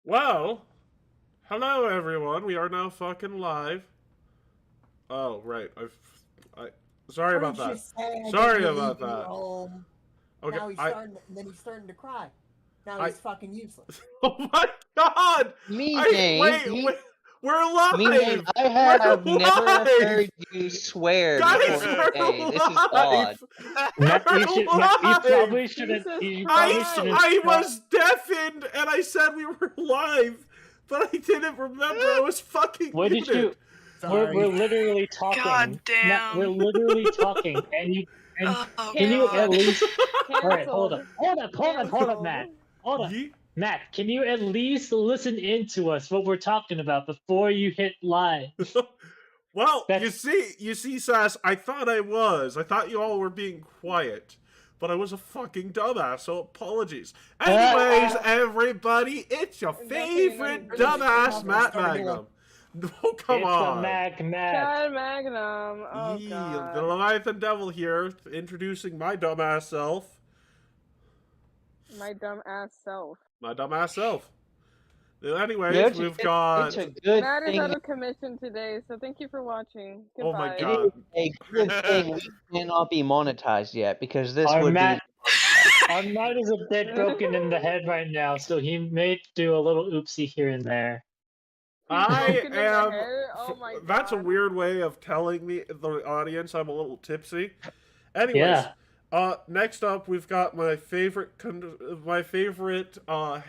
Well, hello everyone. We are now fucking live. Oh, right. I sorry about Aren't you that. sad Sorry that about you're that. home? Okay, Now he's starting to cry. Now I he's fucking useless. Oh my god! MemeName, Wait, we're MemeName, live! I We're have never live! heard you swear Guys, before we're today. This is odd. live! Matt, We're You live! probably shouldn't. Jesus You probably Christ. shouldn't. I was deafened and I said we were live, but I didn't remember I was fucking What did muted. you? Sorry. We're literally talking. God damn. Matt, we're literally talking, and you and Oh, can you at God. least? All right, hold up, Canceled. Matt. Hold up, Ye- Matt. Can you at least listen into us what we're talking about before you hit live? Well, That's- you see, Sass, I thought you all were being quiet, but I was a fucking dumbass, so apologies. Anyways, everybody, it's your favorite dumbass, Matt Magnum. Oh, come it's on. the Mac. God Magnum. Oh, Yee, God. the Leviathan Devil here, introducing my dumbass self. My dumb ass self. My dumbass self. Anyways, You know, it's a we've good- got... It's a good Matt is thing. out of commission today, so thank you for watching. Oh my Goodbye. god. A good thing we cannot be monetized yet because this Our would Matt, our Matt is a bit broken in the head right now, so he may do a little oopsie here and there. I Broken in the am. head? Oh my That's a God. weird way of telling the audience I'm a little tipsy. Anyways, Yeah. next up we've got my favorite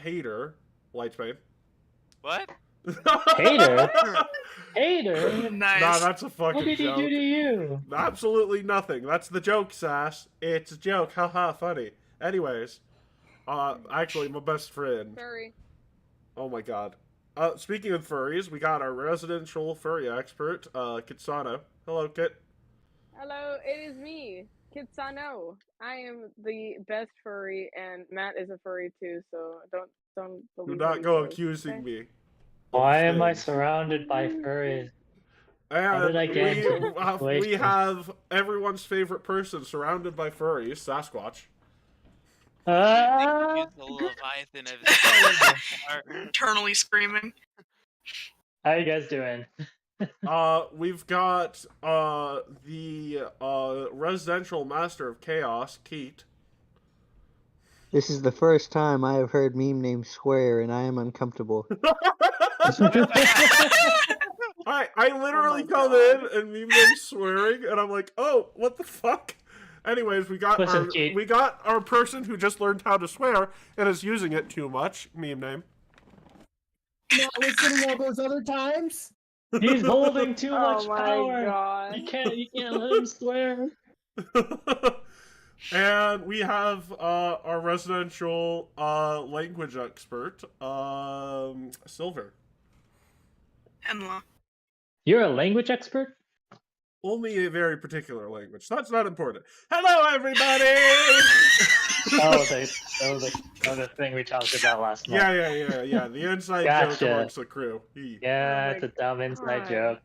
hater, Lightsbane. What? Hater? Hater? Nice. Nah, that's a fucking What did he joke. do to you? Absolutely nothing. That's the joke, Sass. It's a joke. Haha, funny. Anyways, actually, my best friend. Furry. Oh my god. Speaking of furries, we got our residential furry expert, Kitsano. Hello, Kit. Hello, it is me, Kitsano. I am the best furry, and Matt is a furry too, so don't Do believe not what go he says, accusing okay? me. Why am I things. surrounded by furries? And did I get into this we situation? have everyone's favorite person surrounded by furries, Sasquatch. He's the Leviathan of his Eternally screaming. How you guys doing? We've got the residential master of chaos, Keat. This is the first time I have heard MemeName swear, and I am uncomfortable. I literally my come God. in and MemeName's swearing, and I'm like, oh, what the fuck? Anyways, we got Listen, Keat. our person who just learned how to swear and is using it too much. MemeName. Not listening all those other times? He's holding too much Oh my power. God. You can't let him swear. And we have our residential language expert, Silver. Enla. You're a language expert? Only a very particular language. That's not important. Hello, everybody! the thing we talked about last month. Yeah. The inside joke Gotcha. amongst the crew. Yeah, Oh it's a dumb inside God. joke.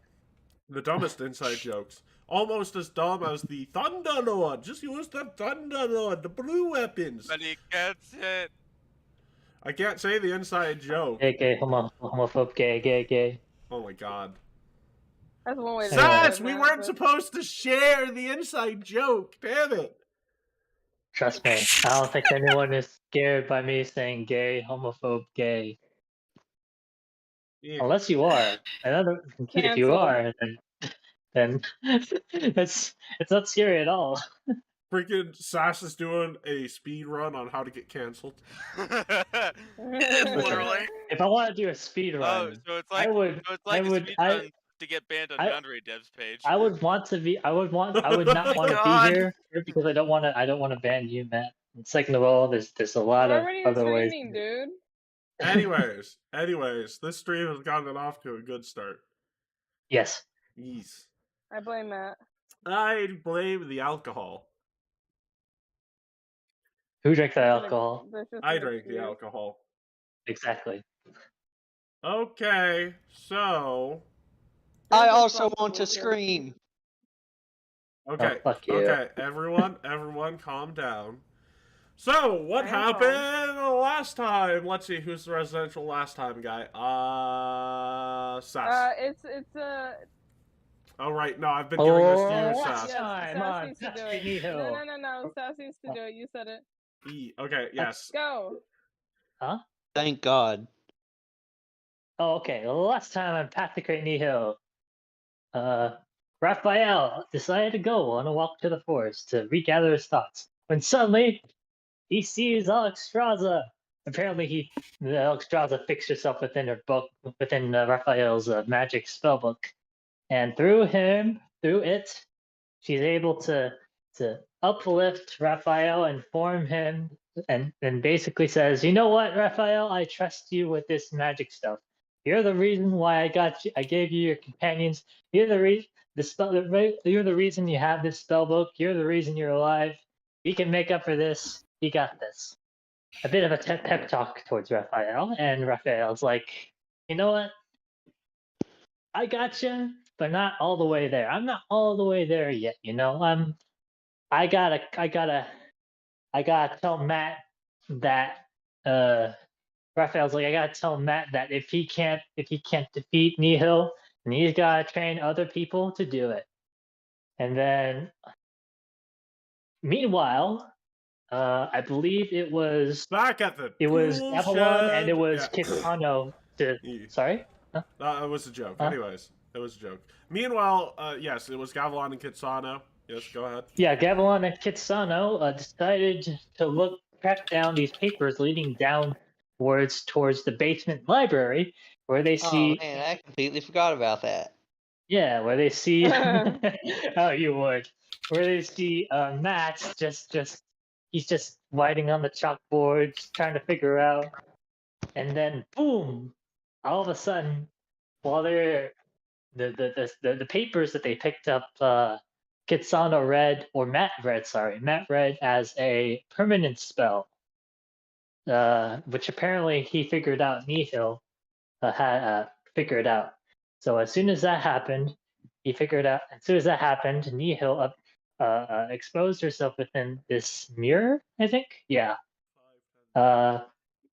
The dumbest inside jokes. Almost as dumb as the Thunder Lord. Just use the Thunder Lord, the blue weapons. But he gets it. I can't say the inside joke. Gay, homophobe, gay. Oh my god. That's one way to Sass, say it, we Matt, weren't but- supposed to share the inside joke. Damn it. Trust me, I don't think anyone is scared by me saying gay, homophobe, gay. Yeah. Unless you are. If you Cancelled. are, then it's not scary at all. Freaking Sass is doing a speed run on how to get canceled. Literally. If I want to do a speed Oh, run, so it's I like would. so it's like I a would. speedrun to get banned on I- Boundary Dev's page. I would want to be. I would not Oh want to God. be here because I don't want to. I don't want to ban you, Matt. And second of all, there's a lot We're of already other ways. training, dude. Anyways, this stream has gotten off to a good start. Yes. Yes. I blame Matt. I blame the alcohol. Who drank that That's an ex- alcohol? that's just I an drank the excuse. alcohol. Exactly. Okay, so I There's a also fucking want to weekend. scream. okay, Oh, fuck you. okay, everyone, calm down. So, what I am happened last time? Let's see, who's the residential last time guy? Sass. It's Oh, right, no, I've been giving this to you, Last Sass. yes, time Sass on needs to do Patrick it. Nihil. No. Sass needs to do it. You said it. Okay, yes. Go. Huh? Thank God. Oh, okay. Last time on Path to Great Nihil, Raphael decided to go on a walk to the forest to regather his thoughts. When suddenly, he sees Alexstrasza. Apparently, the Alexstrasza fixed herself within her book, within Raphael's magic spellbook, and through it, she's able to uplift Raphael and form him, and basically says, "You know what, Raphael? I trust you with this magic stuff. You're the reason why I gave you your companions. You're the reason You're the reason you have this spellbook. You're the reason you're alive. You can make up for this. You got this." A bit of a pep talk towards Raphael, and Raphael's like, "You know what? I gotcha, but not all the way there. I'm not all the way there yet. You know, I gotta tell Matt that Raphael's like, I gotta tell Matt that if he can't defeat Nihil, then he's gotta train other people to do it." And then, meanwhile, I believe it was Back at the Avalon and it was yeah. Kitano to. Yeah. Sorry. Huh? It was a joke. Huh? Anyways, it was a joke. Meanwhile, yes, it was Gavilan and Kitsano. Yes, go ahead. Yeah, Gavilan and Kitsano decided to track down these papers leading downwards towards the basement library, where they see. Oh man, I completely forgot about that. Yeah, where they see. Oh, you would. Where they see Matt he's just writing on the chalkboard, just trying to figure out, and then boom! All of a sudden, while they're the papers that they picked up, Kitsano read, or Matt read as a permanent spell, which apparently he figured out. Nihil had figured out. So as soon as that happened, Nihil exposed herself within this mirror. I think, yeah.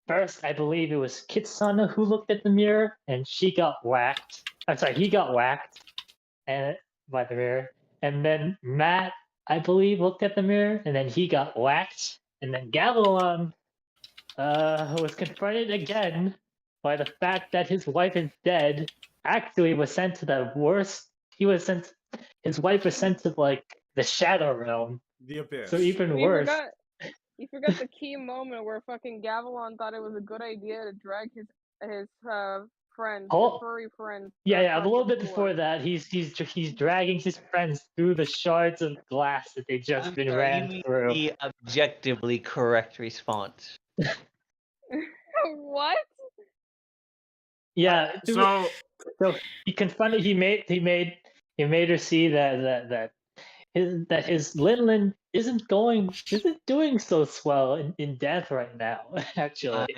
First, I believe it was Kitsano who looked at the mirror, and she got whacked. I'm sorry, he got whacked, by the mirror. And then Matt, I believe, looked at the mirror, and then he got whacked. And then Gavilan was confronted again by the fact that his wife is dead. Actually, was sent to the worst. His wife was sent to like the Shadow Realm. The Abyss. So even worse. You forgot the key moment where fucking Gavilan thought it was a good idea to drag his friend, his furry friend. Yeah, a little bit floor. before that, he's dragging his friends through the shards of glass that they just been ran through. The objectively correct response. What? Yeah. So he confronted. He made her see that his Linlin isn't doing so swell in death right now. Actually,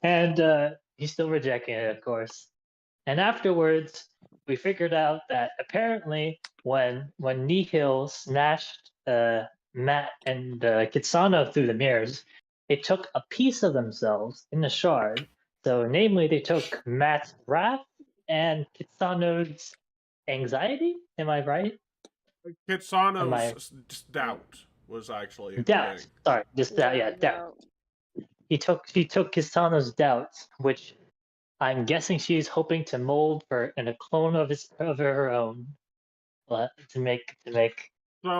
and he's still rejecting it, of course. And afterwards, we figured out that apparently when Nihil snatched Matt and Kitsano through the mirrors, they took a piece of themselves in the shard. So, namely, they took Matt's wrath and Kitsano's anxiety. Am I right? Kitsano's doubt was actually a doubt. thing. Sorry, just doubt. Yeah, doubt. She took Kitsano's doubts, which I'm guessing she's hoping to mold in a clone of her own, to make.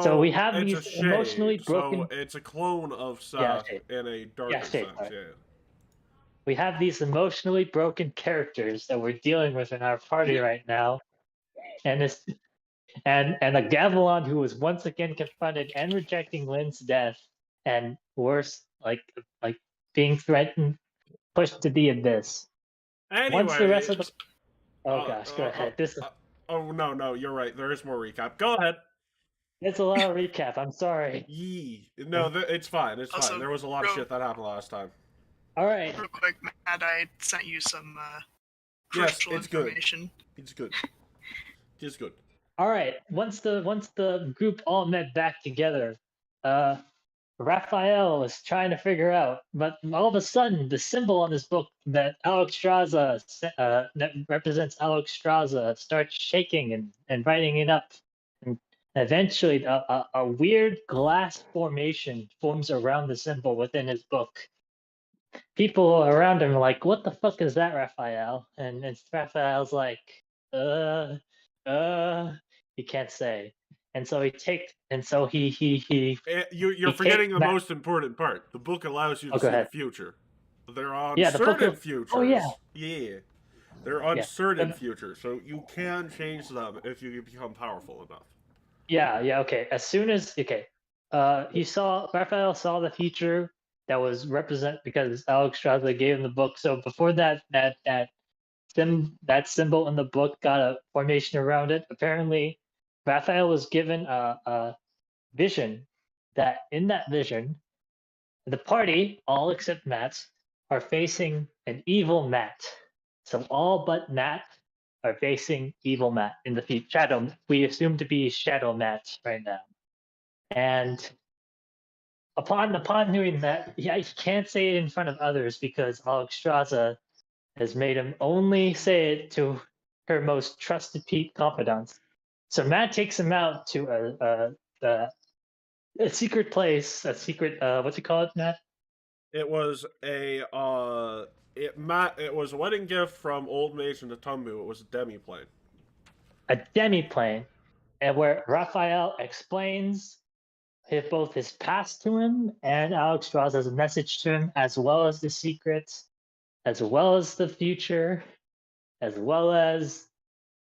So we have these emotionally broken. So it's a clone of Seth in a darker sense. Right. Yeah. We have these emotionally broken characters that we're dealing with in our party right now, and a Gavilan who was once again confronted and rejecting Lynn's death, and worse, like being threatened, pushed to the abyss. Anyway, once the rest of the gosh, go ahead. No, you're right. There is more recap. Go ahead. It's a lot of recap. I'm sorry. No, it's fine. It's Also, fine. There was a lot of shit that happened last time. All right. Real quick, Matt, I sent you some yes, crucial information. It's good. It's good. All right. Once the group all met back together, Raphael is trying to figure out, but all of a sudden, the symbol on this book that that represents Alexstrasza starts shaking and writing it up. And eventually, a weird glass formation forms around the symbol within his book. People around him are like, "What the fuck is that, Raphael?" And Raphael's like, he can't say. And so he You're he forgetting takes the back- most important part. The book allows you to Oh, go see the ahead. future. They're on Yeah, the book certain of- futures. oh, yeah. Yeah. They're uncertain The- futures, so you can change them if you become powerful enough. Yeah, okay. As soon as Raphael saw the future that was represent because Alexstrasza gave him the book. So before that symbol in the book got a formation around it, apparently Raphael was given a vision that in that vision, the party, all except Matt, are facing an evil Matt. So all but Matt are facing evil Matt in the shadow. We assume to be Shadow Matt right now. And upon hearing that, he can't say it in front of others because Alexstrasza has made him only say it to her most trusted confidants. So Matt takes him out to a secret place, a secret what's it called, Matt? It was it was a wedding gift from Old Mage and Tumbu. It was a demi-plane. A demi-plane, and where Raphael explains both his past to him and Alexstrasza's message to him, as well as the secrets, as well as the future, as well as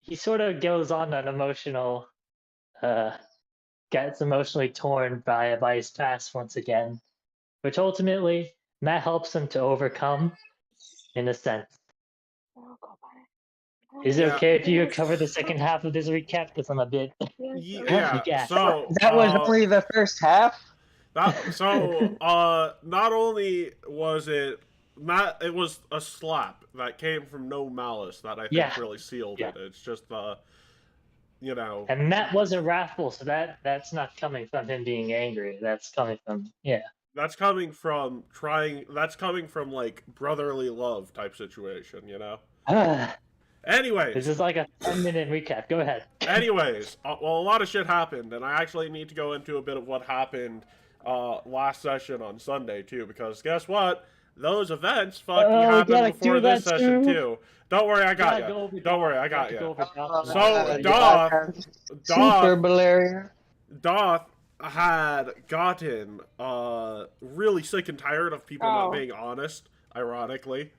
he sort of goes on an emotional, gets emotionally torn by his past once again, which ultimately Matt helps him to overcome, in a sense. Is it Yeah. okay if you cover the second half of this recap? Because I'm a bit. Yeah. Yeah. So That was only the first half. not only was it was a slap that came from no malice that I think really sealed it. It's just And Matt wasn't wrathful, so that's not coming from him being angry. That's coming from That's coming from like brotherly love type situation, Anyways, this is like a 10-minute recap. Go ahead. Anyways, well, a lot of shit happened, and I actually need to go into a bit of what happened last session on Sunday too, because guess what? Those events fucking happened before this session too. Don't worry, I got you. Don't worry, I got you. So Doth had gotten really sick and tired of people not being honest. Ironically,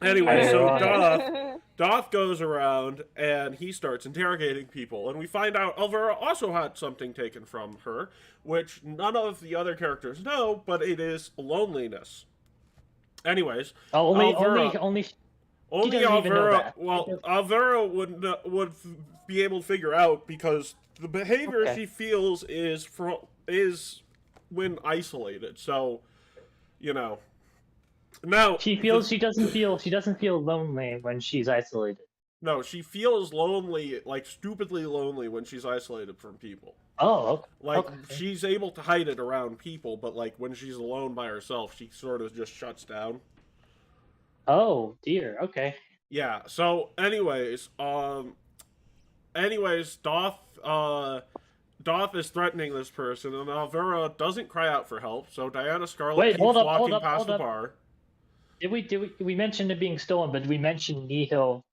anyway, so Doth goes around and he starts interrogating people, and we find out Elvira also had something taken from her, which none of the other characters know, but it is loneliness. Anyways, only Elvira. Well, Elvira would be able to figure out because the behavior she feels is when isolated. So, Now she doesn't feel lonely when she's isolated. No, she feels lonely, like stupidly lonely when she's isolated from people. Oh, like she's able to hide it around people, but like when she's alone by herself, she sort of just shuts down. Oh dear. Okay. Yeah. So, anyways, Doth is threatening this person, and Elvira doesn't cry out for help. So Diana Scarlet keeps walking past the bar. Did we mention it being stolen? But we mentioned Nihil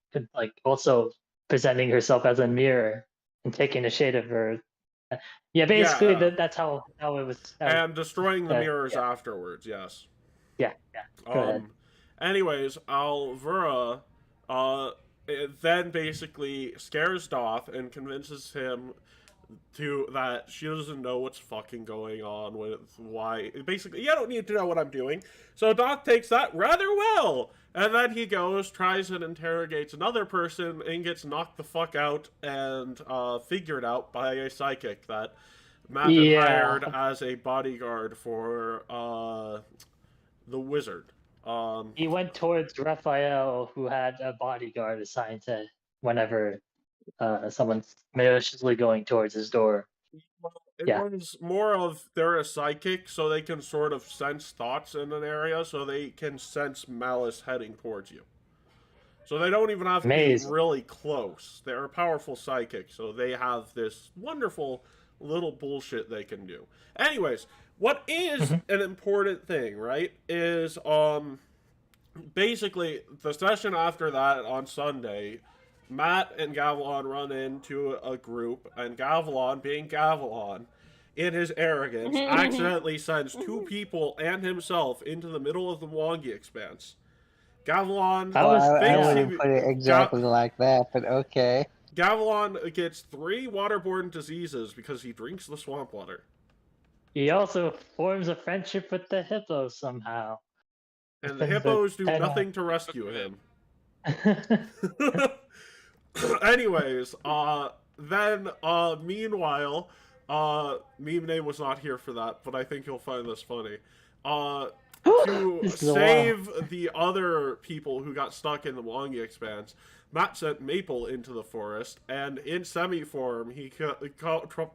also presenting herself as a mirror and taking a shade of her. Yeah, basically that's how it was. And destroying the mirrors afterwards. Yes. Yeah. Go ahead. Anyways, Elvira then basically scares Doth and convinces him that she doesn't know what's fucking going on with why. Basically, you don't need to know what I'm doing. So Doth takes that rather well, and then he tries and interrogates another person and gets knocked the fuck out and figured out by a psychic that Matt had hired as a bodyguard for the wizard. He went towards Raphael, who had a bodyguard assigned to whenever someone's maliciously going towards his door. It Yeah. was more of they're a psychic, so they can sort of sense thoughts in an area, so they can sense malice heading towards you. So they don't even have to be Amazing. really close. They're a powerful psychic, so they have this wonderful little bullshit they can do. Anyways, what is an important thing, right, is basically the session after that on Sunday, Matt and Gavilan run into a group, and Gavilan, being Gavilan, in his arrogance, accidentally sends 2 people and himself into the middle of the Wongi expanse. Gavilan I was- I thinks wouldn't put it exactly like that, but okay. Gavilan gets 3 waterborne diseases because he drinks the swamp water. He also forms a friendship with the hippos somehow. And the Within hippos do 10 nothing to rescue him. Anyways, meanwhile, MemeName was not here for that, but I think you'll find this funny. To This is a save the other people who got stuck in the Wongi expanse, Matt sent Maple into the forest, and in semi-form, he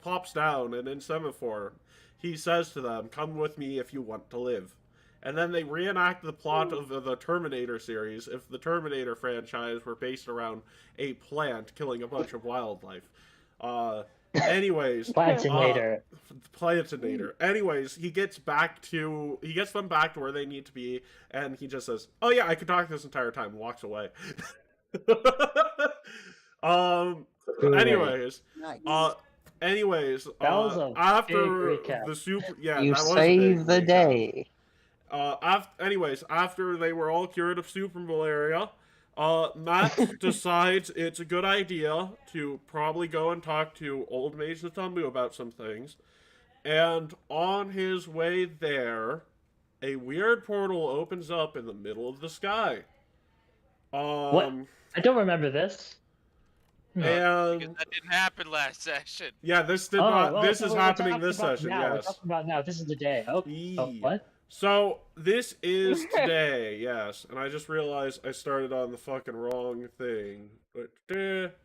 pops down, and in semi-form, he says to them, "Come with me if you want to live." And then they reenact the plot of the Terminator series if the Terminator franchise were based around a plant killing a bunch of wildlife. Anyways, Plantinator. Plantinator. Anyways, he gets them back to where they need to be, and he just says, "Oh yeah, I could talk this entire time," and walks away. Anyways, Nice. That was a after big recap. the super, yeah, You that was a saved big the recap. day. After they were all cured of super malaria, Matt decides it's a good idea to probably go and talk to Old Mage Natumbu about some things. And on his way there, a weird portal opens up in the middle of the sky. What? I don't remember this. Because And that didn't happen last session. yeah, this did Oh, not. well, This so is we're happening talking this about session. now. We're Yes. talking about now. This is the day. Oh, Yee. what? So this is today, yes, and I just realized I started on the fucking wrong thing. Make sure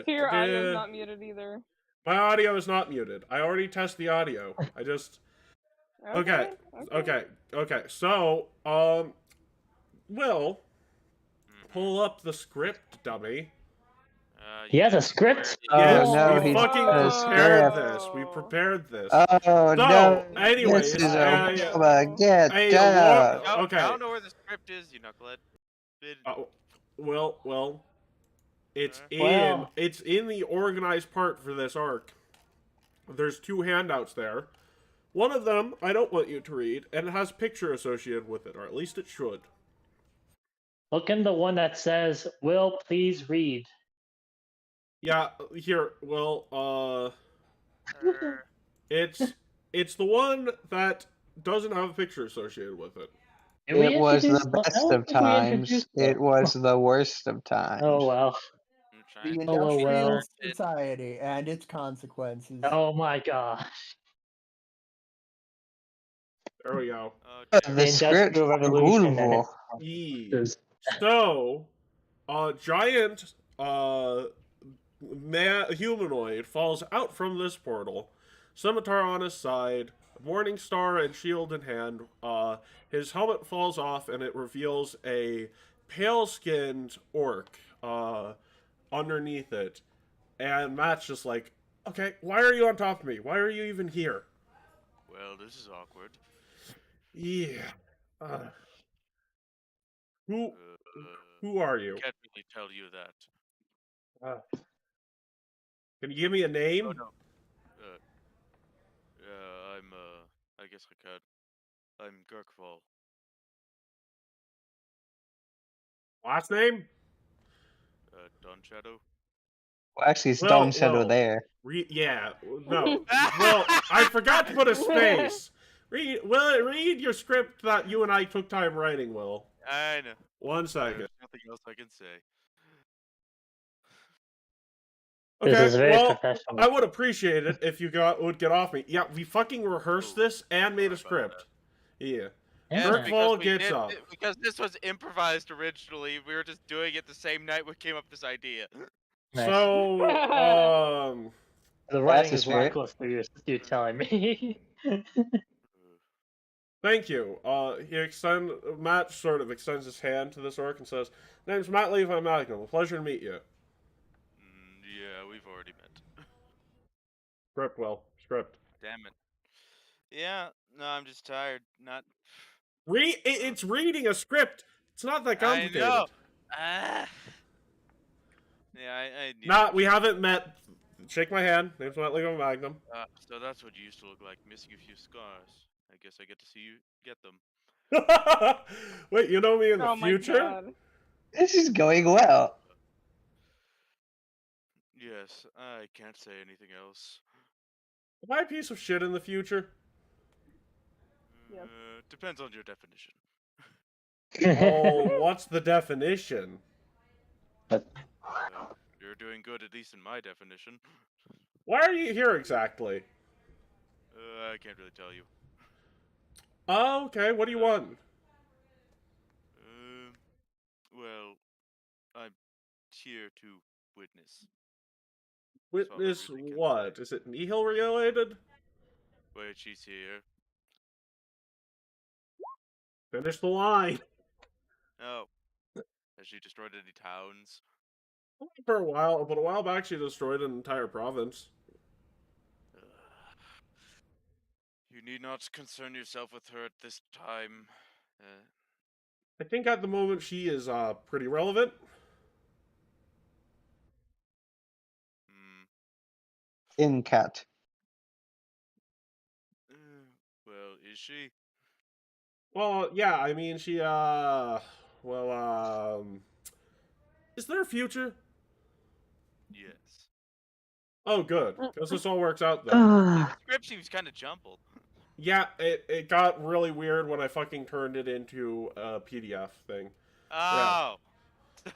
your audio's not muted either. My audio is not muted. I already tested the audio. I just okay. So Will, pull up the script, dummy. He has a script? Oh, Yes, no, we he's fucking got a prepared script. this. We prepared this. Oh So, no! anyways, This is yeah. Obama. Get Hey, down! Okay. I don't know where the script is, you knucklehead. Well, it's Well. in the organized part for this arc. There's 2 handouts there. One of them I don't want you to read, and it has a picture associated with it, or at least it should. Look in the one that says, "Will please read." Yeah, here. Well, it's the one that doesn't have a picture associated with it. Did we It was the introduce- I best don't of think we times. introduced It was the worst of times. Oh well. I'm trying The to Oh, industrial well. society and its consequences. Oh my gosh. There we go. Oh, The damn. The script Industrial for Revolution and Google. Yee. Is- So, giant humanoid falls out from this portal, scimitar on his side, morning star and shield in hand. His helmet falls off and it reveals a pale-skinned orc underneath it. And Matt's just like, "Okay, why are you on top of me? Why are you even here?" Well, this is awkward. Yeah. Who Uh, who are you? can't really tell you that. Can you give me a name? Oh, no. I'm, I guess I could. I'm Gurkval. Last name? Dawn Shadow. Well, actually, it's Well, Dawn Shadow well. there. Yeah. No. Well, I forgot to put a space. Read your script that you and I took time writing, Will. I know. 1 second. There's nothing else I can say. This is Okay, very well, professional. I would appreciate it if you would get off me. Yeah, we fucking rehearsed this and made a Sorry about script. Yeah. Yeah. Dirk because Ball we gets did- up. Because this was improvised originally. We were just doing it the same night we came up with this idea. Nice. So, The writing That's is a a lot spirit. closer to you telling me. Thank you. Matt sort of extends his hand to this orc and says, "Name's Matt Leviathan Magnum. A pleasure to meet you." Yeah, we've already met. Script. Damn it. Yeah, no, I'm just tired. Not. It's reading a script. It's not that I complicated. know. Ah. Yeah, I need. Matt, we haven't met. Shake my hand. Name's Matt Leviathan Magnum. So that's what you used to look like, missing a few scars. I guess I get to see you get them. Wait, you know me in the Oh my future? god. This is going well. Yes, I can't say anything else. Am I a piece of shit in the future? Yep. Depends on your definition. Oh, what's the definition? You're doing good, at least in my definition. Why are you here exactly? I can't really tell you. Oh, okay. What do you want? Well, I'm here to witness. Witness really can't what? Is it Nihil related? Wait, she's here. Finish the line. Oh. Has she destroyed any towns? For a while, but a while back she destroyed an entire province. You need not concern yourself with her at this time. I think at the moment she is pretty relevant. In cat. Well, is she? Well, yeah, I mean she is there a future? Yes. Oh, good. Because this all works out then. The script seems kind of jumbled. Yeah, it got really weird when I fucking turned it into a PDF thing. Oh!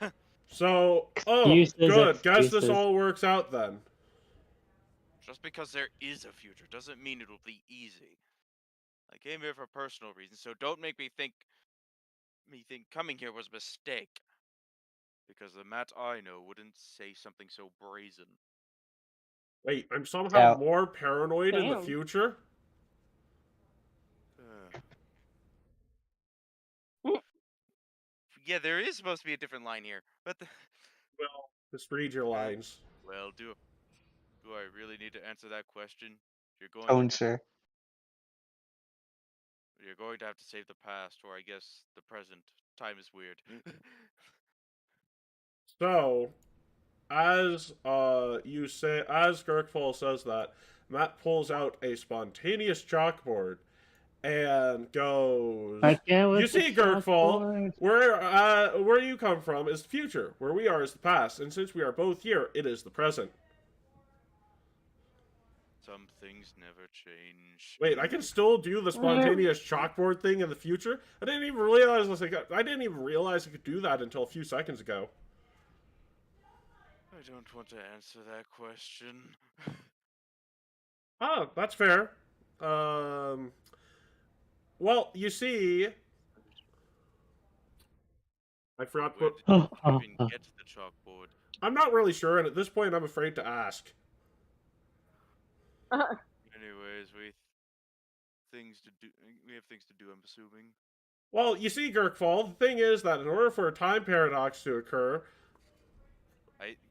Yeah. So, Excuses, good. Guess this excuses. all works out then. Just because there is a future doesn't mean it'll be easy. I came here for personal reasons, so don't make me think coming here was a mistake. Because the Matt I know wouldn't say something so brazen. Wait, I'm somehow Ow. more paranoid in the Damn. future? Yeah, there is supposed to be a different line here, but Well, just read your lines. well, do I really need to answer that question? You're going Tone, sir. You're going to have to save the past, or I guess the present. Time is weird. So, as Girkfall says that, Matt pulls out a spontaneous chalkboard and goes, "You see, Girkfall, where you come from is the future, where we are is the past, and since we are both here, it is the present." Some things never change. Wait, I can still do the spontaneous chalkboard thing in the future? I didn't even realize I could do that until a few seconds ago. I don't want to answer that question. Oh, that's fair. Well, you see, I forgot to Where put. did you even get to the chalkboard? I'm not really sure, and at this point, I'm afraid to ask. Anyways, we have things to do, I'm assuming. Well, you see, Girkfall, the thing is that in order for a time paradox to occur,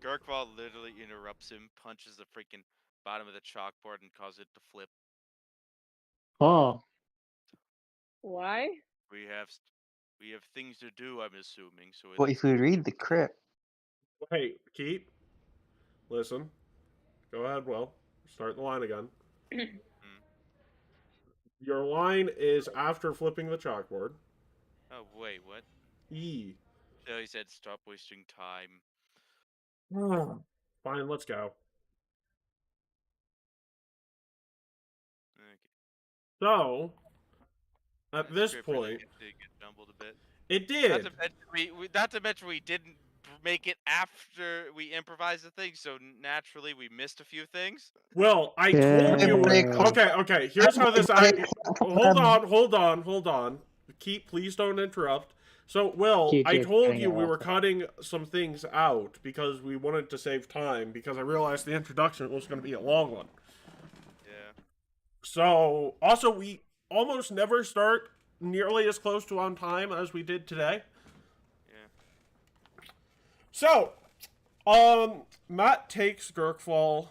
Girkval literally interrupts him, punches the freaking bottom of the chalkboard, and causes it to flip. Oh. Why? We have things to do, I'm assuming. So Well, if we read the crypt. hey, Keat, listen. Go ahead, Will. Start the line again. Your line is after flipping the chalkboard. Oh, wait, what? E. So he said, stop wasting time. Fine, let's go. Okay. So, at That this script really point, did get jumbled a bit. it did. Not to mention we didn't make it after we improvised the thing, so naturally we missed a few things. Well, I told you. Yeah. Okay. Here's how this. Hold on. Keat, please don't interrupt. So, Will, Keat, I you're told cutting you out we were also. cutting some things out because we wanted to save time, because I realized the introduction was going to be a long one. Yeah. So, also, we almost never start nearly as close to on time as we did today. Yeah. So, Matt takes Gurkfall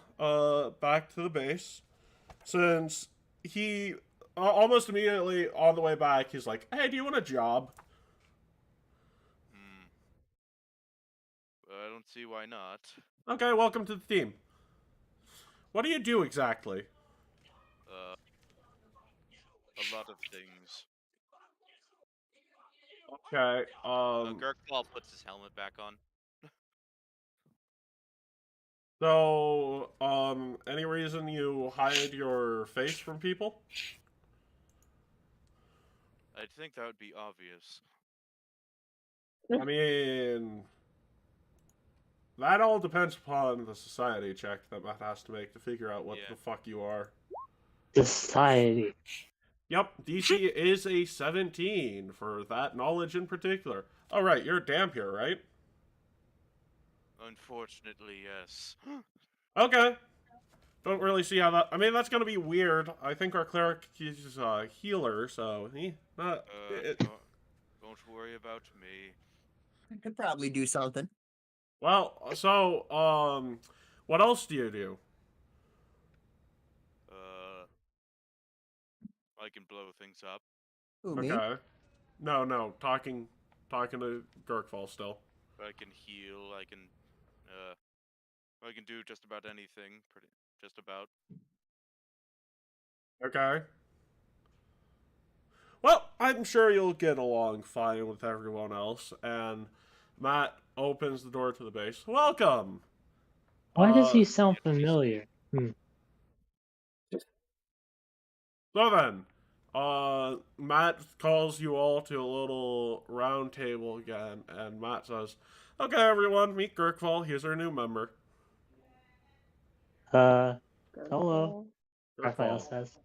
back to the base, since he almost immediately on the way back, he's like, "Hey, do you want a job?" I don't see why not. Okay, welcome to the team. What do you do exactly? A lot of things. Okay, Gurkball puts his helmet back on. so, any reason you hide your face from people? I think that would be obvious. I mean, that all depends upon the society check that Matt has to make to figure out what the fuck you are. Society. Yep, DC is a 17 for that knowledge in particular. Oh, right, you're a Dampier, right? Unfortunately, yes. Okay. Don't really see how that... I mean, that's gonna be weird. I think our cleric is a healer, so... Don't worry about me. I could probably do something. Well, so, what else do you do? I can blow things up. Who, me? Okay. No, talking to Gurkfall still. I can heal. I can do just about anything. Just about. Okay. Well, I'm sure you'll get along fine with everyone else, and Matt opens the door to the base. Welcome! Why does he sound familiar? So then, Matt calls you all to a little round table again, and Matt says, "Okay, everyone, meet Gurkfall. He's our new member." Hello. Gurkfall. Raphael Gurkfall. says.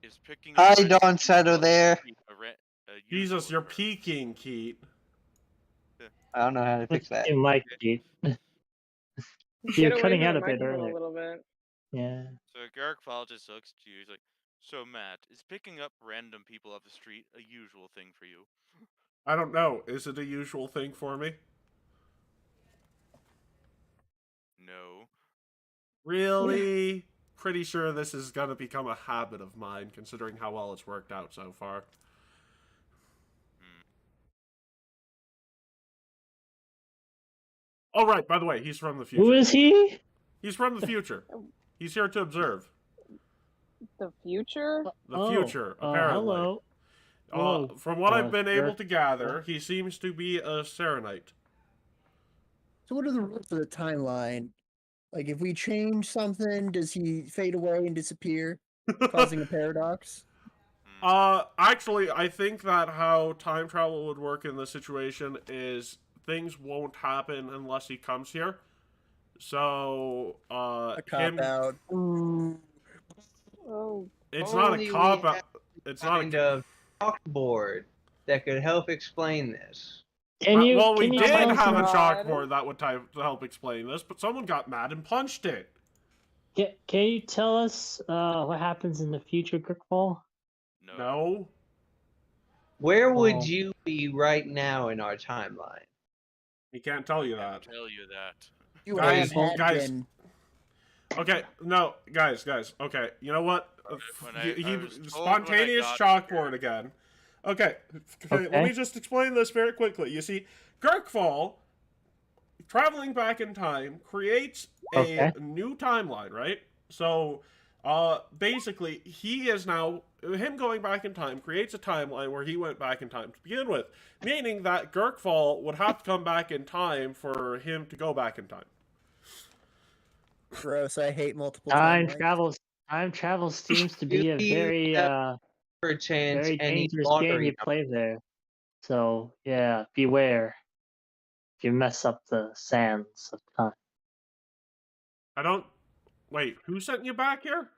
Is picking Hi, up random Don Shadow people there. Jesus, usual you're occurrence? peeking, Keat. I don't know how to fix that. You might be. Get You're away cutting from out the a bit microphone earlier. a little bit. Yeah. So Gurkfall just looks to you. He's like, "So Matt, is picking up random people off the street a usual thing for you?" I don't know. Is it a usual thing for me? No. Really? Pretty sure this is going to become a habit of mine, considering how well it's worked out so far. Oh, right, by the way, he's from the future. Who is he? He's from the future. He's here to observe. The future? The future, apparently. Hello. From what I've been able Gurk- to gather, he seems to be a Serenite. So what are the rules of the timeline? Like, if we change something, does he fade away and disappear, causing a paradox? Actually, I think that how time travel would work in this situation is things won't happen unless he comes here. So, A cop out. Ooh. Oh, it's not a Only cop we out. have It's not Kind a. of chalkboard that could help explain this. Can you? Well, we can you did tell us have a God. chalkboard that would help explain this, but someone got mad and punched it. Can you tell us what happens in the future, Gurkfall? No. No. Where would Oh. you be right now in our timeline? He can't tell you Can't that. tell you that. You Guys, have guys. been. Okay, no, guys. Okay, you know what? When I He was told spontaneous when I got chalkboard again. Okay, Okay. let me just explain this very quickly. You see, Gurkfall, traveling back in time, creates a new timeline, right? So, basically, he is now, him going back in time creates a timeline where he went back in time to begin with, meaning that Gurkfall would have to come back in time for him to go back in time. Gross. I hate multiple Time timelines. travel seems to be a very Perchance very any dangerous game lottery you play there. So yeah, beware if you mess up the sands of time. I don't. Wait, who sent you back here?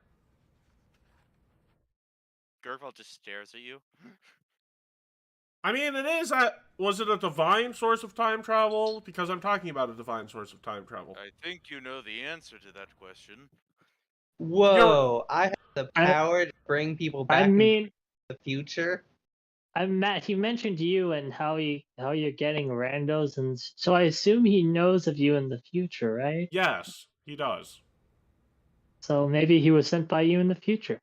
Gurkfall just stares at you. I mean, it is was it a divine source of time travel? Because I'm talking about a divine source of time travel. I think you know the answer to that question. Whoa! I have the I- power to bring people back I into mean, the future. Matt. He mentioned you and how you're getting randos, and so I assume he knows of you in the future, right? Yes, he does. So maybe he was sent by you in the future.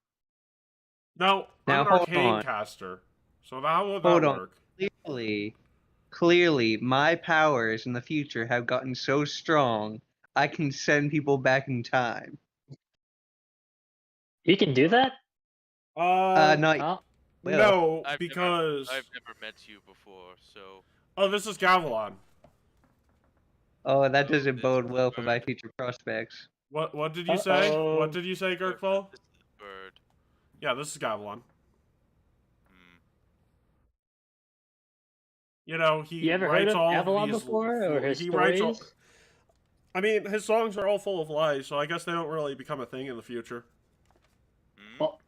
No, I'm Now an hold arcane on. caster. So how would Hold that on. work? Clearly, my powers in the future have gotten so strong, I can send people back in time. You can do that? Not Oh, will. No, I've because never met you before, so oh, this is Gavilan. Oh, that Oh, doesn't this bode is well for my bird. future prospects. What did you say? Uh-oh. What did you say, Gurkfall? This is bird. Yeah, this is Gavilan. Hmm. You know, he you ever heard writes of all Avalon these. before, or his He writes all. stories? I mean, his songs are all full of lies, so I guess they don't really become a thing in the future. Hmm? Well,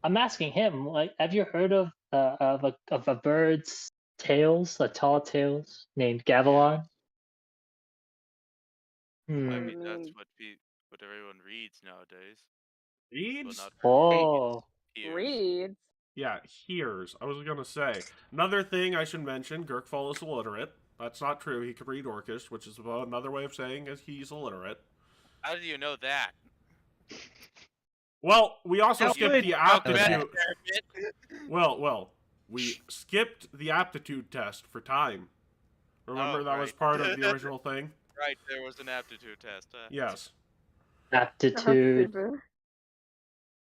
I'm asking him. Like, have you heard of a bird's tails, a tall tails named Gavilan? I Hmm. mean, that's Mm, what everyone reads nowadays. Well, Reads? not Oh, ears. reads. Yeah, hears. I was gonna say. Another thing I should mention, Gurkfall is illiterate. That's not true. He could read Orcish, which is another way of saying is he's illiterate. How do you know that? Well, we also How skipped would the you know that? aptitude. Well, we skipped the aptitude test for time. Remember Oh, that was right. part of the original thing? Right, there was an aptitude test. Yes. aptitude. Stupid.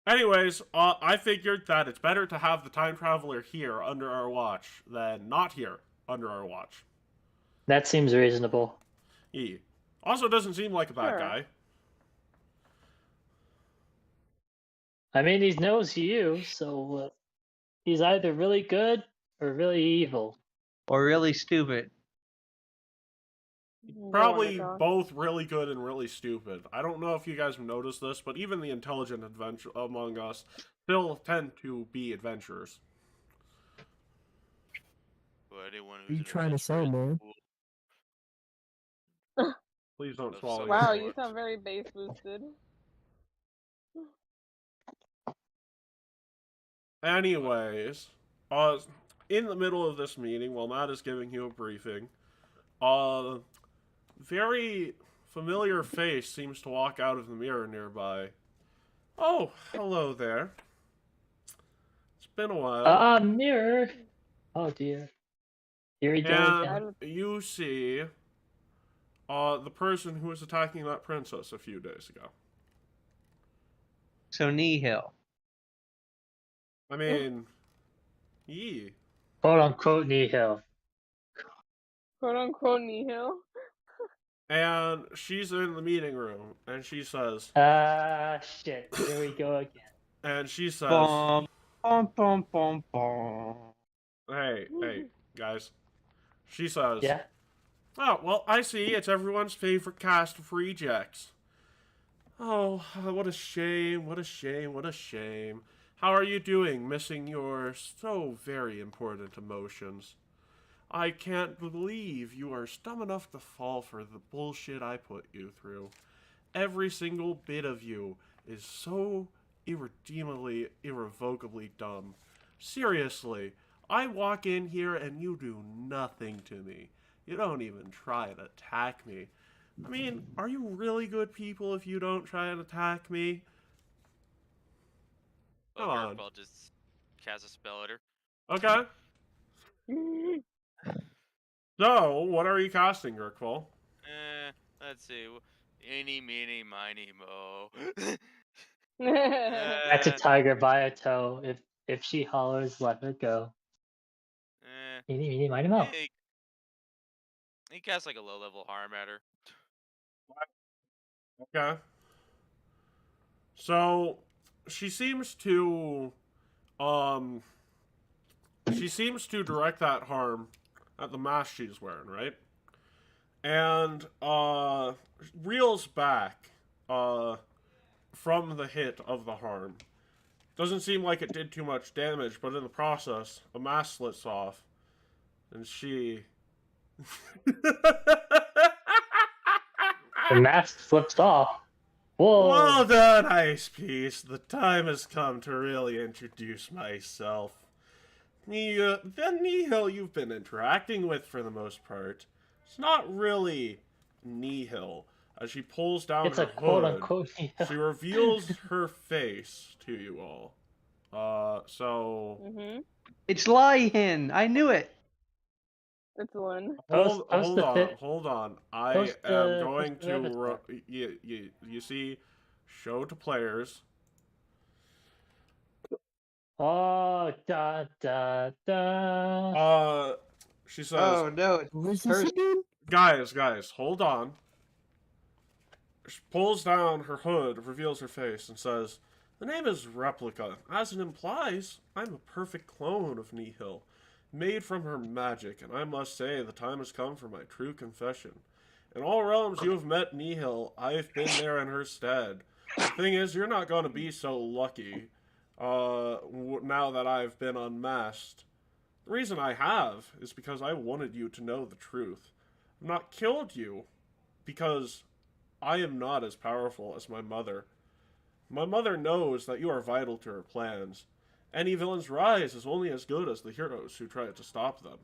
Anyways, I figured that it's better to have the time traveler here under our watch than not here under our watch. That seems reasonable. He also doesn't seem like a bad Sure. guy. I mean, he knows you, so he's either really good or really evil. Or really stupid. Probably Go on, both really good and really stupid. I don't know if you guys have noticed this, but even the intelligent adventure among us still tend to be adventurers. Well, anyone What are who's you an trying to say, adventurer is man? cool. Please don't Of swallow some your Wow, sword. you sound very base boosted. Anyways, in the middle of this meeting, while Matt is giving you a briefing, very familiar face seems to walk out of the mirror nearby. Oh, hello there. It's been a while. Mirror. Oh dear. Here we go again. And you see the person who was attacking that princess a few days ago. So Nihil. I mean, yee. Quote unquote Nihil. Quote unquote Nihil. And she's in the meeting room, and she says, Shit. Here we go again. and she says, Bum, bum, bum, bum, bum. hey, guys. She says, Yeah. oh, well, I see it's everyone's favorite cast of rejects. Oh, what a shame, what a shame, what a shame. How are you doing, missing your so very important emotions? I can't believe you are dumb enough to fall for the bullshit I put you through. Every single bit of you is so irredeemably, irrevocably dumb. Seriously, I walk in here and you do nothing to me. You don't even try and attack me. I mean, are you really good people if you don't try and attack me? Come on. I'll just cast a spell at her. Okay. So, what are you casting, Gurkfall? Let's see. Eeny, meeny, miny, mo. That's a tiger by a toe. If she hollers, let her go. Eeny, meeny, miny, mo. He casts like a low level harm at her. Okay. So, she seems to direct that harm at the mask she's wearing, right? And, reels back, from the hit of the harm. Doesn't seem like it did too much damage, but in the process, a mask slits off. And she. The mask slips off. Whoa! Well done, Ice Piece. The time has come to really introduce myself. The Nihil you've been interacting with for the most part, it's not really Nihil. As she pulls down It's her a quote hood, unquote. she reveals her face to you all. So It's Lion. I knew it. It's one. Post the fit. hold on. I post am the- going post the avatar. to you see, show to players. Oh, da da da. She says, Oh no, What's Her- this again? guys, hold on. She pulls down her hood, reveals her face, and says, "The name is Replica. As it implies, I'm a perfect clone of Nihil, made from her magic, and I must say the time has come for my true confession. In all realms you have met Nihil, I've been there in her stead. The thing is, you're not going to be so lucky, now that I've been unmasked. The reason I have is because I wanted you to know the truth. I've not killed you because I am not as powerful as my mother. My mother knows that you are vital to her plans. Any villain's rise is only as good as the heroes who try to stop them."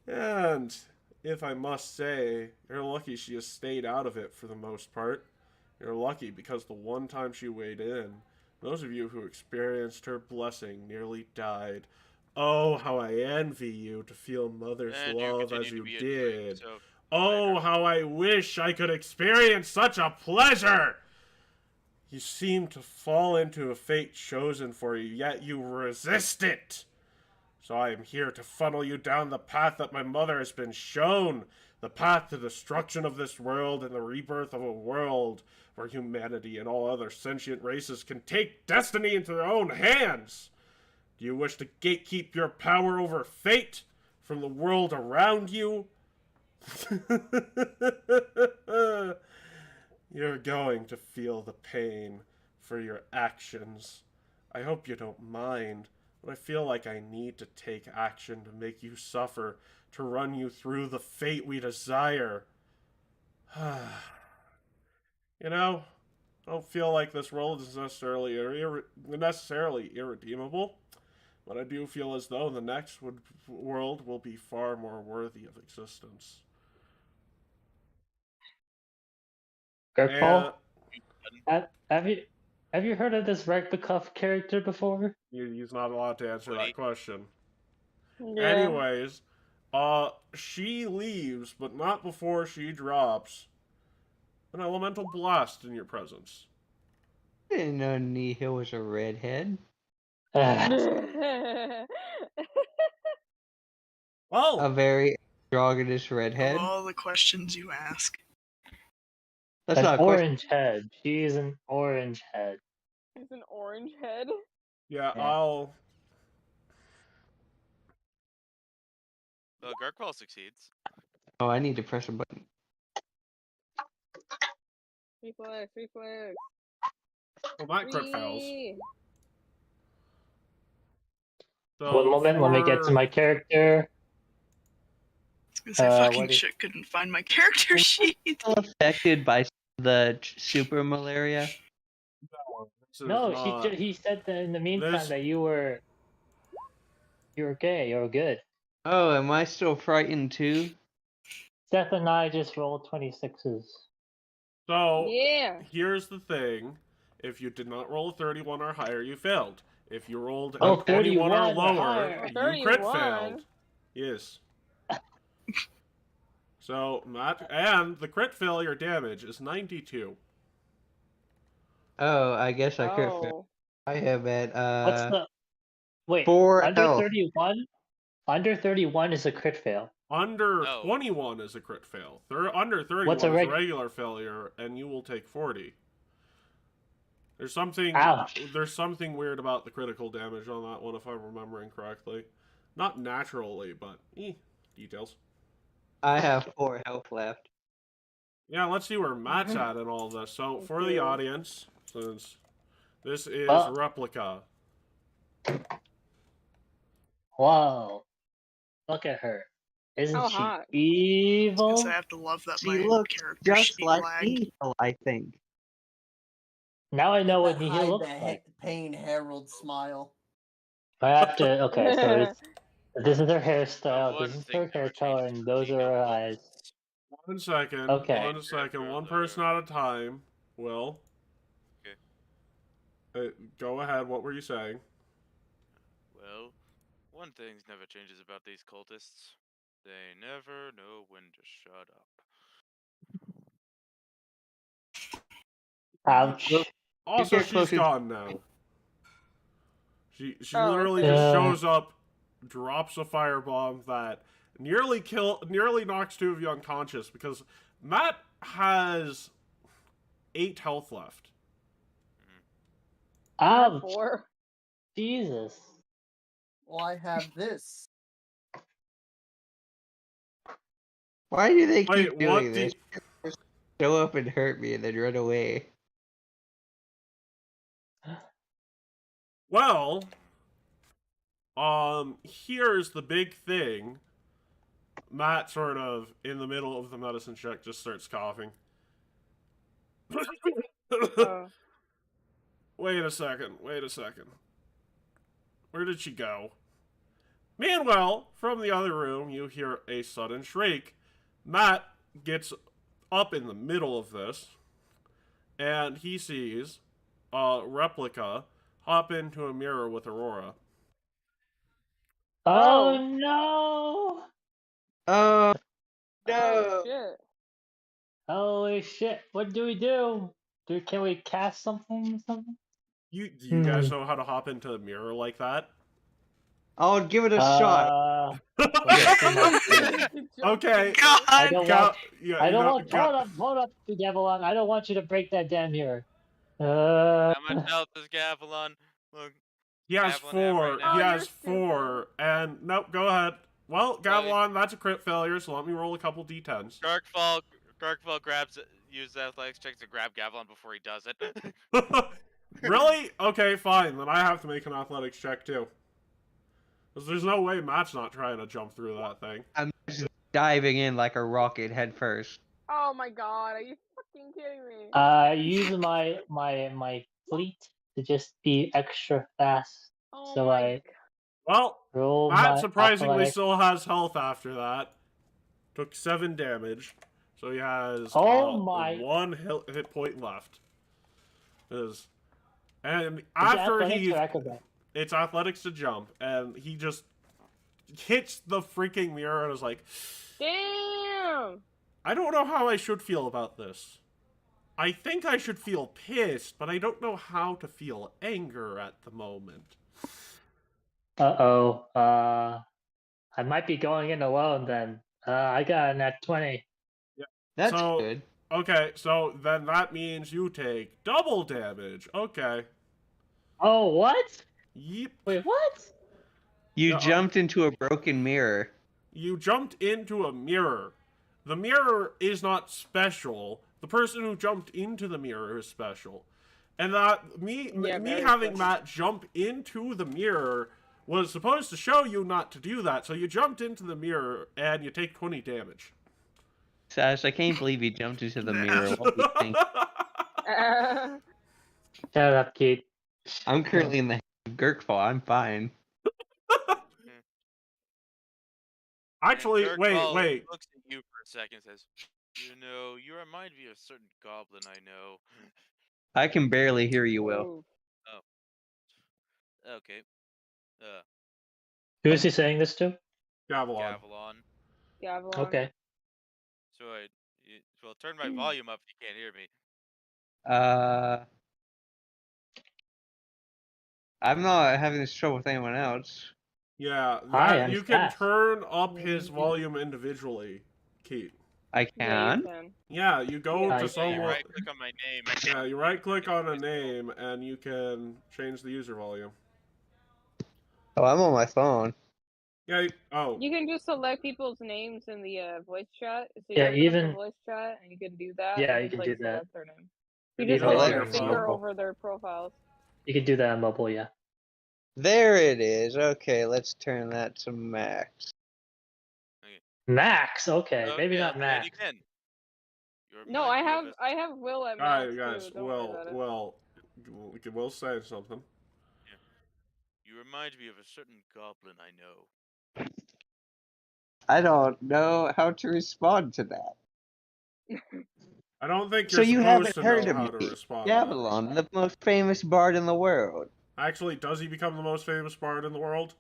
And, if I must say, you're lucky she has stayed out of it for the most part. You're lucky because the one time she weighed in, those of you who experienced her blessing nearly died. Oh, how I envy you to feel Mother's And love continue as to you be enjoying did. yourself. Oh, how I wish I could experience such a pleasure! You seem to fall into a fate chosen for you, yet you resist it. So I am here to funnel you down the path that my mother has been shown. The path to destruction of this world and the rebirth of a world where humanity and all other sentient races can take destiny into their own hands. Do you wish to gatekeep your power over fate from the world around you? You're going to feel the pain for your actions. I hope you don't mind, but I feel like I need to take action to make you suffer, to run you through the fate we desire. You know, I don't feel like this world is necessarily irredeemable, but I do feel as though the next world will be far more worthy of existence. Gertfall? Have you heard of this Replica character before? He's not allowed to answer that Wait. question. Yeah. Anyways, she leaves, but not before she drops an elemental blast in your presence. I didn't know Nihil was a redhead. Well, A very androgynous Of redhead. all the questions you ask. That's An not a question. orange head. She's an orange head. It's an orange head. yeah, Yeah. I'll... Garkval succeeds. Oh, I need to press a button. Reflex. Well, that crit fails. Whee! So One moment, let me get to for- my character. I was gonna say, what fucking is- shit, couldn't find my character sheet. Still affected by the super malaria. This is No, not- he said that in the meantime This- that you were gay, you were good. Oh, am I still frightened too? Seth and I just rolled 26s. So, Yeah. here's the thing. If you did not roll a 31 or higher, you failed. If you rolled Oh, a 21 or 31 or lower, higher. you crit 31? failed. Yes. So, Matt, and the crit failure damage is 92. Oh, I guess I could. Oh. I have at What's the wait? 4 Under health. 31? Under 31 is a crit fail. Under No. 21 is a crit fail. Under 31 What's a is reg- a regular failure, and you will take 40. There's something. Ouch. There's something weird about the critical damage on that one, if I'm remembering correctly. Not naturally, but details. I have 4 health left. Yeah, let's see where Matt's at in all this. So, for the you. audience, since this is Oh. Replica. Whoa. Look at her. Isn't How she hot. evil? Because I have to love that She my looks character just sheet like lagged. Nihil, I think. Now I know what That Nihil hide looks that like. pain herald smile. I have to. Okay, so this is her hairstyle. one This is thing her hair never color, changes and for those are Nihil her looks. eyes. 1 second. Okay. 1 second. Character One of person at a time. Will. Okay. Go ahead. What were you saying? Well, one thing never changes about these cultists. They never know when to shut up. Ouch. Also, get she's closer to- gone now. She Oh, literally okay. just Yeah. shows up, drops a firebomb that nearly knocks 2 of you unconscious because Matt has 8 health left. Ouch. 4. Jesus. Well, I have this. Why do they Wait, keep doing what? this? Show up and hurt me and then run away. Well, here's the big thing. Matt sort of, in the middle of the medicine check, just starts coughing. Oh. Wait a second. Where did she go? Meanwhile, from the other room, you hear a sudden shriek. Matt gets up in the middle of this, and he sees a replica hop into a mirror with Aurora. Oh no! Oh, Oh, no. shit. Holy shit! What do we do? Can we cast something? Do Do you guys know how to hop into a mirror like that? I'll give it a shot. Okay. God! I don't want. Yeah, I you don't know- want. ga- Hold up, Gavelon. I don't want you to break that damn mirror. How much health does Gavelon? Look, He has Gavelon have 4. right now? He Oh, has you're 4. And nope, go ahead. Well, Gavelon, that's a crit failure, so let me roll a couple d10s. Darkfall uses athletics check to grab Gavelon before he does it. Really? Okay, fine. Then I have to make an athletics check too. Because there's no way Matt's not trying to jump through that thing. I'm just diving in like a rocket head first. Oh my god, are you fucking kidding me? Use my fleet to just be extra fast. Oh So my I Well, roll Matt my surprisingly athletics. still has health after that. Took 7 damage. So he has Oh my- 1 hit point left. And Is it after athletics he... or acrobat? It's athletics to jump, and he just hits the freaking mirror and is like, Damn! I don't know how I should feel about this. I think I should feel pissed, but I don't know how to feel anger at the moment. Uh-oh. I might be going in alone then. I got a nat 20. That's So- good. Okay, so then that means you take double damage. Okay. Oh, what? Yep. Wait, what? You Uh-oh. jumped into a broken mirror. You jumped into a mirror. The mirror is not special. The person who jumped into the mirror is special. And that me very having special. Matt jump into the mirror was supposed to show you not to do that. So you jumped into the mirror and you take 20 damage. Sash, I can't believe you jumped into the mirror. What do you think? Shut up, Keat. I'm currently in the Gurkfall. I'm fine. Actually, And wait. Dirkball looks at you for a second and says, "You know, you remind me of a certain goblin I know." I can barely hear you, Will. Ooh. Okay. Who is he saying this to? Gavelon. Gavelon. Gavelon. Okay. So well, turn my volume up if you can't hear me. I'm not having this trouble with anyone else. Yeah, Hi, that, I'm you can Sash. turn up his volume individually, Keat. I Yeah, you can. can. Yeah, you go Yeah, to you someone. You right click on my name. Yeah, you right click on a name and you can change the user volume. Oh, I'm on my phone. Yeah. Oh. You can just select people's names in the voice chat. So you Yeah, open up the even- voice chat and you can do that. Yeah, and you can just, do that. select their name. You Even just on hold your your finger phone. over their profiles. You can do that on mobile, yeah. There it is. Okay, let's turn that to max. Max, okay, maybe Okay, not I'll try it max. again. You No, remind I me have of a- I have Will at max Guys, too. Don't worry about it. Will say something. You remind me of a certain goblin I know. I don't know how to respond to that. I don't think So you're you supposed haven't to heard know of how to me, respond to that. Gavilan, the most famous bard in the world. Actually, does he become the most famous bard in the world?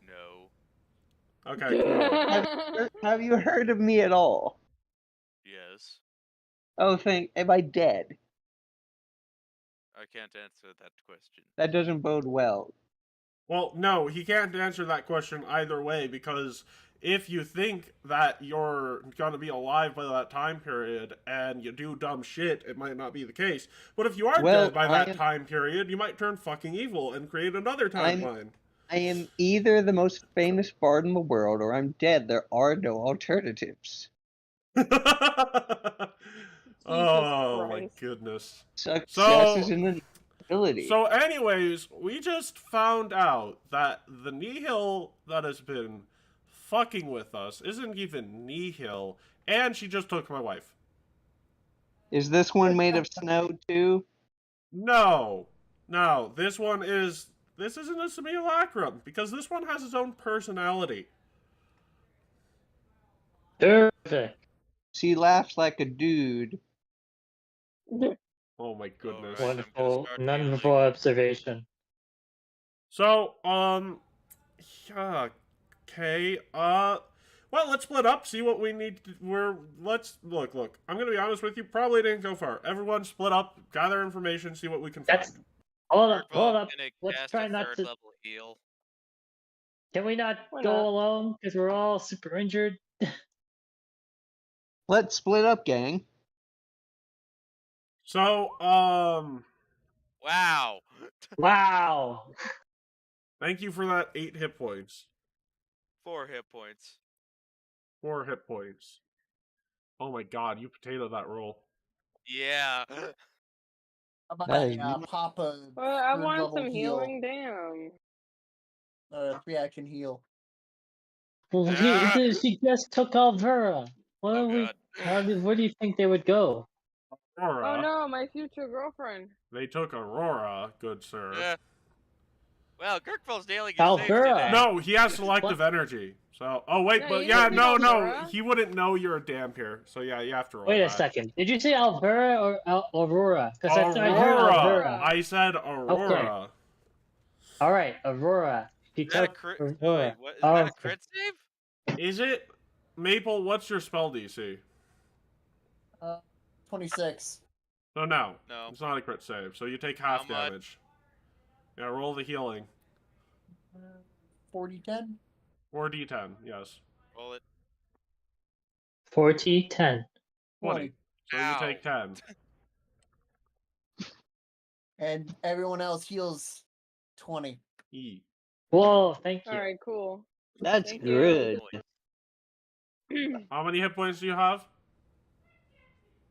No. Okay, cool. Have you heard of me at all? Yes. Oh, am I dead? I can't answer that question. That doesn't bode well. Well, no, he can't answer that question either way, because if you think that you're gonna be alive by that time period and you do dumb shit, it might not be the case. But if you are dead by that time period, you might turn fucking evil and create another timeline. I am either the most famous bard in the world or I'm dead. There are no alternatives. Oh my Christ. goodness. Success is an inability. So anyways, we just found out that the Nihil that has been fucking with us isn't even Nihil, and she just took my wife. Is this one made of snow too? No. This isn't a simulacrum, because this one has its own personality. Perfect. She laughs like a dude. Oh my goodness. Alright. Wonderful, start wonderful healing. observation. So, yeah, okay, well, let's split up, see what we need to, look, I'm gonna be honest with you, probably didn't go far. Everyone split up, gather information, see what we can find. Hold up. Gonna Let's cast try a not third to. level heal. Can we not Why go not? alone? Because we're all super injured. Let's split up, gang. So, Wow. Wow. thank you for that 8 hit points. 4 hit points. 4 hit points. Oh my god, you potato that roll. Yeah. How about That is Papa? Well, I third want level some heal. healing. Damn. 3-action heal. Well, Ah. she just took Alvera. What Oh are we? god. Where do you think they would go? Aurora. Oh no, my future girlfriend. They took Aurora, good sir. Yeah. Well, Kirkville's nailing his saves Alvera. today. No, he has selective energy. So, oh wait, Yeah, but you yeah, don't no, need no, Aurora. he wouldn't know you're a Dampier. So yeah, you have to roll Wait a that. second. Did you say Alvera or Aurora? Because I heard Aurora. Alvera. I said Aurora. All right, Aurora. She Is that a took crit? Aurora. Wait, what? Is Oh, that a okay. crit save? Is it? Maple, what's your spell DC? 26. No, no. No. It's not a crit save, so you take half How much? damage. Yeah, roll the healing. 40-10? 4d10, yes. Roll it. 40, 10. 20. So Ow. you take 10. And everyone else heals 20. E. Whoa, thank you. All right, cool. That's Thank good. How many hit points do you have?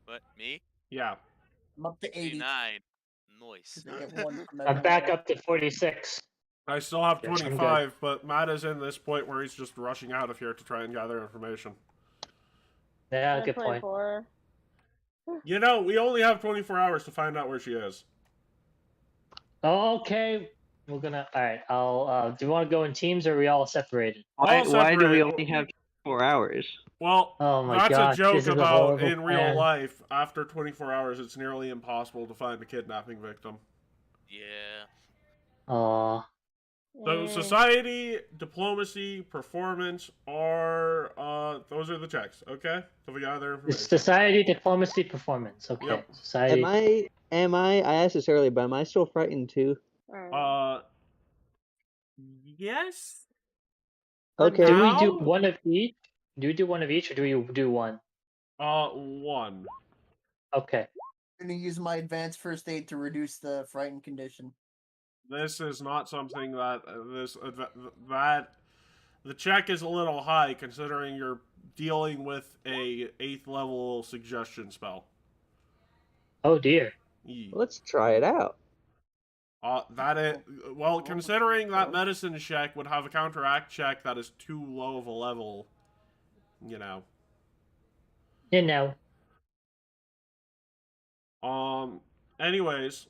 What? Me? Yeah. I'm up to 80. 89. Nice. 'cause I get one from I'm back everyone. up to 46. I still have Yes, I'm good. 25, but Matt is in this point where he's just rushing out of here to try and gather information. Yeah, I'm good point. 24. You know, we only have 24 hours to find out where she is. Oh, okay. We're gonna. All right. I'll. Do you want to go in teams or are we all separated? Why do we separated. only have 4 hours? Well, Oh my that's gosh, a joke this is a about horrible in real plan. life. After 24 hours, it's nearly impossible to find a kidnapping victim. Yeah. Aw. So society, diplomacy, performance are those are the checks. Okay, so we gather information. Society, diplomacy, performance. Okay. Yep. Society. I asked this earlier, but am I still frightened too? Yes. Okay. Do we Now? do one of each? Do we do one of each, or do we do one? One. Okay. I'm going to use my advanced first aid to reduce the frightened condition. This is not something that that the check is a little high considering you're dealing with a 8th level suggestion spell. Oh dear. E. Let's try it out. That is, well, considering that medicine check would have a counteract check that is too low of a level, you know. You know. Anyways,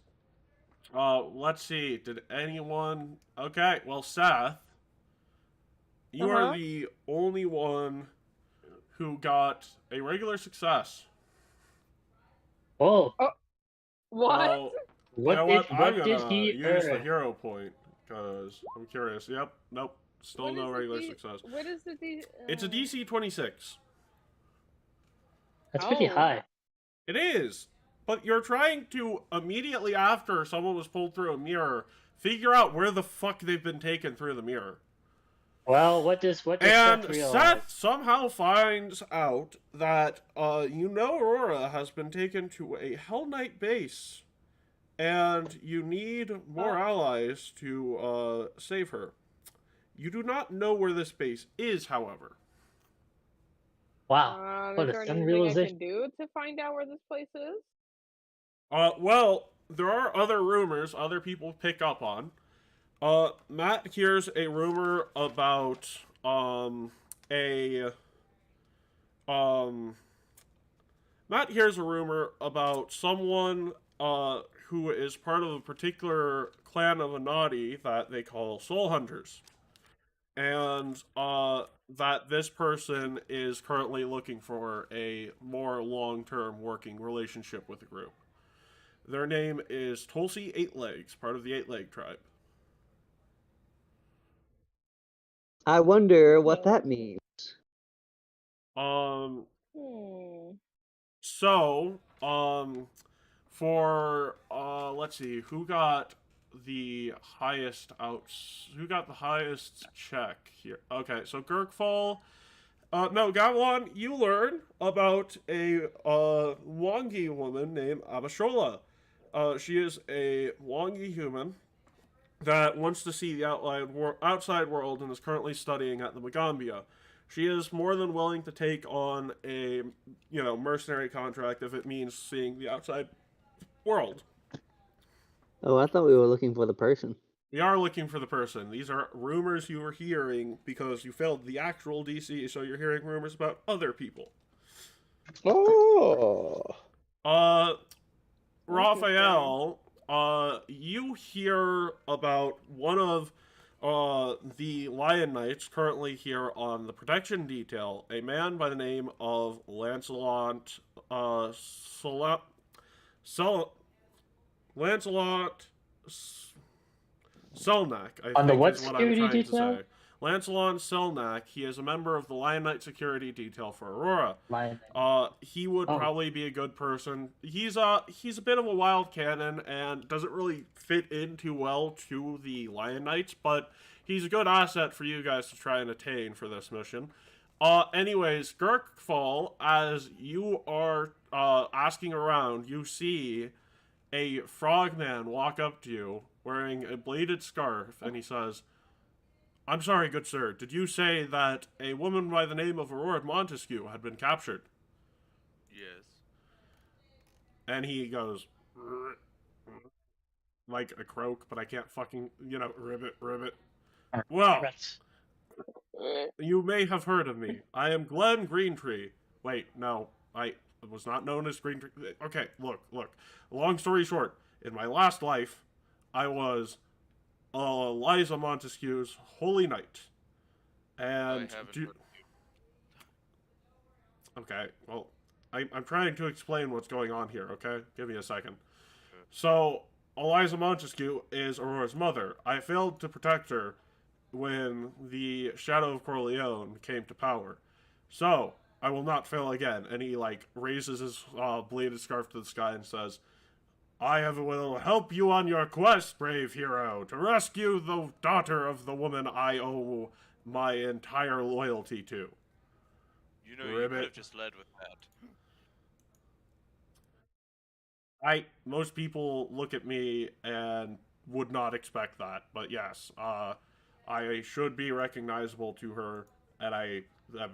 let's see. Did anyone? Okay, well, Seth, you are the only one who got a regular success. Oh. What? So, What you know did what? I'm did gonna he use the earn? hero point because I'm curious. Yep. Nope. Still no regular success. What is the D? It's a DC 26. That's pretty Oh. high. It is. But you're trying to, immediately after someone was pulled through a mirror, figure out where the fuck they've been taken through the mirror. Well, what does And Seth realize? Seth somehow finds out that, Aurora has been taken to a Hell Knight base. And you need more allies to, save her. You do not know where this base is, however. Wow. Is What there a anything I realization. can do to find out where this place is? Well, there are other rumors other people pick up on. Matt hears a rumor about, Matt hears a rumor about someone, who is part of a particular clan of Anati that they call Soul Hunters. And, that this person is currently looking for a more long-term working relationship with the group. Their name is Tulsi Eightlegs, part of the Eight-Leg tribe. I wonder what that means. So, for, let's see, who got the highest check here? Okay, so Gurkfall, no, Gavilan, you learn about a, Wangi woman named Abashola. She is a Wangi human that wants to see the outside world and is currently studying at the Magambia. She is more than willing to take on a, mercenary contract if it means seeing the outside world. Oh, I thought we were looking for the person. We are looking for the person. These are rumors you were hearing because you failed the actual DC, so you're hearing rumors about other people. Oh. Raphael, you hear about one of the Lion Knights currently here on the protection detail, a man by the name of Lancelot Selnak, I On the think what is what I'm security trying detail? to say. Lancelot Selnak, he is a member of the Lion Knight security detail for Aurora. He would probably be a good person. He's a bit of a wild cannon and doesn't really fit in too well to the Lion Knights, but he's a good asset for you guys to try and attain for this mission. Anyways, Gurkfall, as you are asking around, you see a frogman walk up to you wearing a bladed scarf, and he says, "I'm sorry, good sir, did you say that a woman by the name of Aurora Montesquieu had been captured?" Yes. And he goes, like a croak, but I can't fucking, ribbit. Well, you may have heard of me. I am Glenn Greentree. Wait, no, I was not known as Greentree. Okay, look. Long story short, in my last life, I was Eliza Montesquieu's holy knight. And okay, well, I'm trying to explain what's going on here, okay? Give me a second. So, Eliza Montesquieu is Aurora's mother. I failed to protect her when the Shadow of Corleone came to power. So, I will not fail again. And he, raises his bladed scarf to the sky and says, "I will help you on your quest, brave hero, to rescue the daughter of the woman I owe my entire loyalty to." You could have just led with that. Most people look at me and would not expect that, but yes, I should be recognizable to her, and Come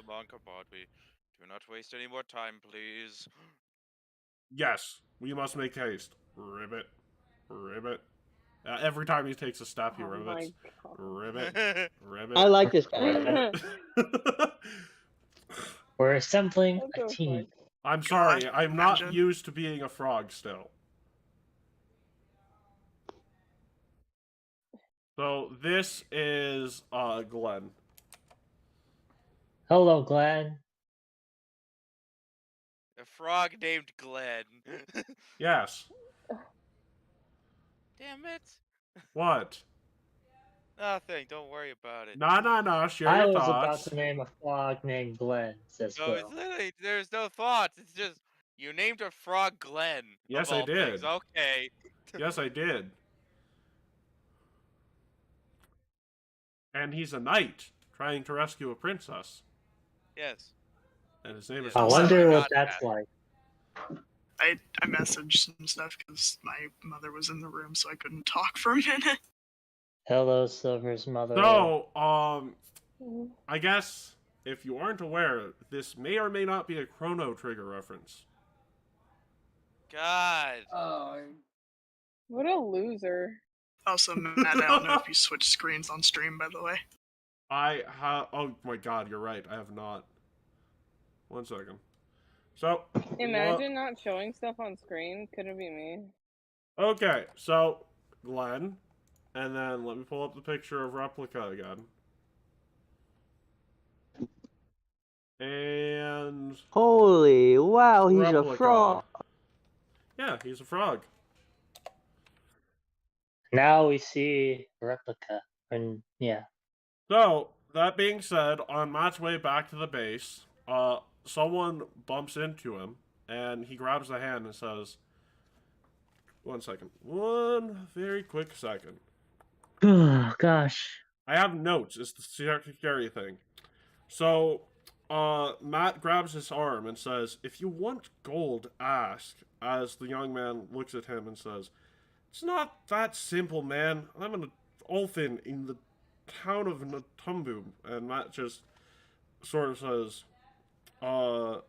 on, do not waste any more time, please. Yes, we must make haste. Ribbit. Ribbit. Every time he takes a step, he Oh my ribbits. god. Ribbit. Ribbit. I like this guy. Ribbit. We're assembling What a the team. fuck? I'm sorry, God, I'm not imagine. used to being a frog still. So this is Glenn. Hello, Glenn. A frog named Glenn. Yes. Damn it. What? Nothing. Don't worry about it. No. Share I your was thoughts. about to name a frog named Glenn, says No, Will. it's literally there's no thoughts. It's just you named a frog Glenn. Yes, of I all things. did. Okay. Yes, I did. And he's a knight trying to rescue a princess. Yes. And his name is I Also, Glenn. wonder I'm what not that's bad. like. I messaged some stuff because my mother was in the room, so I couldn't talk for a minute. Hello, Silver's mother. So, I guess if you aren't aware, this may or may not be a Chrono Trigger reference. God. What a loser. Also, Matt, I don't know if you switched screens on stream, by the way. Oh my god, you're right. I have not. 1 second. So. Imagine not showing stuff on screen. Couldn't be me. Okay, so Glenn, and then let me pull up the picture of Replica again. And Holy wow, he's Replica. a frog. Yeah, he's a frog. Now we see replica. And yeah. So, that being said, on Matt's way back to the base, someone bumps into him, and he grabs the hand and says, 1 second. One very quick second. Oh, gosh. I have notes. It's the scary thing. So, Matt grabs his arm and says, "If you want gold, ask." As the young man looks at him and says, "It's not that simple, man. I'm an orphan in the town of Natumbu." And Matt just sort of says, oh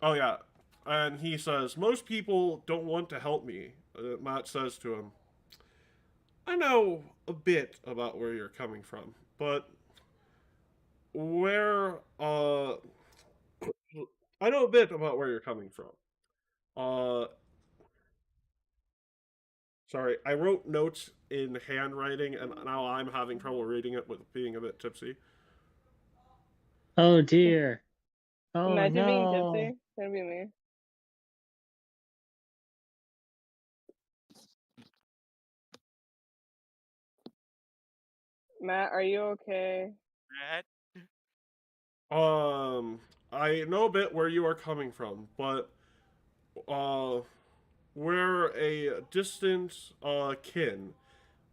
yeah. And he says, "Most people don't want to help me." Matt says to him, "I know a bit about where you're coming from, but I know a bit about where you're coming from. Sorry, I wrote notes in handwriting, and now I'm having trouble reading it with being a bit tipsy. Oh, dear. Oh, Imagine being no. tipsy. Couldn't be me. Matt, are you okay? Matt? I know a bit where you are coming from, but, we're a distant, kin.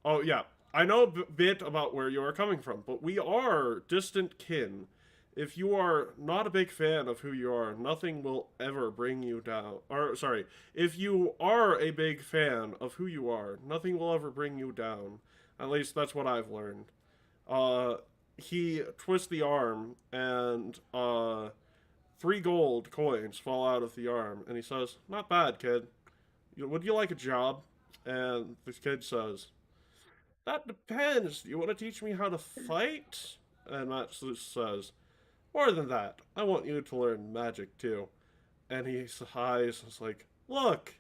Oh, yeah. I know a bit about where you are coming from, but we are distant kin. If you are not a big fan of who you are, nothing will ever bring you down. Or, sorry, if you are a big fan of who you are, nothing will ever bring you down. At least that's what I've learned." He twists the arm, and, 3 gold coins fall out of the arm, and he says, "Not bad, kid. Would you like a job?" And the kid says, "That depends. Do you want to teach me how to fight?" And Matt says, "More than that, I want you to learn magic too." And he sighs and is like, "Look,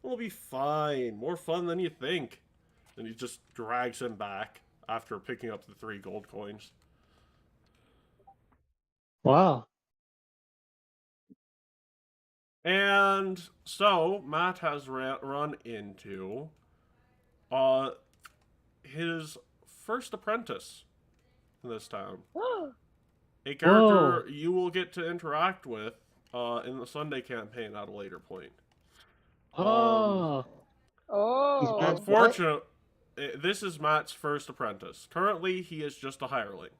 it'll be fine. More fun than you think." And he just drags him back after picking up the 3 gold coins. Wow. And so Matt has run into his first apprentice in this town. A character you will get to interact with in the Sunday campaign at a later point. Oh. Oh. Unfortunately, this is Matt's first apprentice. Currently, he is just a hireling.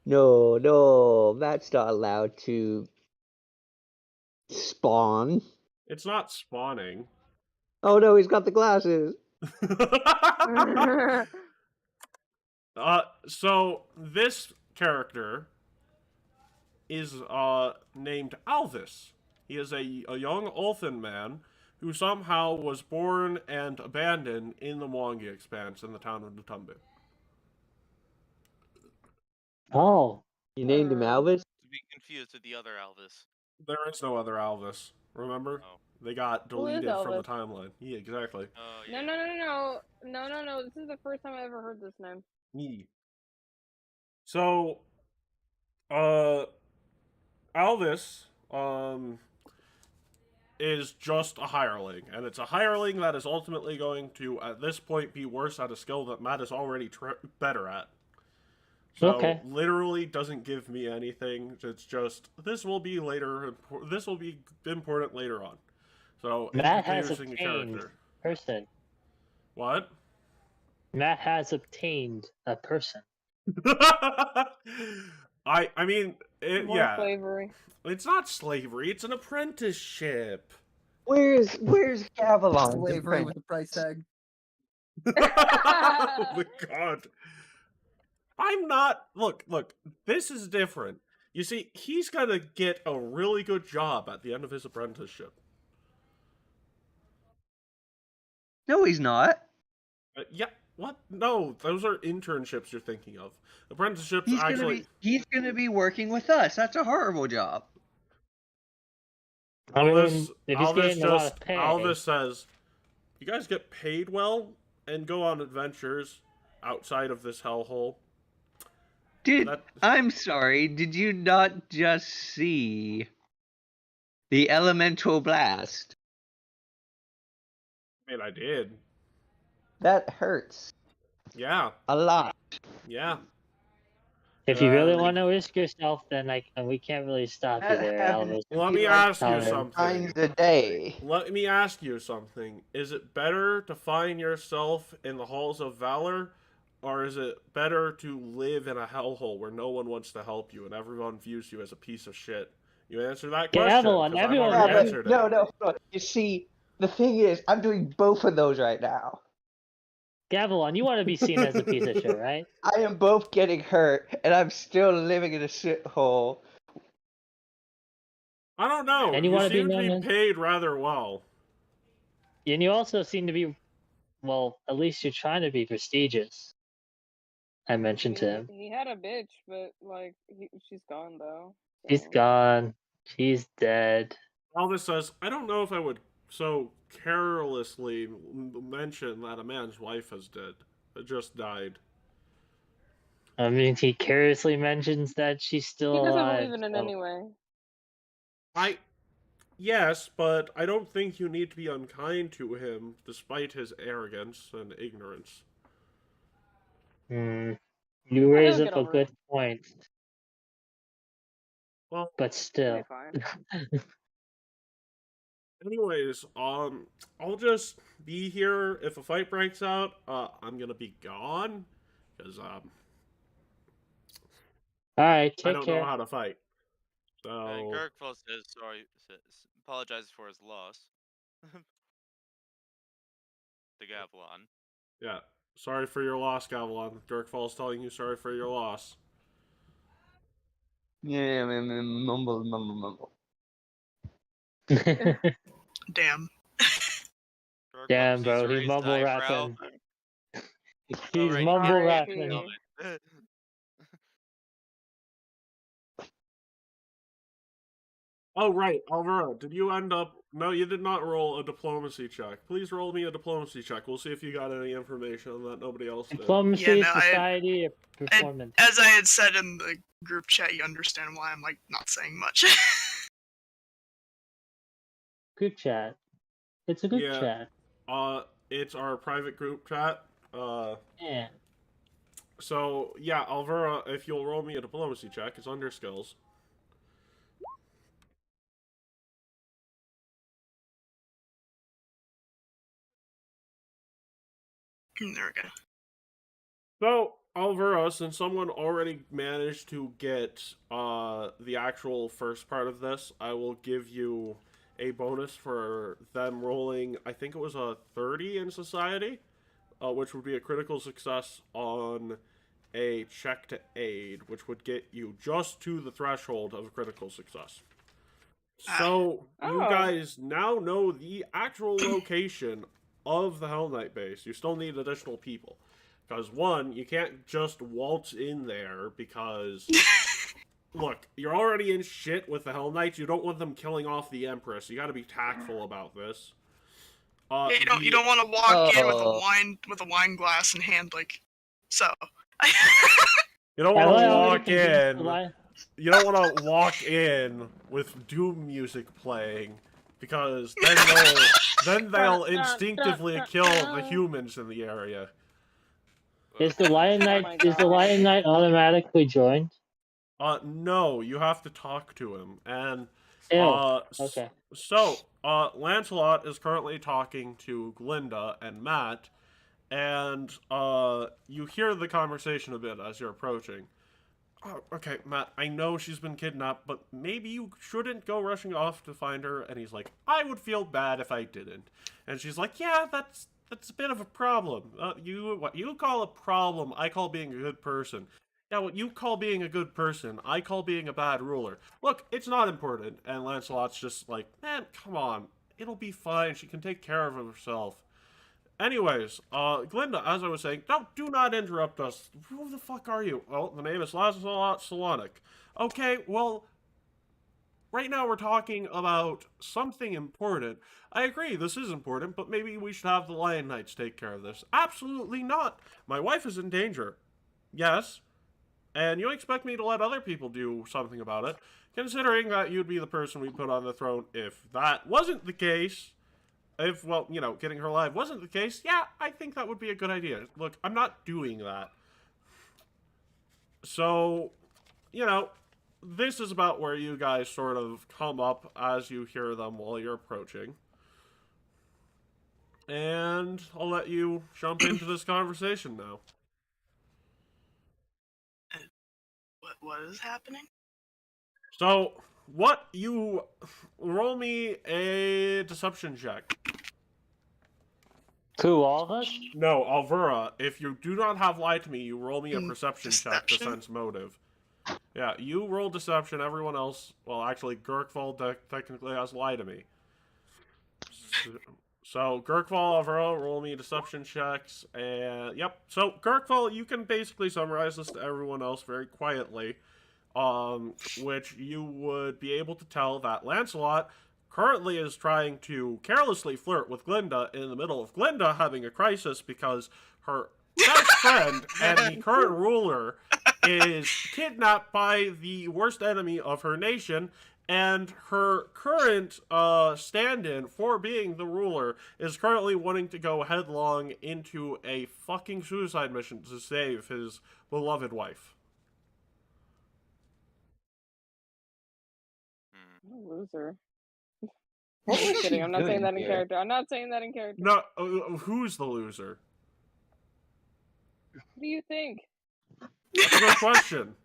No, Matt's not allowed to spawn. It's not spawning. Oh no, he's got the glasses. So this character is named Alvis. He is a young Ulthan man who somehow was born and abandoned in the Mwangi Expanse in the town of Natumbu. Oh, You named him Uh, Alvis? To be confused with the other Elvis. There is no other Alvis, remember? Oh. They got Who is deleted from the Elvis? timeline. Yeah, exactly. Oh, No, yeah. no, no, no, no, no, no. This is the first time I ever heard this name. Yeah. So, Alvis, is just a hireling, and it's a hireling that is ultimately going to, at this point, be worse at a skill that Matt is already better at. So, Okay. literally doesn't give me anything. It's just, this will be this will be important later on. So, Matt has introducing the obtained character. person. What? Matt has obtained a person. I mean, More yeah. slavery. It's not slavery, it's an apprenticeship. Where's Gavilan? Slavery with a price tag. Oh my god. I'm not. Look, this is different. You see, he's gonna get a really good job at the end of his apprenticeship. No, he's not. Yeah, what? No, those are internships you're thinking of. Apprenticeships He's gonna be working with us. That's a horrible job. I mean, Alvis, if he's getting a lot of pay, Alvis says, you guys get paid well and go on adventures outside of this hellhole. I'm sorry, did you not just see the elemental blast? I mean, I did. That hurts Yeah, a lot. yeah. if you really want to risk yourself, then we can't really stop you That there, happens Elvis. to Let me me like ask you 10 something. times a day. Let me ask you something. Is it better to find yourself in the halls of valor, or is it better to live in a hellhole where no one wants to help you and everyone views you as a piece of shit? You answer that question. Avalon, 'cause I've everyone already knows. answered it. No. You see, the thing is, I'm doing both of those right now. Gavilan, you want to be seen as a piece of shit, right? I am both getting hurt, and I'm still living in a shithole. I don't know. And you You wanna be seem to known be as- paid rather well. And you also seem to be, well, at least you're trying to be prestigious. I mentioned to him. He had a bitch, but like she's gone though. She's so. gone. She's dead. Alvis says, I don't know if I would so carelessly mention that a man's wife has just died. I mean, he carelessly mentions that she's still He doesn't alive. believe in it so- anyway. Yes, but I don't think you need to be unkind to him despite his arrogance and ignorance. You He'll raise get up a over good it. point, Well, but He'll still. be fine. anyways, I'll just be here if a fight breaks out. I'm gonna be gone because All right, I take don't care. know how to fight. And So Kirkfall apologizes for his loss. To Gavilan. yeah, sorry for your loss, Gavilan. Dirkfall's telling you sorry for your loss. Yeah, mumble. Damn. Kirkfall Damn, proceeds bro, to he raise mumble his eyebrow. rapping. He's Alrighty, mumble R.I.P. rapping. Oh, right, Alvaro, did you end up... No, you did not roll a diplomacy check. Please roll me a diplomacy check. We'll see if you got any information that nobody else did. Diplomacy, Yeah, no, society, performance. As I had said in the group chat, you understand why I'm like not saying much. Group chat. It's a group Yeah. chat. It's our private group chat. Yeah. So, yeah, Alvaro, if you'll roll me a diplomacy check, it's under skills. There we go. So, Alvaro, since someone already managed to get the actual first part of this, I will give you a bonus for them rolling, I think it was a 30 in society, which would be a critical success on a check to aid, which would get you just to the threshold of a critical success. So you Oh. guys now know the actual location of the Hell Knight base. You still need additional people. Because one, you can't just waltz in there because look, you're already in shit with the Hell Knights. You don't want them killing off the Empress. You gotta be tactful about this. Yeah, you don't want to walk in Oh. with a wine glass in hand like so. You don't Have want I to already walk convinced the in. lion? You don't want to walk in with Doom music playing because then they'll instinctively kill the humans in the area. Is the Lion Oh Knight my is the God. Lion Knight automatically joined? No, you have to talk to him. And Ew. s- Okay. so Lancelot is currently talking to Glinda and Matt, and you hear the conversation a bit as you're approaching. Oh, okay, Matt, I know she's been kidnapped, but maybe you shouldn't go rushing off to find her. And he's like, I would feel bad if I didn't. And she's like, yeah, that's a bit of a problem. What you call a problem, I call being a good person. Yeah, what you call being a good person, I call being a bad ruler. Look, it's not important. And Lancelot's just like, man, come on. It'll be fine. She can take care of herself. Anyways, Glinda, as I was saying, do not interrupt us. Who the fuck are you? Well, the name is Lancelot Solonic. Okay, well, right now we're talking about something important. I agree, this is important, but maybe we should have the Lion Knights take care of this. Absolutely not. My wife is in danger. Yes. And you expect me to let other people do something about it, considering that you'd be the person we put on the throne if that wasn't the case. If, well, you know, getting her alive wasn't the case, yeah, I think that would be a good idea. Look, I'm not doing that. So, you know, this is about where you guys sort of come up as you hear them while you're approaching. And I'll let you jump into this conversation now. What is happening? So, roll me a deception check. To all of us? No, Alvura, if you do not have lied to me, you roll me a perception check to Deception? sense motive. Yeah, you roll deception, everyone else... Well, actually, Gurkval technically has lied to me. So, Gurkval, Alvura, roll me deception checks, and... Yep, so, Gurkval, you can basically summarize this to everyone else very quietly, which you would be able to tell that Lancelot currently is trying to carelessly flirt with Glinda in the middle of Glinda having a crisis because her best friend and the current ruler is kidnapped by the worst enemy of her nation, and her current stand-in for being the ruler is currently wanting to go headlong into a fucking suicide mission to save his beloved wife. Loser. I'm kidding. I'm not saying that in here? character. I'm not saying that in character. No, who's the loser? What do you think? That's a good question.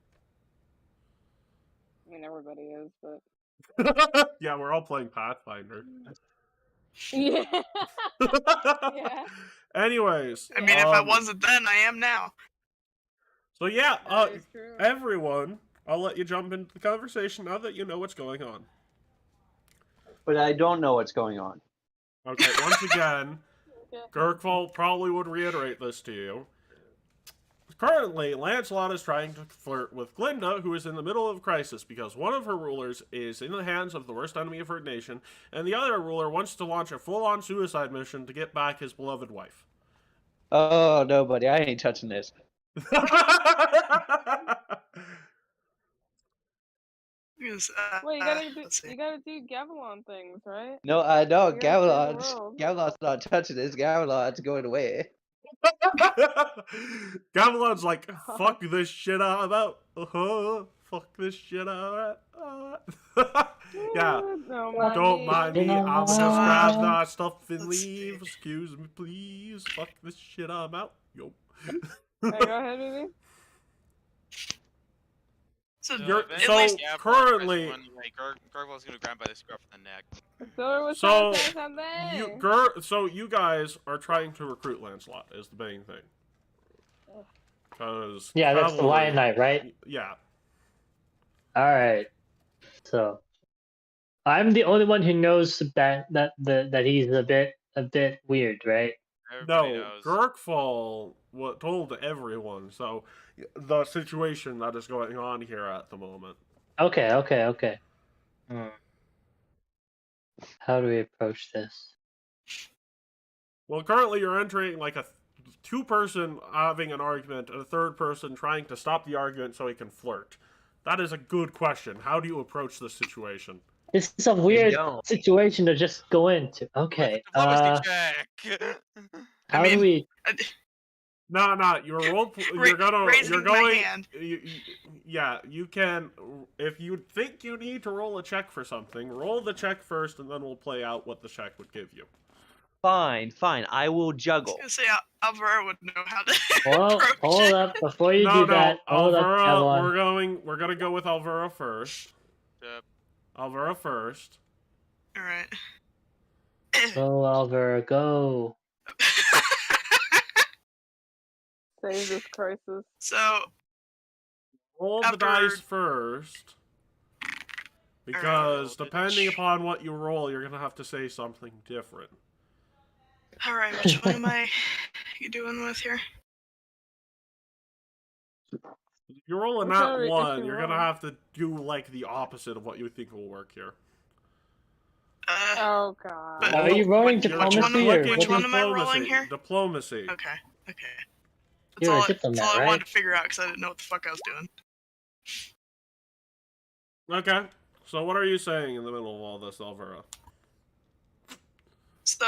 I mean, everybody is, but Yeah, we're all playing Pathfinder. yeah. Yeah. Anyways, I mean, if I wasn't then, I am now. so yeah, That is true. everyone, I'll let you jump into the conversation now that you know what's going on. But I don't know what's going on. Okay, once again, Yeah. Gurkval probably would reiterate this to you. Currently, Lancelot is trying to flirt with Glinda, who is in the middle of a crisis because one of her rulers is in the hands of the worst enemy of her nation, and the other ruler wants to launch a full-on suicide mission to get back his beloved wife. Oh, no, buddy, I ain't touching this. Because, Well, let's see. you gotta do Gavilon things, right? No, I don't. You gotta save the world. Gamelot's not touching this. Gamelot's going away. Gamelon's like, fuck this shit I'm out. Fuck this shit I'm out. Yeah. Don't mind me. I'm So, gonna grab that stuff and let's leave. see. Excuse me, please. Fuck this shit I'm out. Yo. Hey, go ahead, baby. So, You're- at so least currently- Gurgle's gonna grab by the scruff of the neck. So, what's So, something? so you guys are trying to recruit Lancelot is the main thing. Because Yeah, that's the Lion Knight, right? Yeah. Alright. So I'm the only one who knows that he's a bit weird, right? Everybody No, knows. Girkfall told everyone. So the situation that is going on here at the moment. Okay. How do we approach this? Well, currently you're entering like a two-person having an argument and a third person trying to stop the argument so he can flirt. That is a good question. How do you approach this situation? This is a weird don't. situation to just go into. Okay. With a diplomacy check. How mean, do we? No. You're raising my hand. Yeah, you can. If you think you need to roll a check for something, roll the check first, and then we'll play out what the check would give you. Fine. I will I was juggle. gonna say Alvaro would know how to Well, approach hold it. up before you do that. Hold up, Alvaro, everyone. we're gonna go with Alvaro first. Yep. Alvaro first. All right. Go, Alvaro, go. Save this crisis. So Roll the After- dice first. Because Roll the depending dice. upon what you roll, you're gonna have to say something different. all right, which one am I you doing with here? If you roll a Whichever nat if one, you you're roll. gonna have to do like the opposite of what you think will work here. Oh god. But- Are you rolling You're diplomacy or clicking which one am I diplomacy. rolling here? Diplomacy. Okay. That's You're a all, diplomat, that's all I right? wanted to figure out because I didn't know what the fuck I was doing. Okay. So what are you saying in the middle of all this, Alvaro? So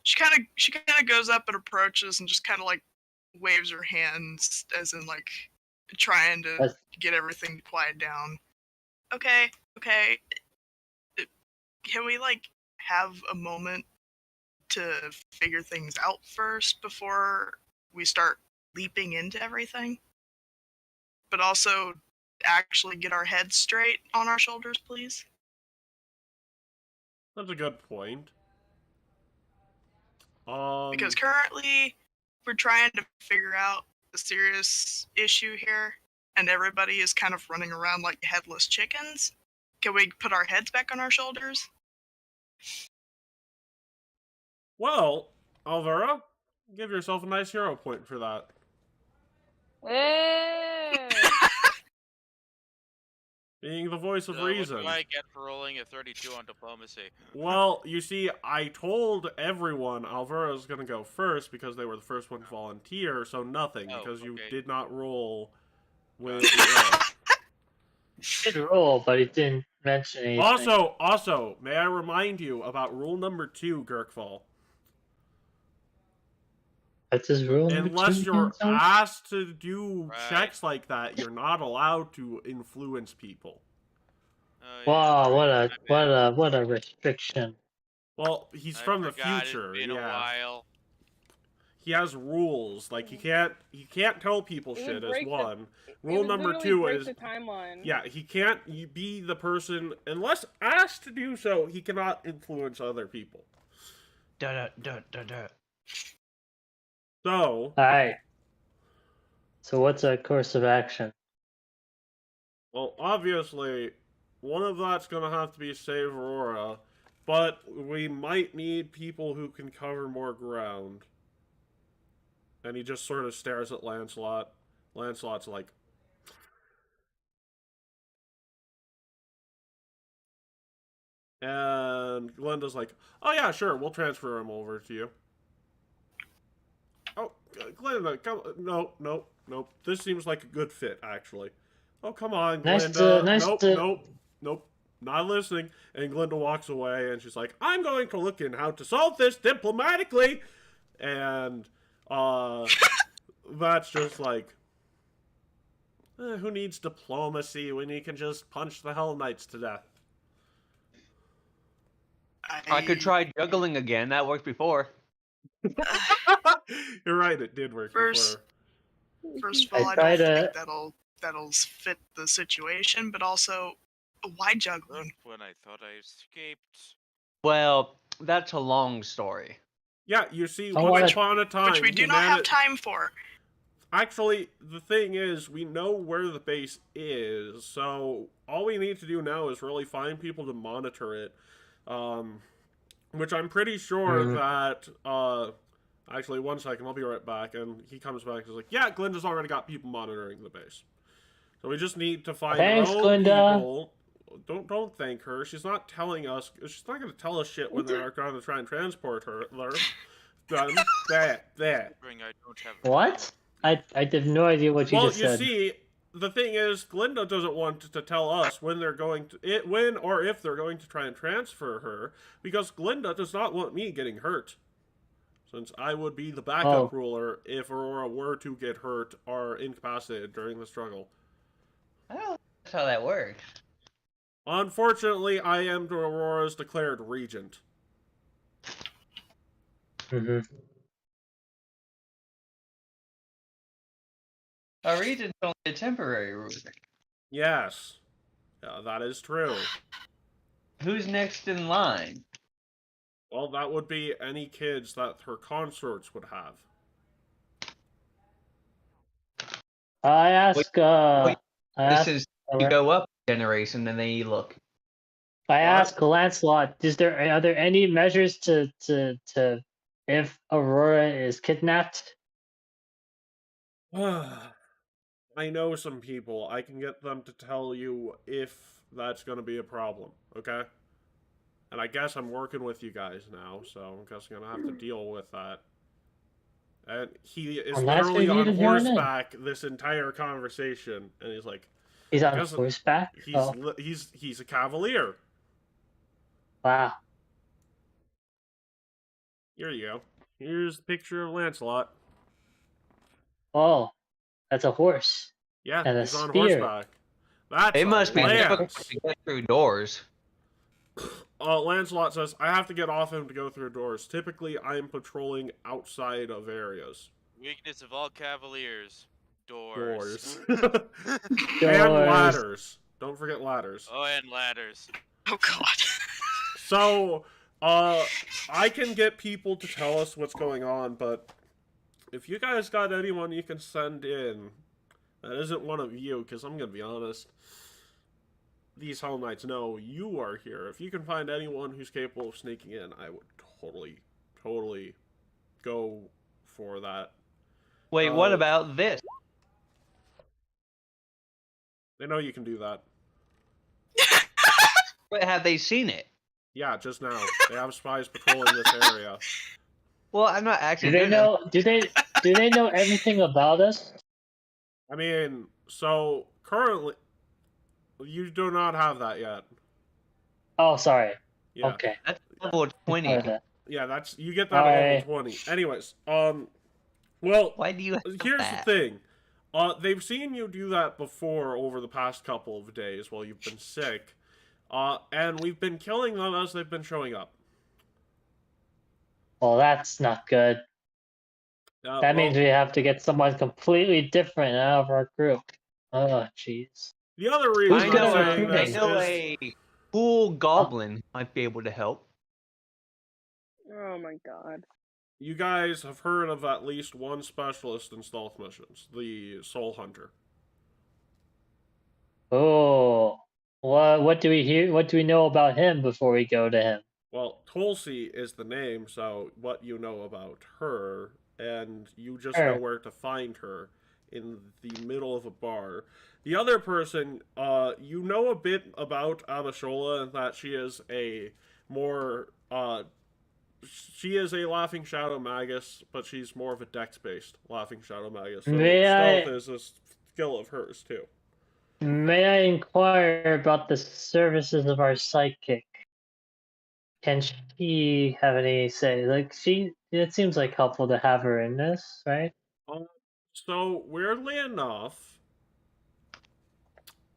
she kind of goes up and approaches and just kind of like waves her hands as in like trying to That's- get everything to quiet down. Okay. Can we like have a moment to figure things out first before we start leaping into everything? But also actually get our heads straight on our shoulders, please. That's a good point. Because currently we're trying to figure out the serious issue here, and everybody is kind of running around like headless chickens. Can we put our heads back on our shoulders? Well, Alvaro, give yourself a nice hero point for that. Hey! Being the voice of So reason. What do I get for rolling a 32 on diplomacy? Well, you see, I told everyone Alvaro's gonna go first because they were the first one to volunteer, so nothing, Oh, because you okay. did not roll with... He did roll, but he didn't mention anything. Also, may I remind you about rule number 2, Girkfall. That's his rule. number Unless two, you're Hanson? asked to do Right. checks like that, you're not allowed to influence people. Oh, yeah, Wow, right. what a restriction. Well, he's I from the forgot future, It's been a yeah. while. He has rules. Like, he can't tell people It would shit as break the- one. It Rule would number literally 2 break is... the timeline. Yeah, he can't be the person, unless asked to do so, he cannot influence other people. Da. So, Alright. So what's our course of action? well, obviously, one of that's gonna have to be save Aurora, but we might need people who can cover more ground. And he just sort of stares at Lancelot. Lancelot's like... And Glenda's like, oh yeah, sure, we'll transfer him over to you. Oh, Glenda, come... Nope. This seems like a good fit, actually. Oh, come on, Glenda. Nope. Not listening. And Glenda walks away, and she's like, I'm going to look in how to solve this diplomatically. And, that's just like... who needs diplomacy when you can just punch the Hell Knights to death? I could try juggling again. That worked before. You're right, it did work First- before. First of all, I I try don't to- think that'll fit the situation, but also, why juggling? Look when I thought I escaped. Well, that's a long story. Yeah, you see, Oh, once which- upon a time... Which we do not have time for. Actually, the thing is, we know where the base is, so all we need to do now is really find people to monitor it. Which I'm pretty sure that, actually, one second, I'll be right back, and he comes back and is like, yeah, Glinda's already got people monitoring the base. So we just need to find Thanks, our own Glinda. people. Don't thank her. She's not telling us, she's not going to tell us shit when they're trying to try and transport her. Done. That. Bring, I don't have What? I have no idea what you Well, just you said. see, the thing is, Glinda doesn't want to tell us when they're going to when or if they're going to try and transfer her, because Glinda does not want me getting hurt. Since I would be the backup ruler if Aurora were to get hurt or incapacitated during the struggle. I don't know if that's how that works. Unfortunately, I am Aurora's declared regent. A regent's only a temporary ruler. Yes. Yeah, that is true. Who's next in line? Well, that would be any kids that her consorts would have. I ask. I This ask. is you go up a generation and then you look. I ask Lancelot. Are there any measures to if Aurora is kidnapped? I know some people. I can get them to tell you if that's going to be a problem, okay? And I guess I'm working with you guys now, so I'm just going to have to deal with that. And he is literally on horseback this entire conversation, and he's like... He's on horseback? He's a cavalier. Wow. Here you go. Here's a picture of Lancelot. Oh, that's a horse. Yeah, and he's on spear. horseback. That's It must be lance. difficult to get through doors. Lancelot says, I have to get off him to go through doors. Typically, I am patrolling outside of areas. Weakness of all cavaliers. Doors. And ladders. Don't forget ladders. Oh, and ladders. Oh god. So, I can get people to tell us what's going on, but if you guys got anyone you can send in that isn't one of you, because I'm going to be honest, these Hell Knights know you are here. If you can find anyone who's capable of sneaking in, I would totally go for that. Wait, what about this? They know you can do that. But have they seen it? Yeah, just now. They have spies patrolling this area. Well, I'm not actually. Do they know? Do they know everything about us? I mean, so currently, you do not have that yet. Oh, sorry. Yeah. Okay. That's level 20. Yeah, that's you get that at level 20. Anyways, well, Why do you have here's that? the thing. They've seen you do that before over the past couple of days while you've been sick. And we've been killing them as they've been showing up. Well, that's not good. That means we have to get someone completely different out of our group. Oh, jeez. The other reason I I'm know, saying I this know is... a cool goblin might be able to help. Oh my god. You guys have heard of at least one specialist in stealth missions, the Soul Hunter. Oh, what do we hear? What do we know about him before we go to him? Well, Tulsi is the name, so what you know about her, and you just Sure. know where to find her in the middle of a bar. The other person, you know a bit about Abishola, and that she is a more, she is a Laughing Shadow Magus, but she's more of a dex-based Laughing Shadow Magus. So stealth is a skill of hers, too. May I inquire about the services of our psychic? Can she have any say? Like, it seems like helpful to have her in this, right? So, weirdly enough,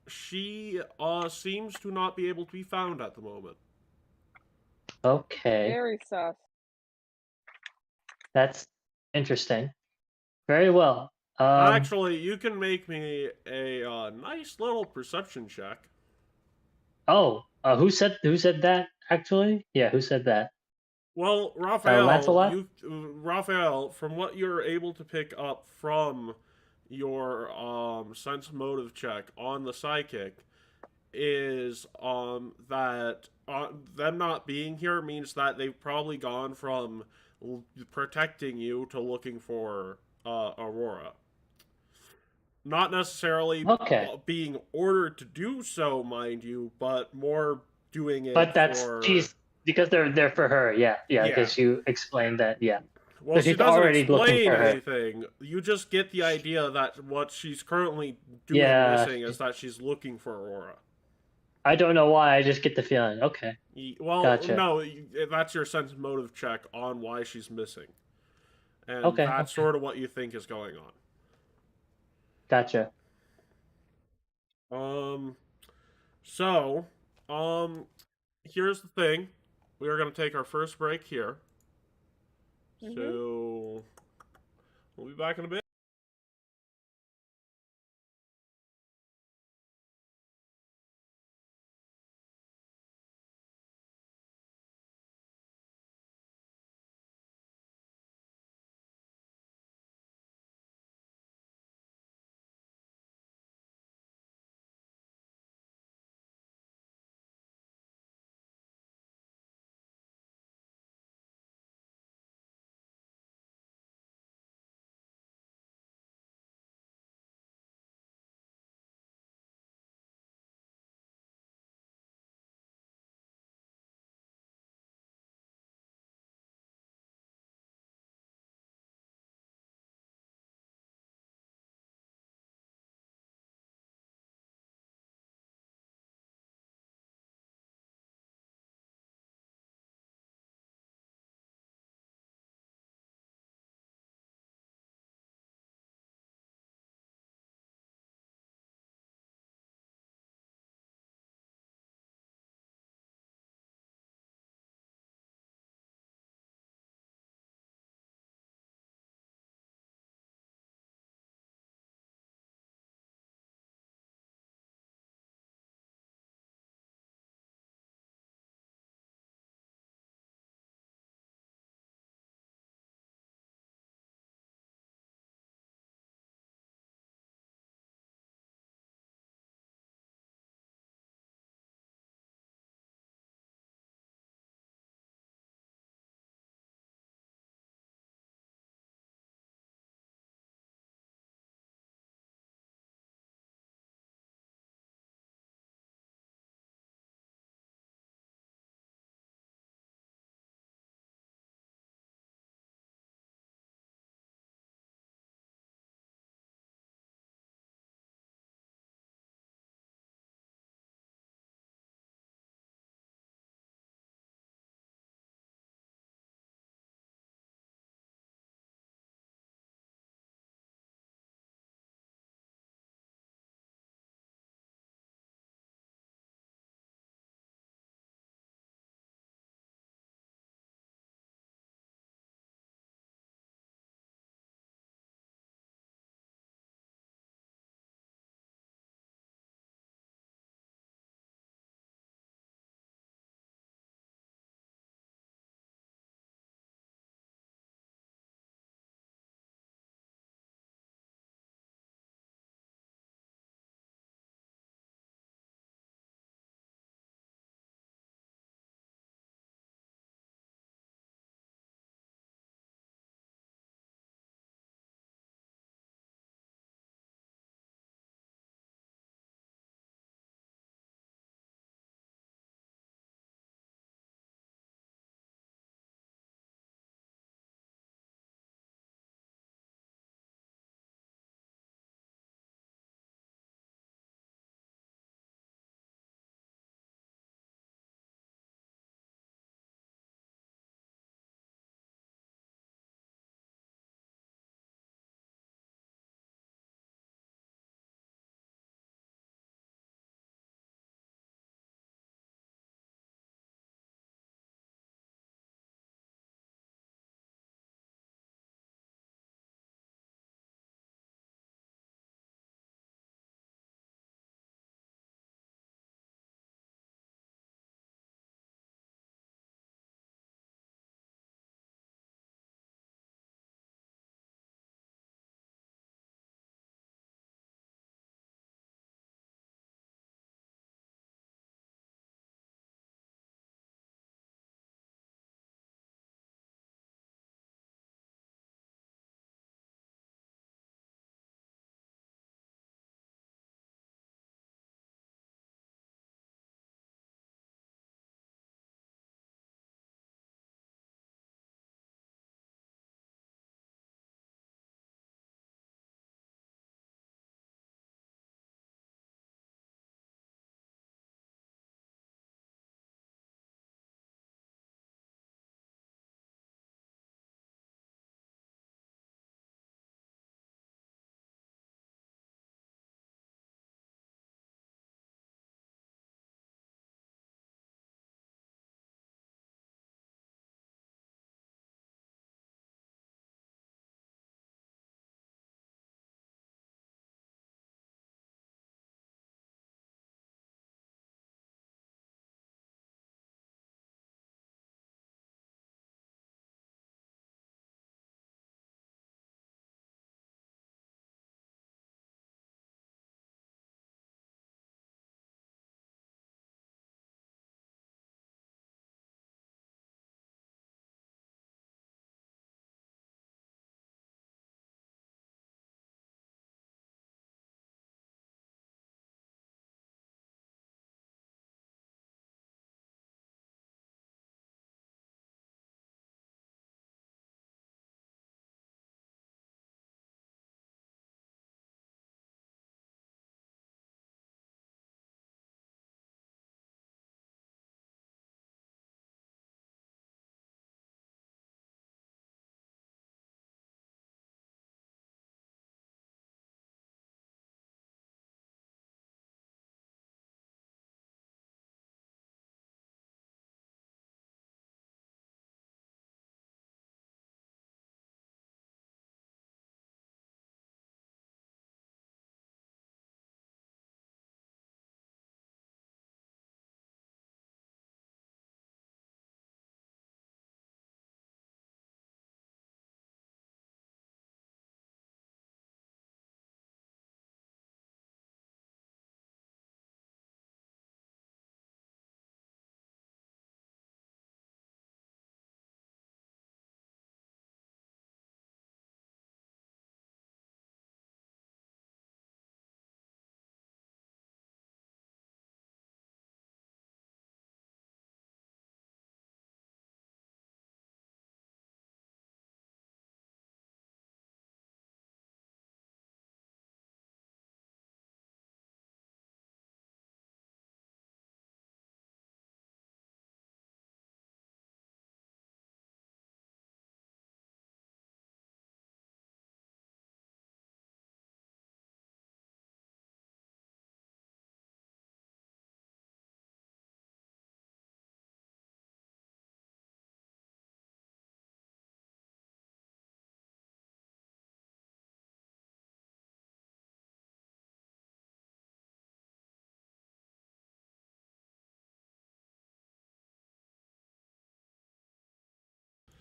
she seems to not be able to be found at the moment. Okay. Very sus. That's interesting. Very well. Actually, you can make me a nice little perception check. Oh, who said that? Actually, yeah, who said that? Well, Raphael, Lancelot? Raphael, from what you're able to pick up from your sense motive check on the psychic is that them not being here means that they've probably gone from protecting you to looking for Aurora. Not necessarily Okay. being ordered to do so, mind you, but more doing it But that's for... she's because they're there for her. Yeah, Yeah. because you explained that. Yeah. Well, So she she's doesn't already looking explain for her. anything. You just get the idea that what she's currently doing Yeah. missing is that she's looking for Aurora. I don't know why. I just get the feeling. Okay. Well, Gotcha. no, that's your sense motive check on why she's missing. And Okay, that's okay. sort of what you think is going on. Gotcha. So, here's the thing. We are going to take our first break here. So, we'll be back in a bit.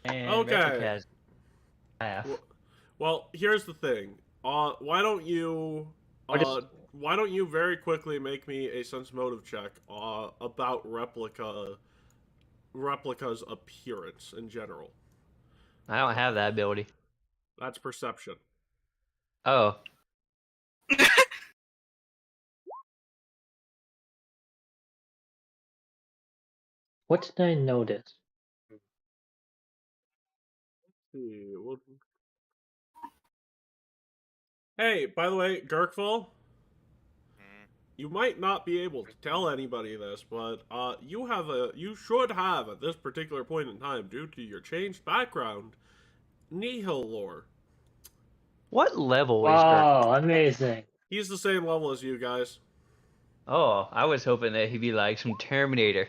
And Okay. Replica has half. Well, here's the thing. Why don't you very quickly make me a sense motive check about Replica's appearance in general. I don't have that ability. That's perception. Oh. What did I notice? See, hey, by the way, Gurkful, you might not be able to tell anybody this, but you should have at this particular point in time, due to your changed background, Nihil lore. What level is Wow, amazing. He's the same level as you guys. Oh, I was hoping that he'd be like some Terminator.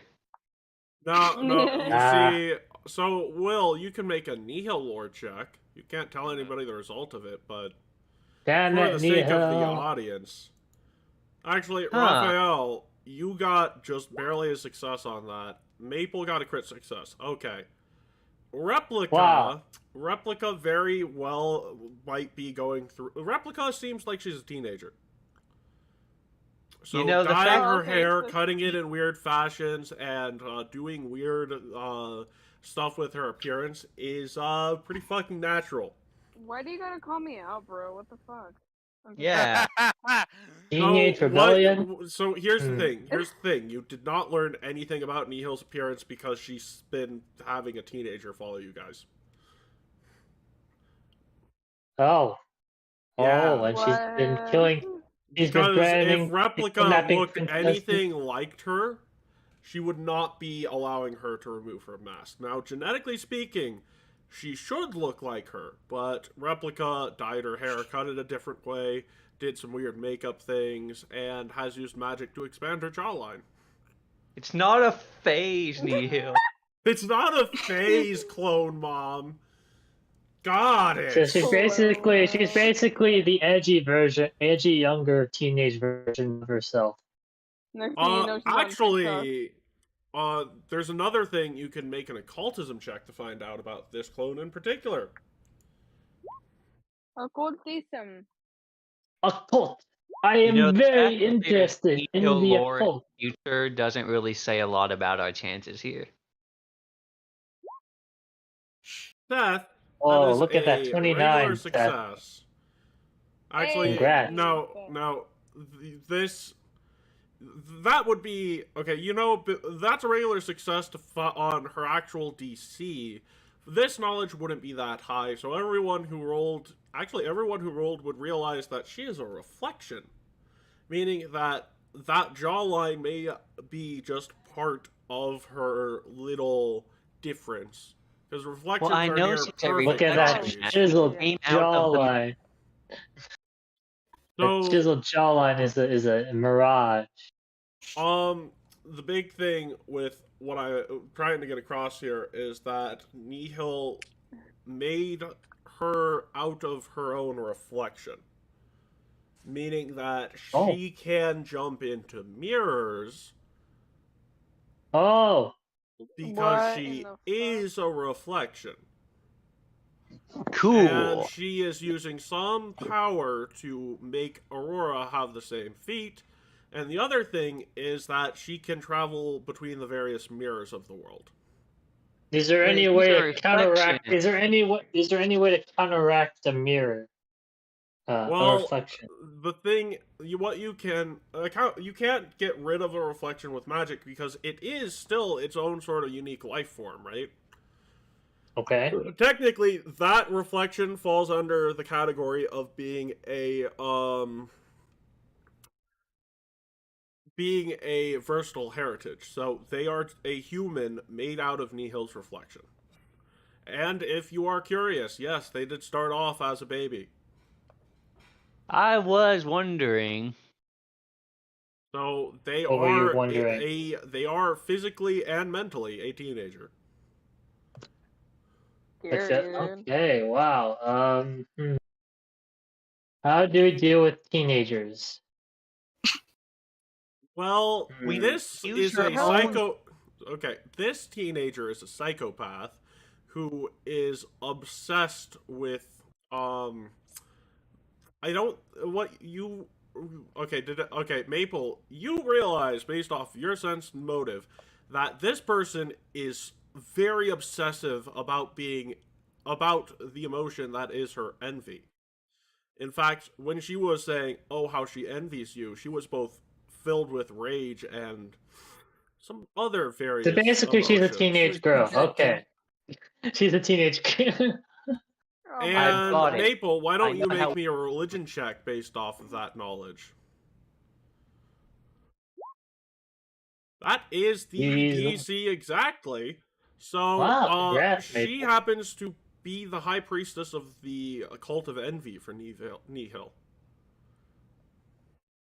No, you Ah. see, so Will, you can make a Nihil lore check. You can't tell anybody the result of it, but Damn for it, the sake of the Nihil. audience. Actually, Huh. Raphael, you got just barely a success on that. Maple got a crit success. Okay. Replica. Wow. Replica very well might be going through. Replica seems like she's a teenager. So You know, the dyeing fact- her Okay, hair, so- cutting it in weird fashions, and doing weird stuff with her appearance is pretty fucking natural. Why do you gotta call me out, bro? What the fuck? Okay. Yeah. Teenage So, rebellion. So here's the Hmm. thing. Here's the thing. You did not learn anything about Nihil's appearance because she's been having a teenager follow you guys. Oh. Yeah. Oh, and she's been What? killing. She's been Because branding. if Replica kidnapping looked princesses. anything like her, she would not be allowing her to remove her mask. Now, genetically speaking, she should look like her, but Replica dyed her hair, cut it a different way, did some weird makeup things, and has used magic to expand her jawline. It's not a phase, Nihil. It's not a phase, Clone Mom. Got it. So she's basically the edgy younger teenage version of herself. Next thing you know, she's on TikTok. Actually, there's another thing you can make an occultism check to find out about this clone in particular. Occultism. Occult. I am You know, the fact very that there's interested in Nihil the lore in occult. the future doesn't really say a lot about our chances here. Seth, Oh, that is look at that a 29. regular Seth. success. Actually, Congrats. no, that would be okay. You know, that's a regular success on her actual DC. This knowledge wouldn't be that high, so everyone who rolled would realize that she is a reflection, meaning that jawline may be just part of her little difference. Because reflections I are know near she's a perfect Look at that reflection. bodies. chiseled Came out of the- jawline. So, That chiseled jawline is a mirage. the big thing with what I'm trying to get across here is that Nihil made her out of her own reflection. Meaning that she can jump into mirrors Oh, because What in she the fuck? is a reflection. Cool. And she is using some power to make Aurora have the same feat. And the other thing is that she can travel between the various mirrors of the world. is there But any these way are to counteract? reflections. Is there any way to counteract the mirror? A Well, reflection. the thing, you can't get rid of a reflection with magic because it is still its own sort of unique life form, right? Okay. Technically, that reflection falls under the category of being a versatile heritage. So they are a human made out of Nihil's reflection. And if you are curious, yes, they did start off as a baby. I was wondering. So they What were you are wondering? they are physically and mentally a teenager. That's Scary, it. dude. Okay. Wow. How do we deal with teenagers? Well, We this use is her a own- psycho. Okay, this teenager is a psychopath who is obsessed with I don't what you okay, Maple, you realize based off your sense and motive that this person is very obsessive about the emotion that is her envy. In fact, when she was saying, "Oh, how she envies you," she was both filled with rage and some other various So basically, she's a emotions. teenage girl. Okay, she's a teenage girl. Oh, I And bought it. Maple, why I don't you know make how- me a religion check based off of that knowledge? That is the Jeez. DC exactly. So, Wow, congrats, she Maple. happens to be the high priestess of the cult of envy for Nihil.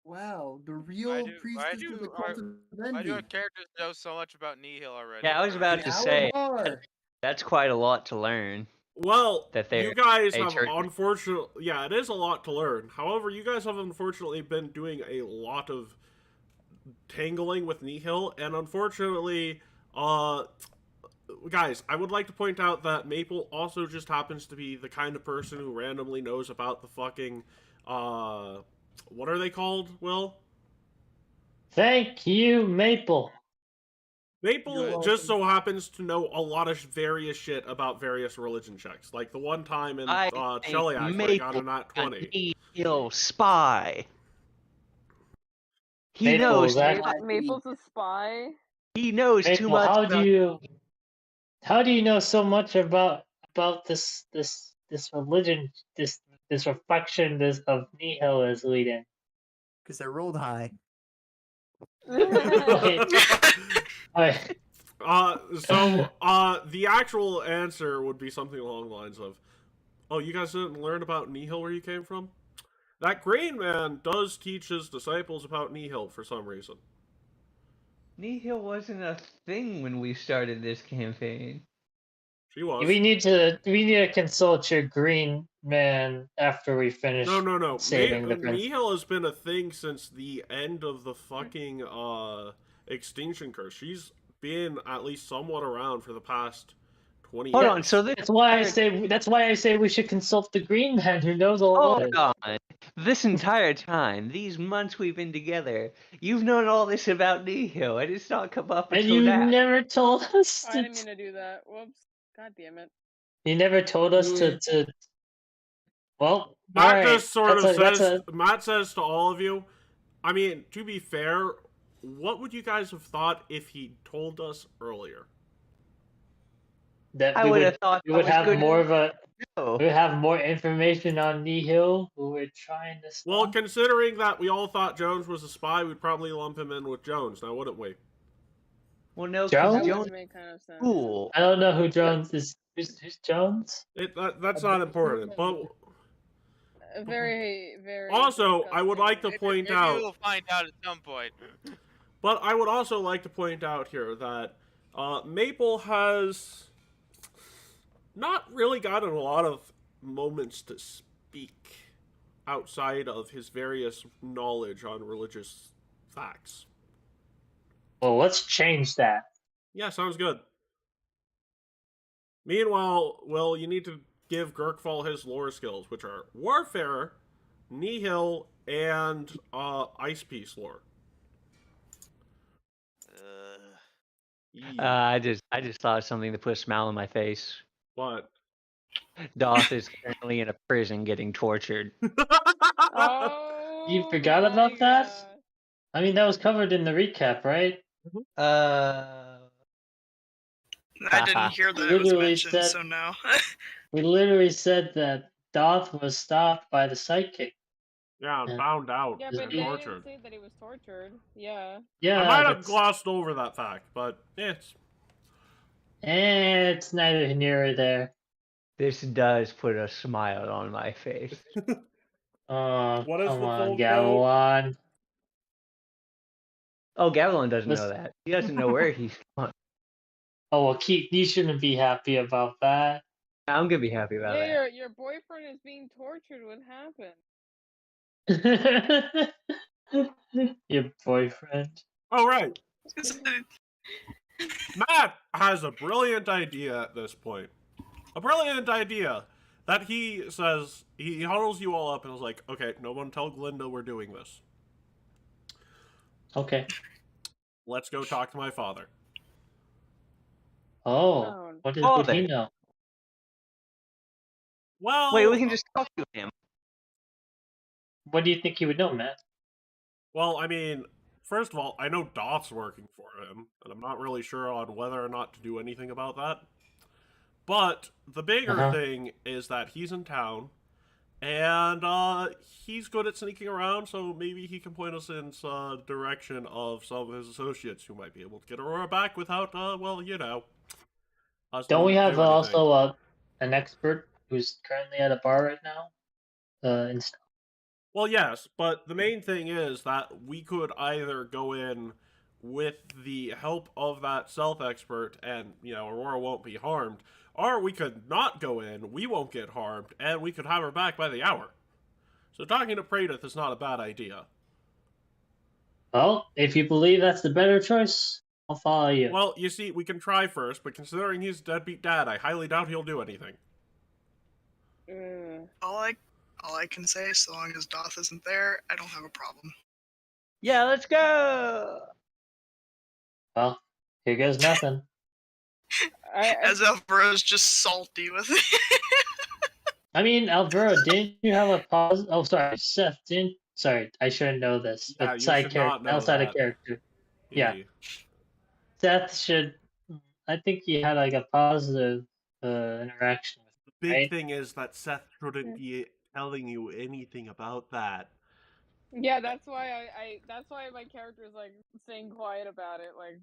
Wow, the real priestess of the cult of Why do envy. our characters know so much about Nihil already? Yeah, I was about The to say Alabar. that's quite a lot to learn. Well, That they're you guys a have church. unfortunately, yeah, it is a lot to learn. However, you guys have unfortunately been doing a lot of tangling with Nihil, and unfortunately, guys, I would like to point out that Maple also just happens to be the kind of person who randomly knows about the fucking, what are they called, Will? Thank you, Maple. Maple You're just welcome. so happens to know a lot of various shit about various religion checks. Like the one time in I Cheliac where he got a nat 20. Nihil spy. He Maple, knows. that- Maple's a spy. He knows too Maple, much. how about- do you know so much about this religion, this reflection of Nihil is leading? Because I rolled high. Wait. Alright. The actual answer would be something along the lines of, "Oh, you guys didn't learn about Nihil where you came from? That Green Man does teach his disciples about Nihil for some reason." Nihil wasn't a thing when we started this campaign. She was. We need to consult your green man after we finish. No. Saving the prince. Nihil has been a thing since the end of the fucking extinction curse. She's been at least somewhat around for the past 20 Hold years. on, so this That's why I say we should consult the green man who knows all about hold it. on. This entire time, these months we've been together, you've known all this about Nihil, and it's not come up And until you now. never told us I didn't mean to do that. Whoops. God damn it. You never told us to well, Matt alright. just sort of That's says, Matt says to all of you, I mean, to be fair, what would you guys have thought if he told us earlier? that I we would would have thought we that would was have good more of a to we would have more information on Nihil who we're trying to stop. Well, considering that we all thought Jones was a spy, we'd probably lump him in with Jones, now wouldn't we? Well, no, Jones? That because would Jones make kind of sense. is cool. I don't know who Jones is. Who's Jones? That's not important, but Very, very. also, I would like to Maybe point we'll out, find out at some point. but I would also like to point out here that Maple has not really gotten a lot of moments to speak outside of his various knowledge on religious facts. Well, let's change that. Yeah, sounds good. Meanwhile, well, you need to give Gurkfall his lore skills, which are Warfare, Nihil, and Ice Piece lore. I just thought of something to put a smile on my face. What? Doth is currently in a prison getting tortured. Oh, You forgot my about that? God. I mean, that was covered in the recap, right? I didn't hear that it was Literally mentioned, said- so no. We literally said that Doth was stopped by the sidekick. Yeah, Yeah. found out Yeah, and but they didn't tortured. say that he was tortured. Yeah. Yeah, I might have that's- glossed over that fact, but it's neither here nor there. This does put a smile on my face. Oh, What is come the on, full Gavilan. Oh, Gavilan doesn't know Listen- that. He doesn't know where he's gone. Oh well, Keat, you shouldn't be happy about that. I'm gonna be happy about Yeah, that. your boyfriend is being tortured. What happened? Your boyfriend. oh right, Matt has a brilliant idea at this point. a brilliant idea that he says, he huddles you all up and is like, okay, no one tell Glinda we're doing this. Okay. Let's go talk to my father. Oh, what would he Father. know? Well, Wait, we can just talk to him. What do you think he would know, Matt? well, I mean, first of all, I know Doth's working for him, and I'm not really sure on whether or not to do anything about that. But the bigger Uh-huh. thing is that he's in town, and he's good at sneaking around, so maybe he can point us in the direction of some of his associates who might be able to get Aurora back without, well, you know, us Don't we needing to have do anything. also an expert who's currently at a bar right now? Well, yes, but the main thing is that we could either go in with the help of that stealth expert and, you know, Aurora won't be harmed, or we could not go in, we won't get harmed, and we could have her back by the hour. So talking to Pradith is not a bad idea. Well, if you believe that's the better choice, I'll follow you. Well, you see, we can try first, but considering he's a deadbeat dad, I highly doubt he'll do anything. All I can say, so long as Doth isn't there, I don't have a problem. Yeah, let's go. Well, here goes nothing. As Alvaro's just salty with it. I mean, Alvaro, didn't you have a pause? Oh, sorry, Seth, didn't. Sorry, I shouldn't know this. Yeah, But you side should character, not know outside that. of character. Yeah. Eee. Seth should. I think he had like a positive interaction with The big right? thing is that Seth shouldn't be telling you anything about that. Yeah, that's why that's why my character's like staying quiet about it. Like,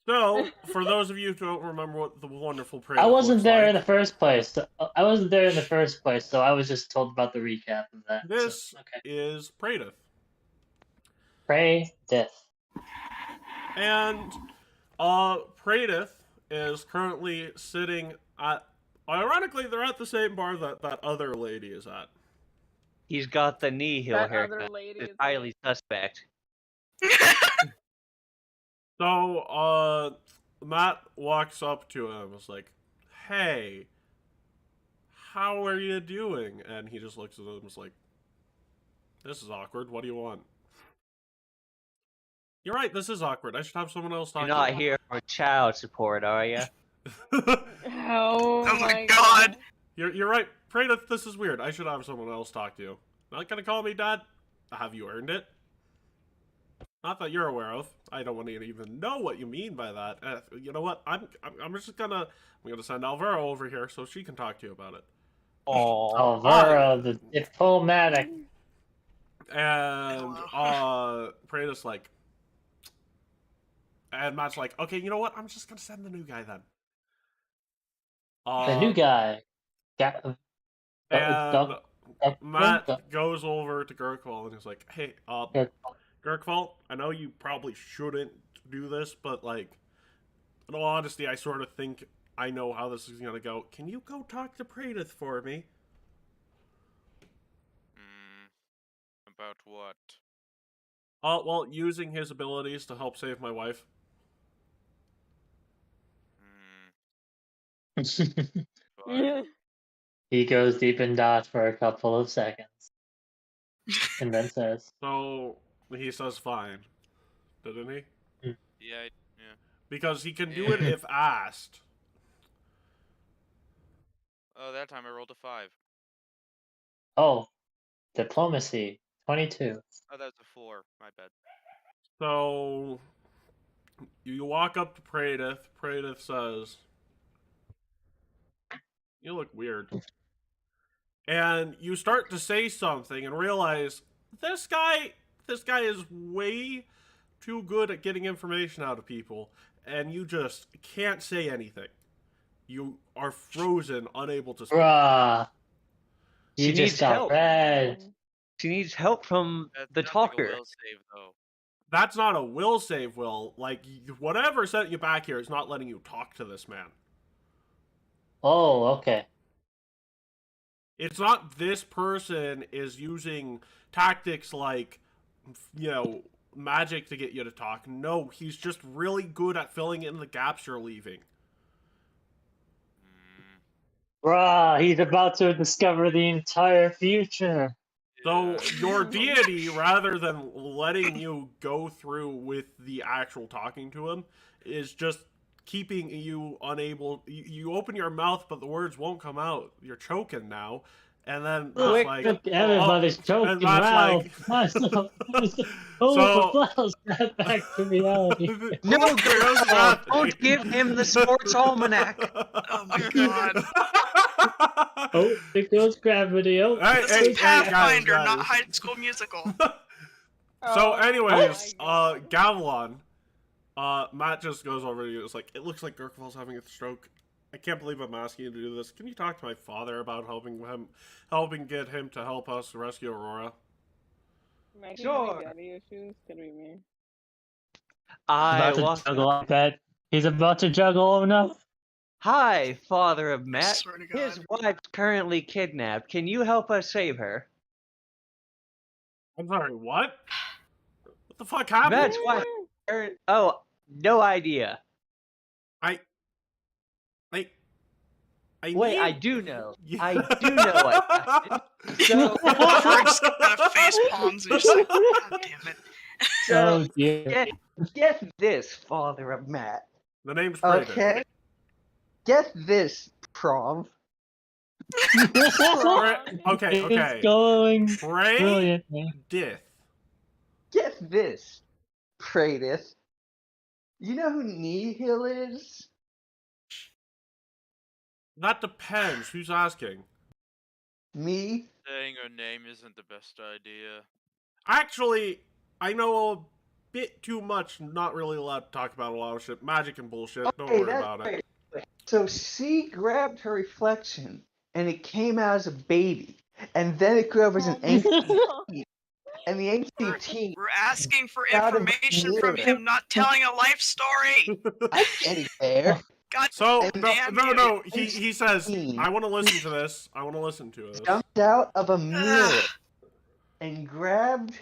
So, for those of you who don't remember what the wonderful Pradith I wasn't looks there in like, the first place. I wasn't there in the first place, so I was just told about the recap of that. this So, okay. is Pradith. Pray death. And Pradith is currently sitting at, ironically, they're at the same bar that that other lady is at. He's got the Nihil that haircut. other lady It's is highly suspect. So, Matt walks up to him and is like, hey, how are you doing? And he just looks at him and is like, this is awkward. What do you want? You're right, this is awkward. I should have someone else talk You're to not you. here for child support, are you? Oh my God. You're right. Pradith, this is weird. I should have someone else talk to you. Not gonna call me dad? Have you earned it? Not that you're aware of. I don't want to even know what you mean by that. You know what? I'm just gonna send Alvaro over here so she can talk to you about it. Oh, Alvaro, the diplomatic. And Pradith's like, and Matt's like, okay, you know what? I'm just gonna send the new guy then. The new guy. And Matt goes over to Gurkval and he's like, hey, Gurkval, I know you probably shouldn't do this, but like, in all honesty, I sort of think I know how this is gonna go. Can you go talk to Pradith for me? About what? Well, using his abilities to help save my wife. Fine. He goes deep in dot for a couple of seconds. And then says, So, he says fine. Didn't he? Yeah. Because he can do it if asked. Oh, that time I rolled a 5. oh, diplomacy, 22. Oh, that was a 4. My bad. So, you walk up to Pradith. Pradith says, you look weird. And you start to say something and realize this guy is way too good at getting information out of people, and you just can't say anything. You are frozen, unable to speak. Bruh. She You just needs got help. red. She needs help from That's the not talker. Like a will save, though. That's not a will save, Will. Like, whatever sent you back here is not letting you talk to this man. Oh, okay. It's not this person is using tactics like, you know, magic to get you to talk. No, he's just really good at filling in the gaps you're leaving. Bruh, he's about to discover the entire future. So Yeah. your deity, rather than letting you go through with the actual talking to him, is just keeping you unable. You open your mouth, but the words won't come out. You're choking now, and then Quick, like Look, everybody's choking. and that's Wow. like- Myself. So- Oh, well, snap back to reality. No, Who cares about don't give him the sports almanac. Oh my god. Oh, there goes gravity. Oh, Hey, This hey, is hey, Pathfinder, guys. not High School Musical. So, Oh anyways, my God. Gavilan, Matt just goes over to you. It's like, it looks like Gurkval's having a stroke. I can't believe I'm asking you to do this. Can you talk to my father about helping get him to help us rescue Aurora? Imagine Sure. having daddy issues. Could be me. I about to walk juggle up. like that. He's about to juggle. Oh no. Hi, father of I Matt. swear to His God. wife's currently kidnapped. Can you help us save her? I'm sorry, what? What the fuck happened? Matt's wife. Oh, no idea. I Wait, need- I do know. Yeah. I do know what happened. So, Fritz kind of face palms and just like, God damn it. Oh so dear. get this, father of Matt. The name's Brayden. Okay. Get this, prom. Okay, okay. It's going Bray brilliantly. Dith. Get this, Pradith. You know who Nihil is? That depends. Who's asking? Me? Saying her name isn't the best idea. Actually, I know a bit too much. Not really allowed to talk about a lot of shit. Magic and bullshit. Don't Okay, worry that's about it. great. So she grabbed her reflection, and it came out as a baby, and then it grew up as an ancient teen, and the ancient teen. We're asking for Out of information from mirror. him, not telling a life story. I'm getting there. God So And damn you. no. He says, teen. I want to listen to this. I want to listen to this. Jumped out of a mirror and grabbed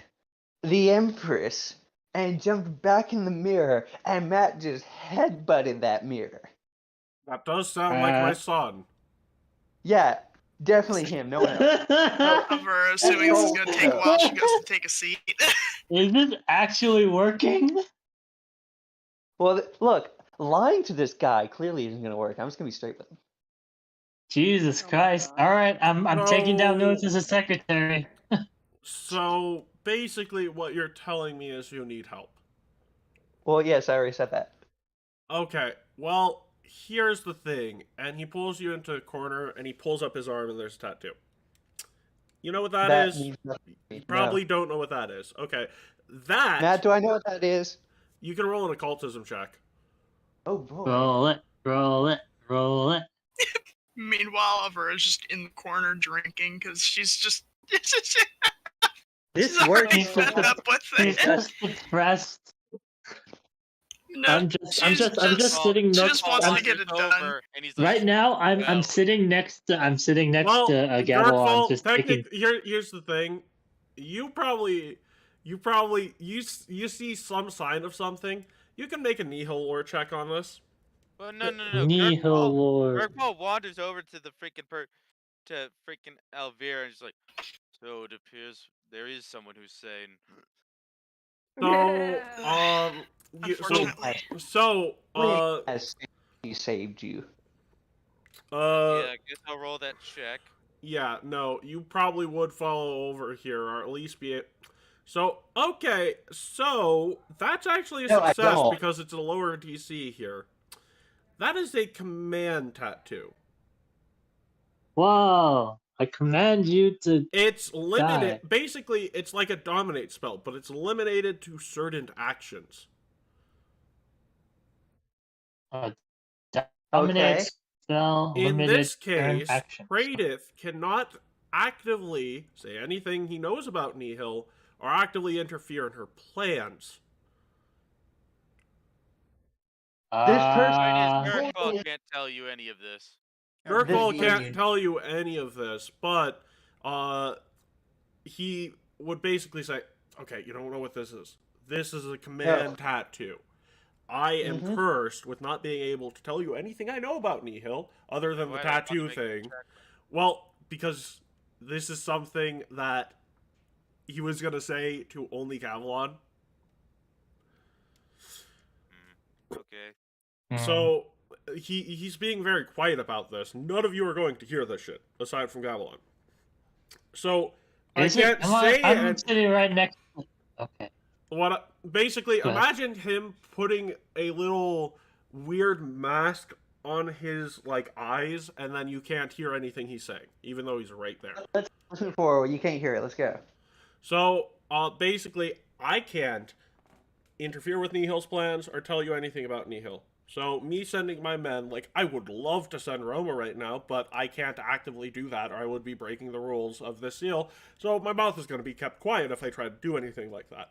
the Empress and jumped back in the mirror, and Matt just headbutted that mirror. That does sound like my son. Yeah, definitely him. No one else. We're assuming this is gonna take a while. She goes to take a seat. Is this actually working? Well, look, lying to this guy clearly isn't gonna work. I'm just gonna be straight with him. Jesus Oh my Christ! God. All right, I'm taking down No. notes as a secretary. So basically, what you're telling me is you need help. Well, yes, I already said that. Okay. Well, here's the thing. And he pulls you into a corner, and he pulls up his arm, and there's a tattoo. You know what that is? means nothing to me. You probably don't know what that is. Okay. That No. Matt, do I know what that is? you can roll an occultism check. Oh boy. Roll it, roll it, roll it. Meanwhile, Avera's just in the corner drinking because she's just. This she's works. already fed up with He's it. just depressed. No, I'm she's just sitting She next. just wants I'm- to get it done. And he's like, Right now, I'm Well. sitting next to Well, Gavel. I'm Gurkval, just taking. here's the thing. You see some sign of something. You can make a Nihil lore check on this. well, no. Nihil Lord. Gurkval wanders over to the to freaking Elvira and he's like, so it appears there is someone who's sane. So, Unfortunately. As he saved you. Yeah, I guess I'll roll that check. Yeah, no, you probably would follow over here, or at least be it. So, okay, so that's actually a No, I success don't. because it's a lower DC here. That is a command tattoo. Whoa! I command you to. It's limited. Die. Basically, it's like a dominate spell, but it's limited to certain actions. Dominate Okay. spell. In limited this turn case, action. Pradith cannot actively say anything he knows about Nihil or actively interfere in her plans. This person- Gurkval can't tell you any of this. Gurkval This can't union. tell you any of this, but he would basically say, okay, you don't know what this is. This is a command tattoo. I am Mhm. cursed with not being able to tell you anything I know about Nihil, other than the Why do I want to tattoo make a thing. check? Well, because this is something that he was going to say to only Gavilan. Okay. So he's being very quiet about this. None of you are going to hear this shit, aside from Gavilan. So I can't say I'm it. sitting right next. Okay. Basically, Go ahead. imagine him putting a little weird mask on his like eyes, and then you can't hear anything he's saying, even though he's right there. Let's move forward. You can't hear it. Let's go. So basically, I can't interfere with Nihil's plans or tell you anything about Nihil. So me sending my men, like, I would love to send Roma right now, but I can't actively do that or I would be breaking the rules of this seal. So my mouth is going to be kept quiet if I try to do anything like that.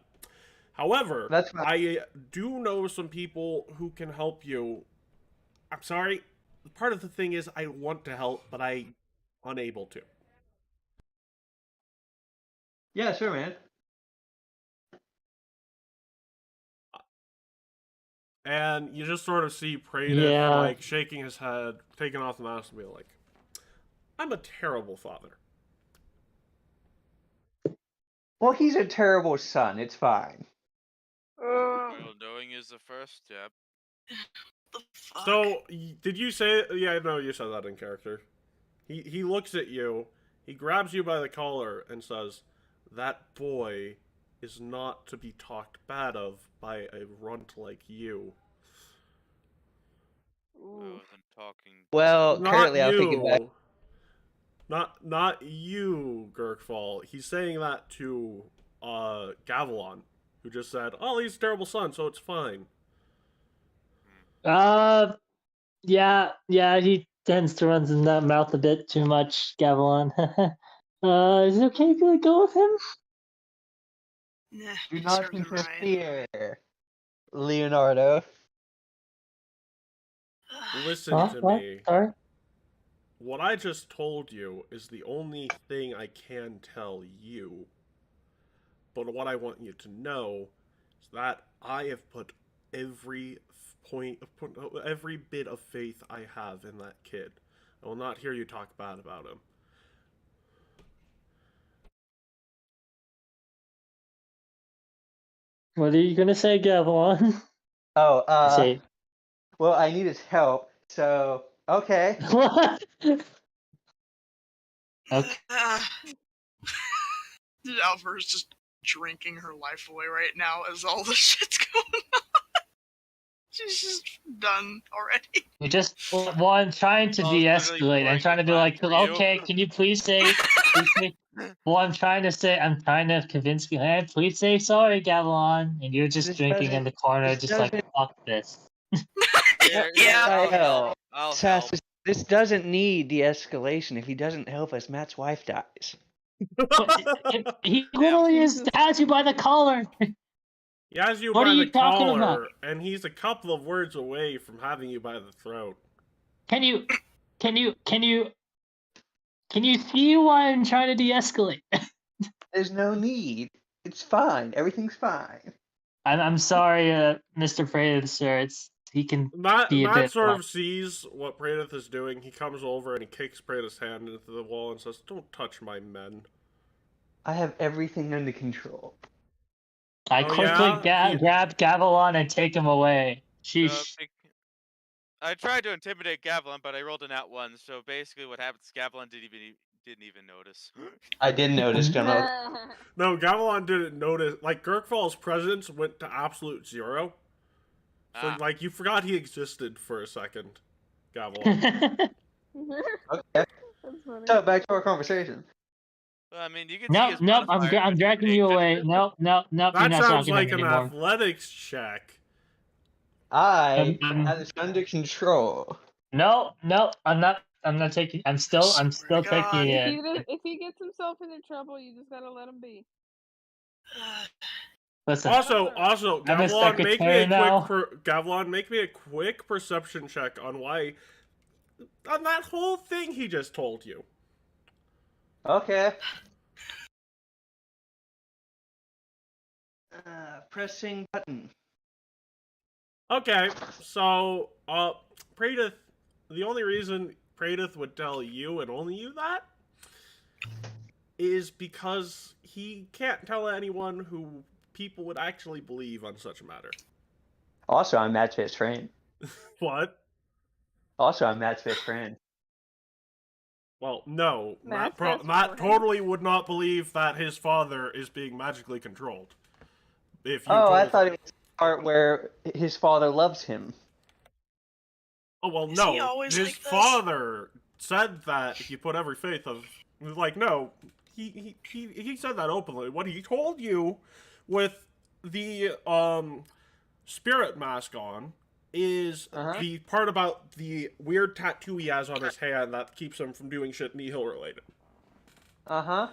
However, That's fine. I do know some people who can help you. I'm sorry. Part of the thing is I want to help, but I'm unable to. Yeah, sure, man. And you just sort of see Praedyth, Yeah. like, shaking his head, taking off the mask, and be like, I'm a terrible father. Well, he's a terrible son. It's fine. Ugh. Well, knowing is the first step. The fuck? So, did you say... Yeah, no, you said that in character. He looks at you, he grabs you by the collar, and says, that boy is not to be talked bad of by a runt like you. I Ooh. wasn't talking. Well, Not currently I'll take it back. you. Not you, Gurkfall. He's saying that to Gavilan, who just said, "Oh, he's a terrible son, so it's fine." Yeah, he tends to run his mouth a bit too much, Gavilan. Is it okay to go with him? Nah, Do he not serves him right. interfere, Leonardo. Listen Huh? to What? me. Sorry? What I just told you is the only thing I can tell you. But what I want you to know is that I have put every bit of faith I have in that kid. I will not hear you talk bad about him. What are you gonna say, Gavilan? Oh, Say well, I need his help, so, okay. what? Okay. Alvar's just drinking her life away right now as all this shit's going on. She's just done already. You just well, I'm trying to I was literally de-escalate. I'm pouring trying to the be wine like, for you. okay, can you please say? Well, I'm trying to convince you. Hey, please say sorry, Gavilan, and you're just This drinking in doesn't- the corner, this just like doesn't- fuck this. Here, Yeah. I'll I'll help. I'll Sass, help. this doesn't need de-escalation. If he doesn't help us, Matt's wife dies. He literally just has you by the collar. He has you What by are the you talking about? collar, and he's a couple of words away from having you by the throat. Can you see why I'm trying to de-escalate? There's no need. It's fine. Everything's fine. I'm sorry, Mr. Freydis, sir. He can Matt be a bit sort rough. of sees what Praedyth is doing. He comes over and he kicks Praedyth's hand into the wall and says, "Don't touch my men." I have everything under control. I Oh, quickly yeah? grab Gavilan and take him away. Sheesh. I tried to intimidate Gavilan, but I rolled a nat 1. So basically, what happens? Gavilan didn't even notice. I did notice, General. No, Gavilan didn't notice. Like, Gurkfall's presence went to absolute zero. So, Ah. like, you forgot he existed for a second, Gavilan. Okay. That's funny. So, back to our conversation. Well, I mean, you can see his Nope. modifier I'm is dragging pretty you away. expensive. Nope. You're That not sounds talking like to me an anymore. athletics check. I I'm- have this under control. No, I'm not taking. I'm still Swear to taking God. it. If he gets himself into trouble, you just gotta let him be. Listen, Also, I'm a Gavilan, secretary now. Gavilan, make me a quick perception check on that whole thing he just told you. Okay. Pressing button. Okay, so Praedyth, the only reason Praedyth would tell you and only you that is because he can't tell anyone who people would actually believe on such a matter. Also, I'm Matt's best friend. What? Also, I'm Matt's best friend. Well, no. Matt's best Matt friend. totally would not believe that his father is being magically controlled. If you Oh, I told thought him. it was the part where his father loves him. Oh, well, Is no. he always His like this? father said that he put every faith of... Like, no. He said that openly. What he told you with the spirit mask on is the part about the weird tattoo he has on his hand that keeps him from doing shit Nihil related. Uh-huh.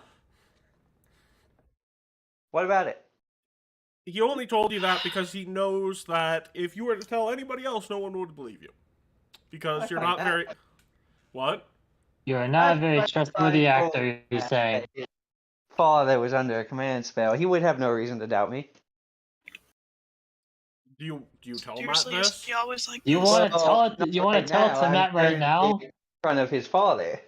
What about it? He only told you that because he knows that if you were to tell anybody else, no one would believe you. Because you're not very... What? You're not a very trustworthy actor, you're saying. His father was under a command spell. He would have no reason to doubt me. Do you tell Matt Seriously, this? is he always like You this? want to tell it? not You want right to tell it now. to I'm Matt right now? in front of his father.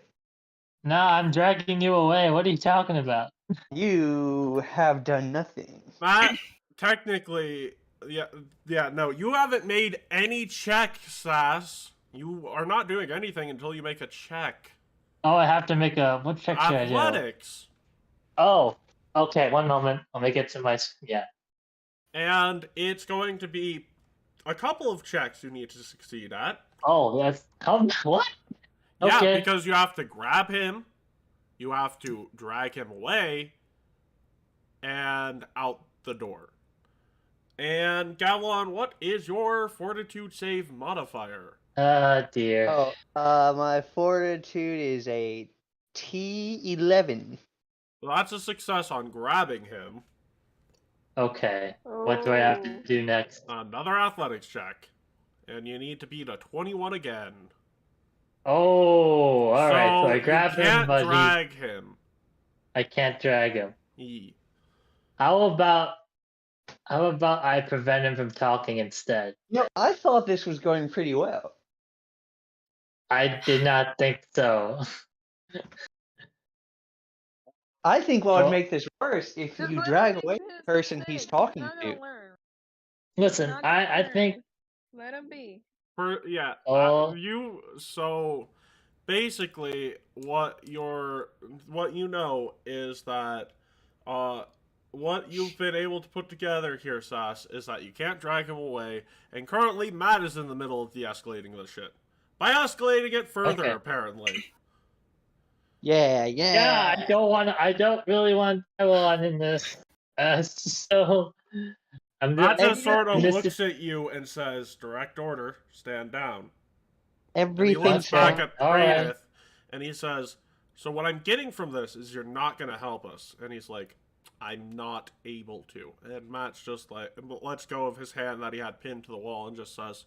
No, I'm dragging you away. What are you talking about? You have done nothing. Matt, technically, no, you haven't made any check, Sass. You are not doing anything until you make a check. Oh, I have to make a. What check should I do? Athletics. Oh, okay. One moment. I'll make it to my. Yeah. And it's going to be a couple of checks you need to succeed at. Oh, that's what? Yeah, Okay. because you have to grab him, you have to drag him away, and out the door. And Gavelon, what is your fortitude save modifier? Dear. Oh, my fortitude is a T11. Well, that's a success on grabbing him. Okay. What do I have to do next? Another athletics check. And you need to beat a 21 again. Oh, alright. So I grab you him, can't but drag him. I can't drag him. He. How about I prevent him from talking instead? No, I thought this was going pretty well. I did not think so. I think what would Well- make this worse if Just you let drag him away be the person he's talking not to. gonna learn. Listen, Not gonna I learn. think Let him be. Oh. So basically what you know is that what you've been able to put together here, Sass, is that you can't drag him away, and currently Matt is in the middle of de-escalating this shit. By escalating it further, Okay. apparently. Yeah. yeah, I don't really want Gavelon in this. So I'm Matt just just sort of this looks is- at you and says, "Direct order, stand down." And he Everything looks back fine. at All right. Praedyth, and he says, "So what I'm getting from this is you're not going to help us." And he's like, "I'm not able to." And Matt's just like, lets go of his hand that he had pinned to the wall and just says,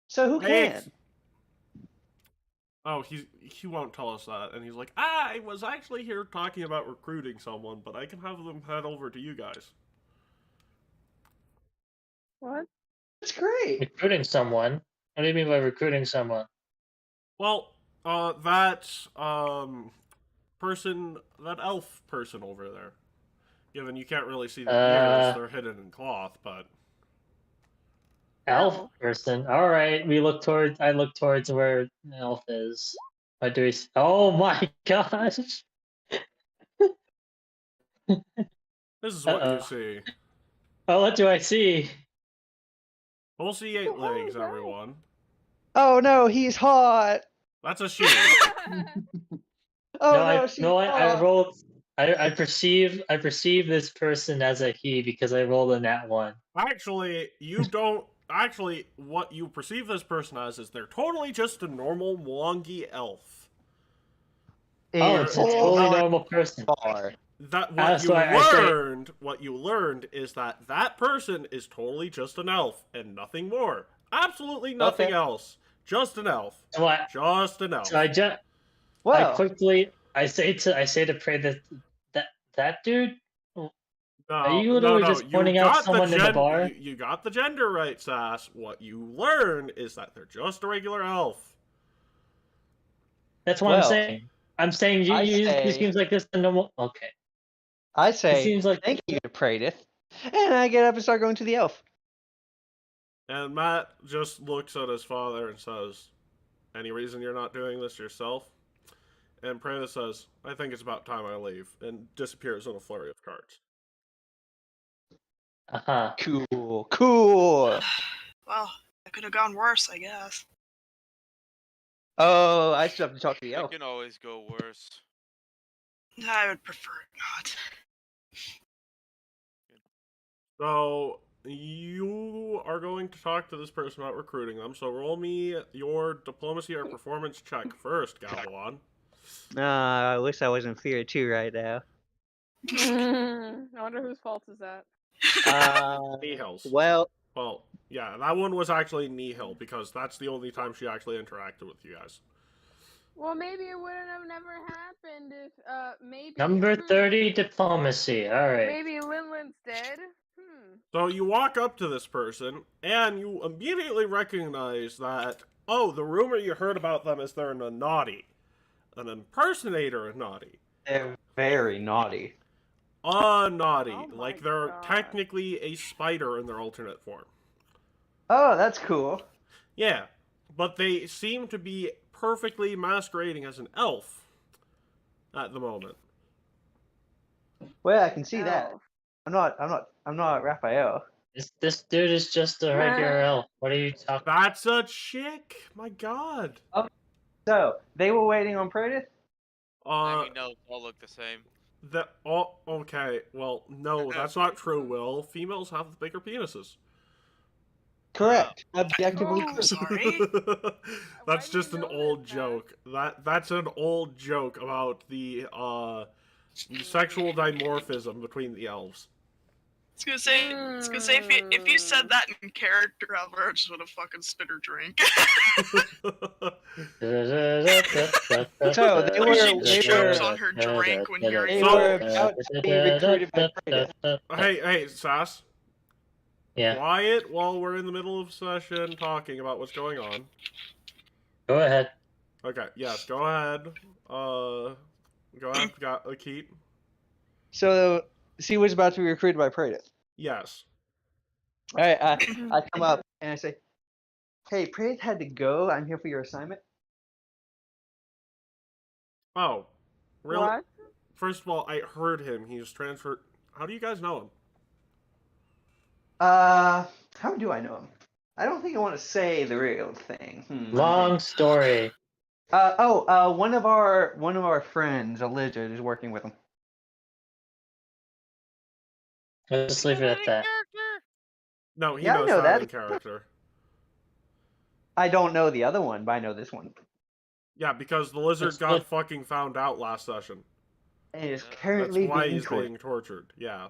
So who "Thanks." can? Oh, he won't tell us that. And he's like, "I was actually here talking about recruiting someone, but I can have them head over to you guys." What? That's great. recruiting someone. What do you mean by recruiting someone? Well, that elf person over there. Given you can't really see the ears, they're hidden in cloth, but Elf Oh. person. All right, I look towards where the elf is. What do we? Oh my gosh! this is what Uh-oh. you see. Oh, what do I see? We'll see 8 What the hell legs, is that? everyone. Oh no, he's hot. That's a she. Oh no, no, she's I hot. rolled. I perceive this person as a he because I rolled a nat 1. Actually, you don't. Actually, what you perceive this person as is they're totally just a normal Mwangi elf. Oh, it's a totally normal person. Far. That what so you I say- learned. What you learned is that person is totally just an elf and nothing more. Absolutely nothing Okay. else. Just an elf. So I Just an elf. Well, I say to Prey that dude. No, Are you literally just pointing out someone in the bar? You got the gender right, Sass. What you learn is that they're just a regular elf. That's what I'm saying. I'm saying it seems like this the normal. Okay. I It say seems like thank you to Pradith, and I get up and start going to the elf. And Matt just looks at his father and says, "Any reason you're not doing this yourself?" And Prada says, "I think it's about time I leave," and disappears in a flurry of cards. Cool, cool. Well, it could have gone worse, I guess. Oh, I still have to talk to the It elf. can always go worse. I would prefer it not. So you are going to talk to this person about recruiting them. So roll me your diplomacy or performance check first, Galwan. I wish I was in fear too right now. I wonder whose fault is that. Nihil's. Well, yeah, that one was actually Nihil because that's the only time she actually interacted with you guys. Well, maybe it wouldn't have never happened if maybe number 30 diplomacy. All right. maybe Linlin's dead. So you walk up to this person and you immediately recognize that, oh, the rumor you heard about them is they're a naughty. An impersonator of naughty. they're very naughty. Naughty. Oh my Like they're God. technically a spider in their alternate form. Oh, that's cool. Yeah, but they seem to be perfectly masquerading as an elf at the moment. Well, I can see that. Elf. I'm not Raphael. This dude is just a regular elf. What are you talking? That's a chick. My God. So they were waiting on Pradith. I mean, no, all look the same. Okay. Well, no, that's not true, Will. Females have bigger penises. Correct. Objectively Oh, correct. sorry. That's Why do just you an know old this, joke. That's an old joke about the sexual dimorphism between the elves. I was gonna say if you said that in character, Alvaro just would have fucking spit her drink. So they She chokes on her drink when hearing They So- were about to be recruited by Pradith. Hey, Sass. Yeah. Quiet while we're in the middle of session talking about what's going on. Go ahead. Okay, yes, go ahead. Go ahead, Keat. So she was about to be recruited by Pradith. Yes. All right, I come up and I say, "Hey, Pradith had to go. I'm here for your assignment." Oh, really? What? First of all, I heard him. He's transferred. How do you guys know him? How do I know him? I don't think I want to say the real thing. Long story. One of our friends, a lizard, is working with him. Let's just leave it at that. No, he Yeah, I knows know that that. in character. I don't know the other one, but I know this one. Yeah, because the lizard It's got good. fucking found out last session. And is That's currently why being he's tortured. being tortured. Yeah.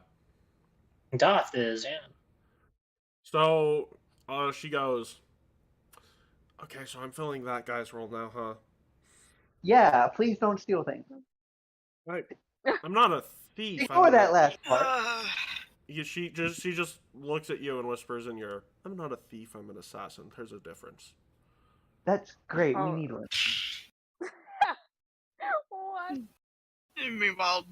Doth is, yeah. So, she goes, "Okay, so I'm filling that guy's role now, huh? Yeah, please don't steal things. Right. I'm not a thief. Ignore that last part. She just looks at you and whispers in your, "I'm not a thief, I'm an assassin. There's a difference." That's great. Oh. We need one. What? And meanwhile,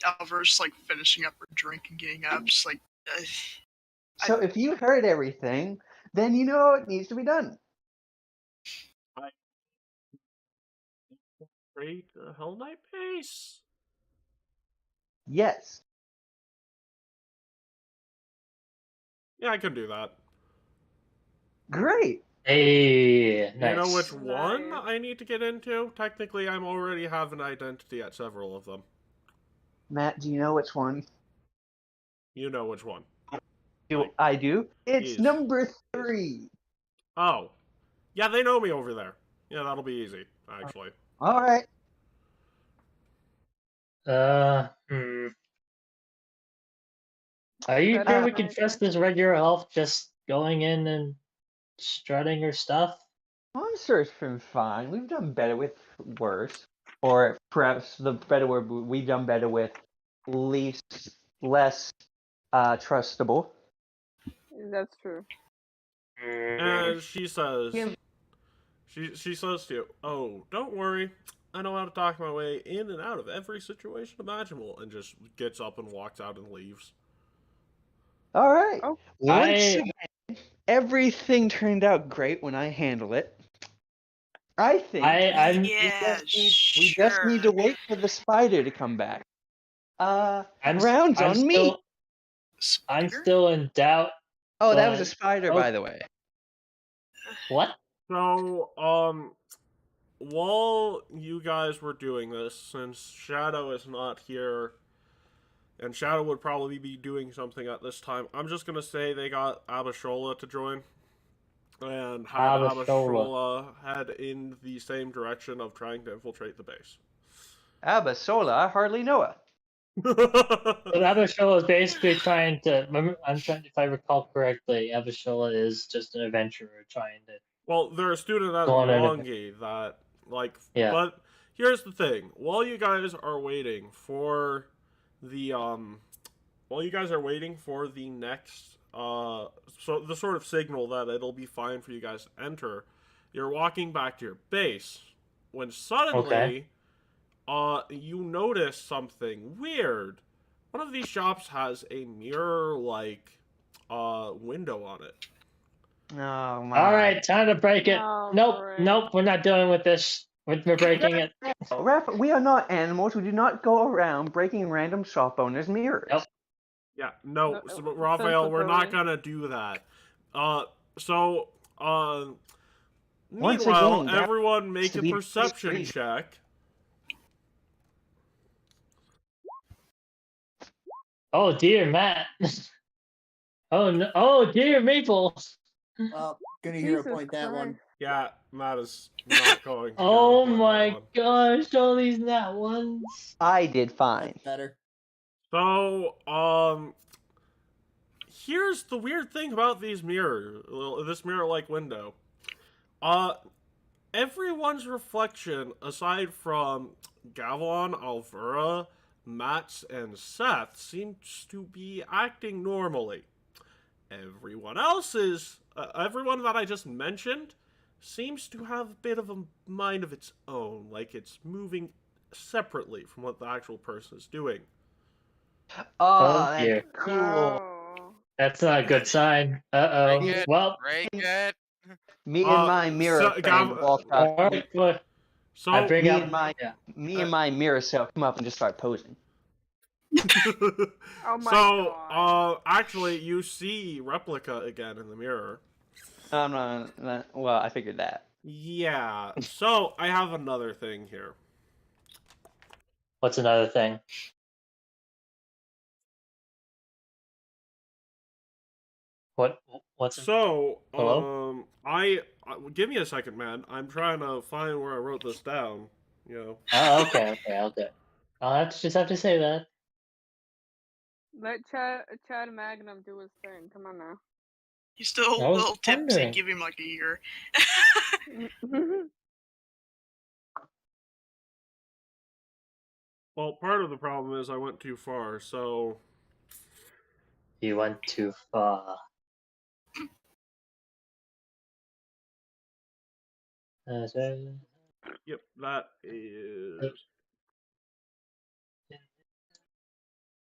Alvaro's just like finishing up her drink and getting up, just like. So if you heard everything, then you know it needs to be done. Great Hell Knight pace. Yes. Yeah, I can do that. Great. Hey, nice. You know which one Nice. I need to get into? Technically, I'm already have an identity at several of them. Matt, do you know which one? You know which one. I do. It's Yes. number 3. Oh. Yeah, they know me over there. Yeah, that'll be easy, actually. All right. Are you That sure is we my can trust this regular elf just going in and strutting her stuff? I'm sure it's been fine. We've done better with worse. Or perhaps the better word, we've done better with less trustable. That's true. And she says, Yeah. she says to you, "Oh, don't worry. I know how to talk my way in and out of every situation imaginable," and just gets up and walks out and leaves. All right. Oh. Once again, everything turned out great when I handle it. I think I'm Yeah, we just need to wait for the spider to come back. Rounds I'm on me. still I'm Spider? still in doubt. Oh, that was a but- spider, oh. by the way. What? So, while you guys were doing this, since Shadow is not here, and Shadow would probably be doing something at this time, I'm just gonna say they got Abishola to join, and had Abishola head in the same direction of trying to infiltrate the base. Abasola, I hardly know her. So Abishola is basically trying to. If I recall correctly, Abishola is just an adventurer trying to. Well, they're a student at Go on, Longi that, like, Yeah. but here's the thing. While you guys are waiting for the, next, so the sort of signal that it'll be fine for you guys to enter, you're walking back to your base, when suddenly, you notice something weird. One of these shops has a mirror-like, window on it. Oh my. All right, time to break it. Oh, Nope, great. nope, we're not dealing with this. We're breaking it. Raph, we are not animals. We do not go around breaking random shop owners' mirrors. Nope. Yeah, no, No, so, Raphael, we're not sensibility. gonna do that. So, Once meanwhile, again, that everyone make to a be perception crazy. check. Oh dear, Matt. Oh no! Oh dear, Maple. Well, gonna hero Jesus point that one. Christ. Yeah, Matt is not going to. Oh hero point that my one. gosh! All these nat ones. I did fine. That's better. So, here's the weird thing about this mirror-like window. Everyone's reflection, aside from Gavilan, Alvura, Mats, and Seth, seems to be acting normally. Everyone that I just mentioned, seems to have a bit of a mind of its own, like it's moving separately from what the actual person is doing. Oh, Oh, dear. that's cool. Oh. That's not a good sign. Uh Break oh. it. Well, Break it. Me and my mirror friend walk up. alright, well, So, I bring Me up. and my Yeah. me and my mirror self come up and just start posing. Oh my so, god. actually, you see Replica again in the mirror. Well, I figured that. Yeah. So, I have another thing here. What's another thing? What's So, Hello? give me a second, man. I'm trying to find where I wrote this down. You know. Oh, okay. I'll just have to say that. Let Chad Magnum do his thing. Come on now. He's still I a was little tipsy. wondering. Give him like a year. Well, part of the problem is I went too far, so... You went too far. Yep, that is...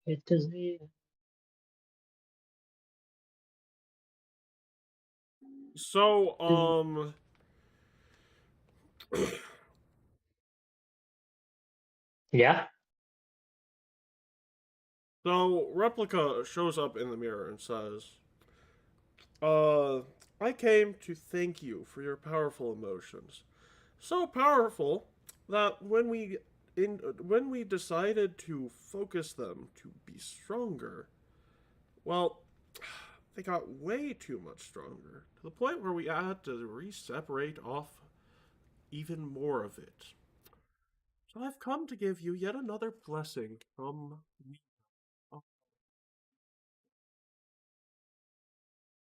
It doesn't. So, Yeah. So, Replica shows up in the mirror and says, I came to thank you for your powerful emotions. So powerful that when we decided to focus them to be stronger, well, they got way too much stronger, to the point where we had to re-separate off even more of it. So I've come to give you yet another blessing from me.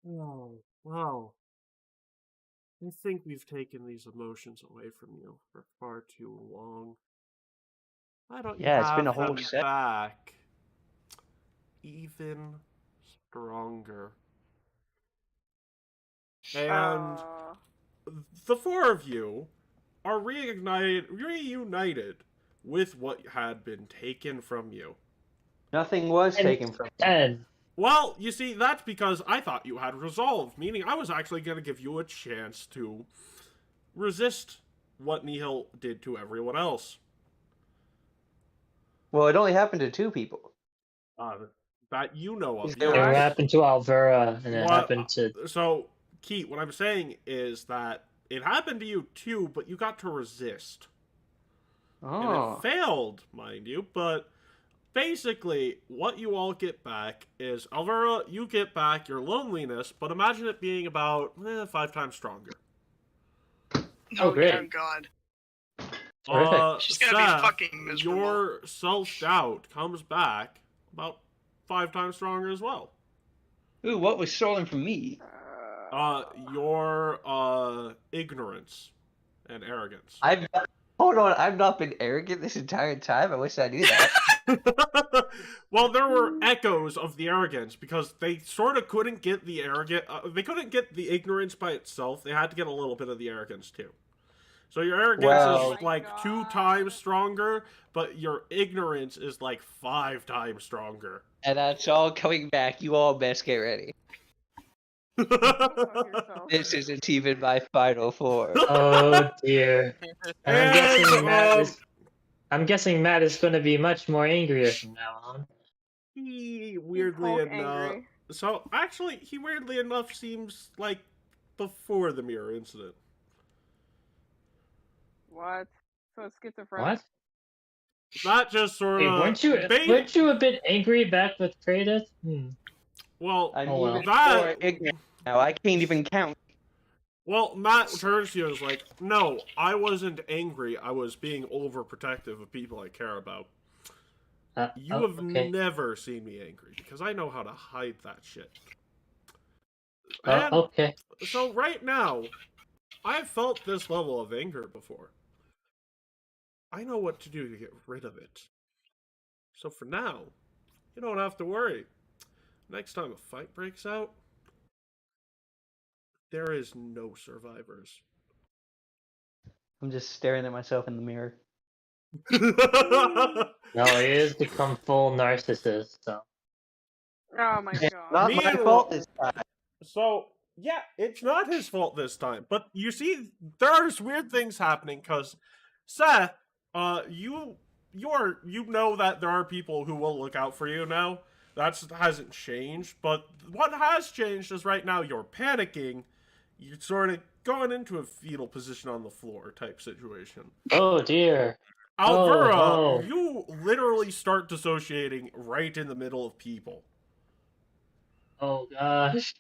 Oh, wow. I think we've taken these emotions away from you for far too long. Why don't you Yeah, it's have been a whole them set. back? Even stronger. And the four of you are reunited with what had been taken from you. Nothing was taken from me. 10. Well, you see, that's because I thought you had resolve, meaning I was actually going to give you a chance to resist what Nihil did to everyone else. Well, it only happened to 2 people. That you know of. Is It there yes. happened to Alvera, and it What- happened to... So, Keat, what I'm saying is that it happened to you too, but you got to resist. And Oh. it failed, mind you, but basically, what you all get back is, Alvera, you get back your loneliness, but imagine it being about 5 times stronger. Oh, great. dear God. Terrific. She's gonna Seth, be fucking miserable. your self-doubt comes back about 5 times stronger as well. Ooh, what was stolen from me? Your ignorance and arrogance. Hold on, I've not been arrogant this entire time. I wish I knew that. Well, there were echoes of the arrogance because they sort of couldn't get the they couldn't get the ignorance by itself. They had to get a little bit of the arrogance too. So your arrogance Well- is like 2 times stronger, but your ignorance is like 5 times stronger. And that's all coming back. You all best get ready. Go fuck yourself. This isn't even my final form. Oh dear. And And, I'm guessing Matt is going to be much more angrier from now on. he weirdly Hulk enough. angry. So actually, he weirdly enough seems like before the mirror incident. What? So schizophrenic. What? Not just sort Hey, of. weren't you a bit angry back with Kratos? Well, I'm Oh, well. even that- more ignorant now. I can't even count. well, Matt turns to you and is like, "No, I wasn't angry. I was being overprotective of people I care about. You have okay. never seen me angry because I know how to hide that shit." Oh, And okay. so right now, I've felt this level of anger before. I know what to do to get rid of it. So for now, you don't have to worry. Next time a fight breaks out, there is no survivors. I'm just staring at myself in the mirror. No, he has become full narcissist, so. Oh my god. Not my Meanwhile- fault this time. So, yeah, it's not his fault this time. But you see, there's weird things happening because, Seth, you know that there are people who will look out for you now. That hasn't changed. But what has changed is right now you're panicking. You're sort of going into a fetal position on the floor type situation. Oh dear. Alvera, no. you literally start dissociating right in the middle of people. Oh gosh.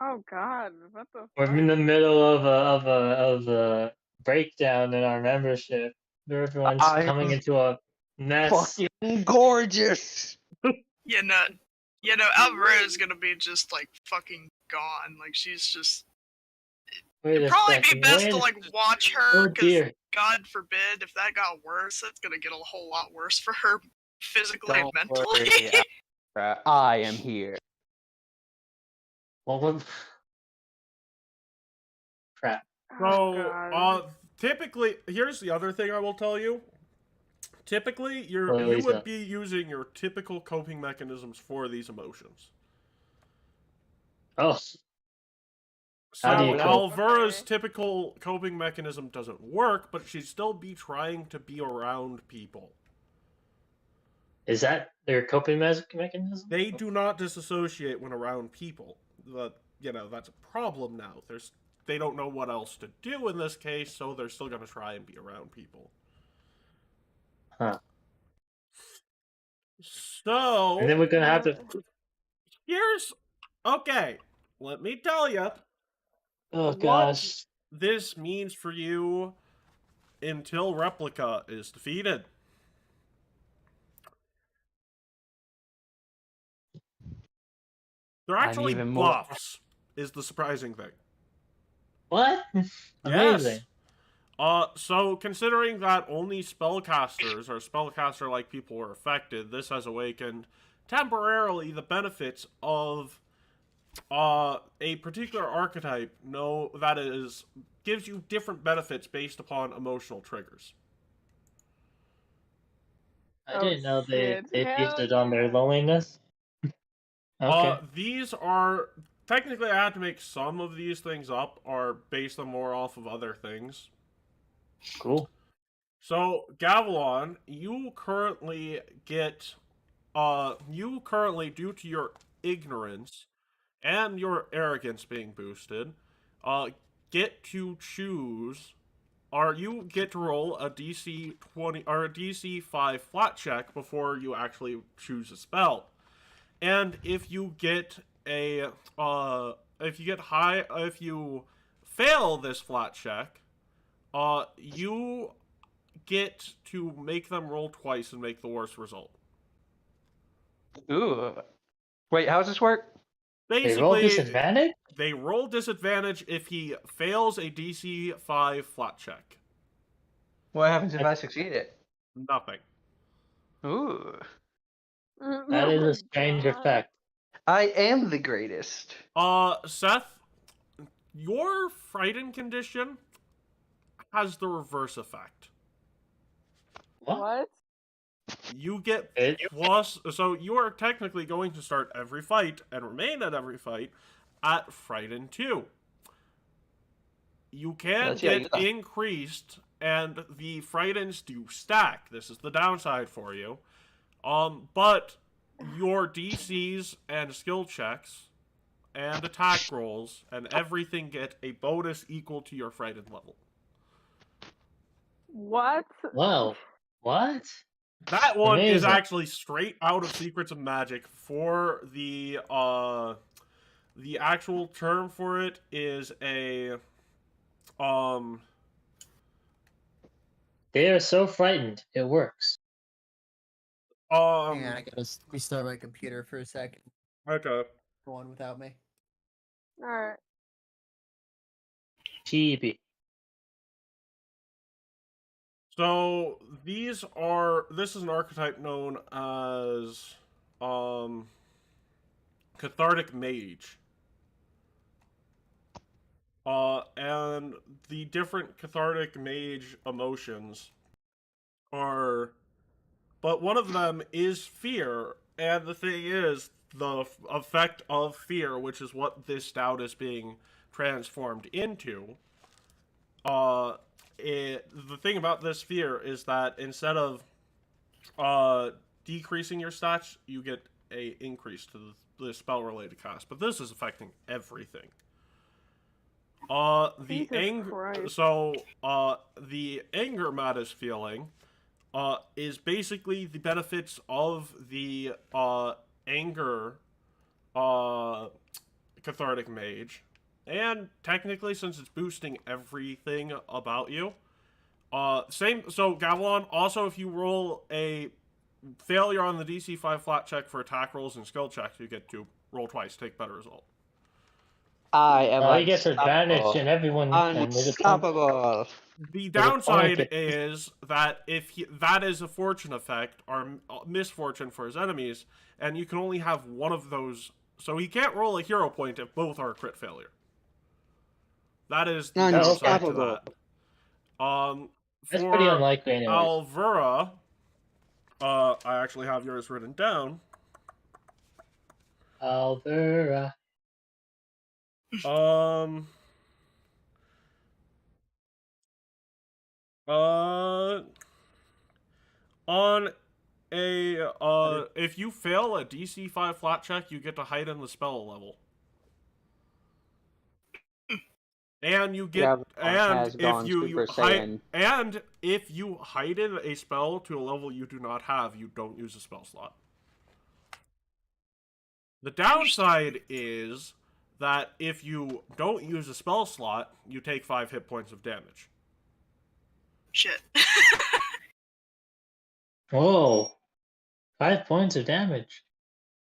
Oh god. What the We're in the middle of a breakdown in our membership. Everyone's I'm coming into a mess. Fucking gorgeous. You know, Alvara's gonna be just like fucking gone. Like she's just. Wait a Probably be second. best wait to a- like watch her, Oh because dear. God forbid if that got worse, it's gonna get a whole lot worse for her physically and Don't mentally. worry, Alvara, I am here. Well, what? Crap. Oh, So, God. typically, here's the other thing I will tell you. Typically, you Lisa. would be using your typical coping mechanisms for these emotions. Oh, So, How do you cope? Alvera's Okay. typical coping mechanism doesn't work, but she'd still be trying to be around people. is that their coping mechanism? They do not disassociate when around people. That's a problem now. They don't know what else to do in this case, so they're still going to try and be around people. Huh. So, And then we're gonna have to. okay, let me tell you Oh What? gosh. this means for you until Replica is defeated. They're I'm actually even more- buffs, is the surprising thing. What? Amazing. So considering that only spellcasters or spellcaster-like people were affected, this has awakened temporarily the benefits of a particular archetype. No, that is gives you different benefits based upon emotional triggers. I Oh, didn't know they shit. based Hell it on their yeah. loneliness. Okay. These are technically I had to make some of these things up are based on more off of other things. Cool. So Gavilon, you currently due to your ignorance and your arrogance being boosted, get to choose, or you get to roll a DC 20 or a DC 5 flat check before you actually choose a spell. And if you get a, if you fail this flat check, you get to make them roll twice and make the worst result. Ooh. Wait, how does this work? They roll Basically, disadvantage? they roll disadvantage if he fails a DC 5 flat check. What happens if I succeed it? Nothing. Ooh. That is a strange effect. I am the greatest. Seth, your frightened condition has the reverse effect. What? You get It- plus, so you are technically going to start every fight and remain at every fight at frightened 2. You can Let's hear get you. increased, and the frightens do stack. This is the downside for you. But your DCs and skill checks and attack rolls and everything get a bonus equal to your frightened level. What? Whoa. What? That one is Amazing. actually straight out of Secrets of Magic. For the actual term for it is a They are so frightened. It works. Hang on, I gotta restart my computer for a second. Okay. Go on without me. Alright. TB. So this is an archetype known as Cathartic Mage. And the different Cathartic Mage emotions are, but one of them is fear, and the thing is, the effect of fear, which is what this stout is being transformed into, the thing about this fear is that instead of decreasing your stats, you get a increase to the spell-related cost. But this is affecting everything. The anger Matt is feeling is basically the benefits of the anger Cathartic Mage. And technically, since it's boosting everything about you, so Gavilon, also if you roll a failure on the DC 5 flat check for attack rolls and skill checks, you get to roll twice, take better result. I am He gets advantage and everyone unstoppable. The downside is that that is a fortune effect or misfortune for his enemies, and you can only have one of those. So he can't roll a hero point if both are a crit failure. That is the downside to that. That's pretty unlikely anyways. Alvura, I actually have yours written down. Alvura. On a if you fail a DC 5 flat check, you get to heighten the spell level. And you get if you heighten a spell to a level you do not have, you don't use a spell slot. The downside is that if you don't use a spell slot, you take 5 hit points of damage. Shit. Whoa. 5 points of damage.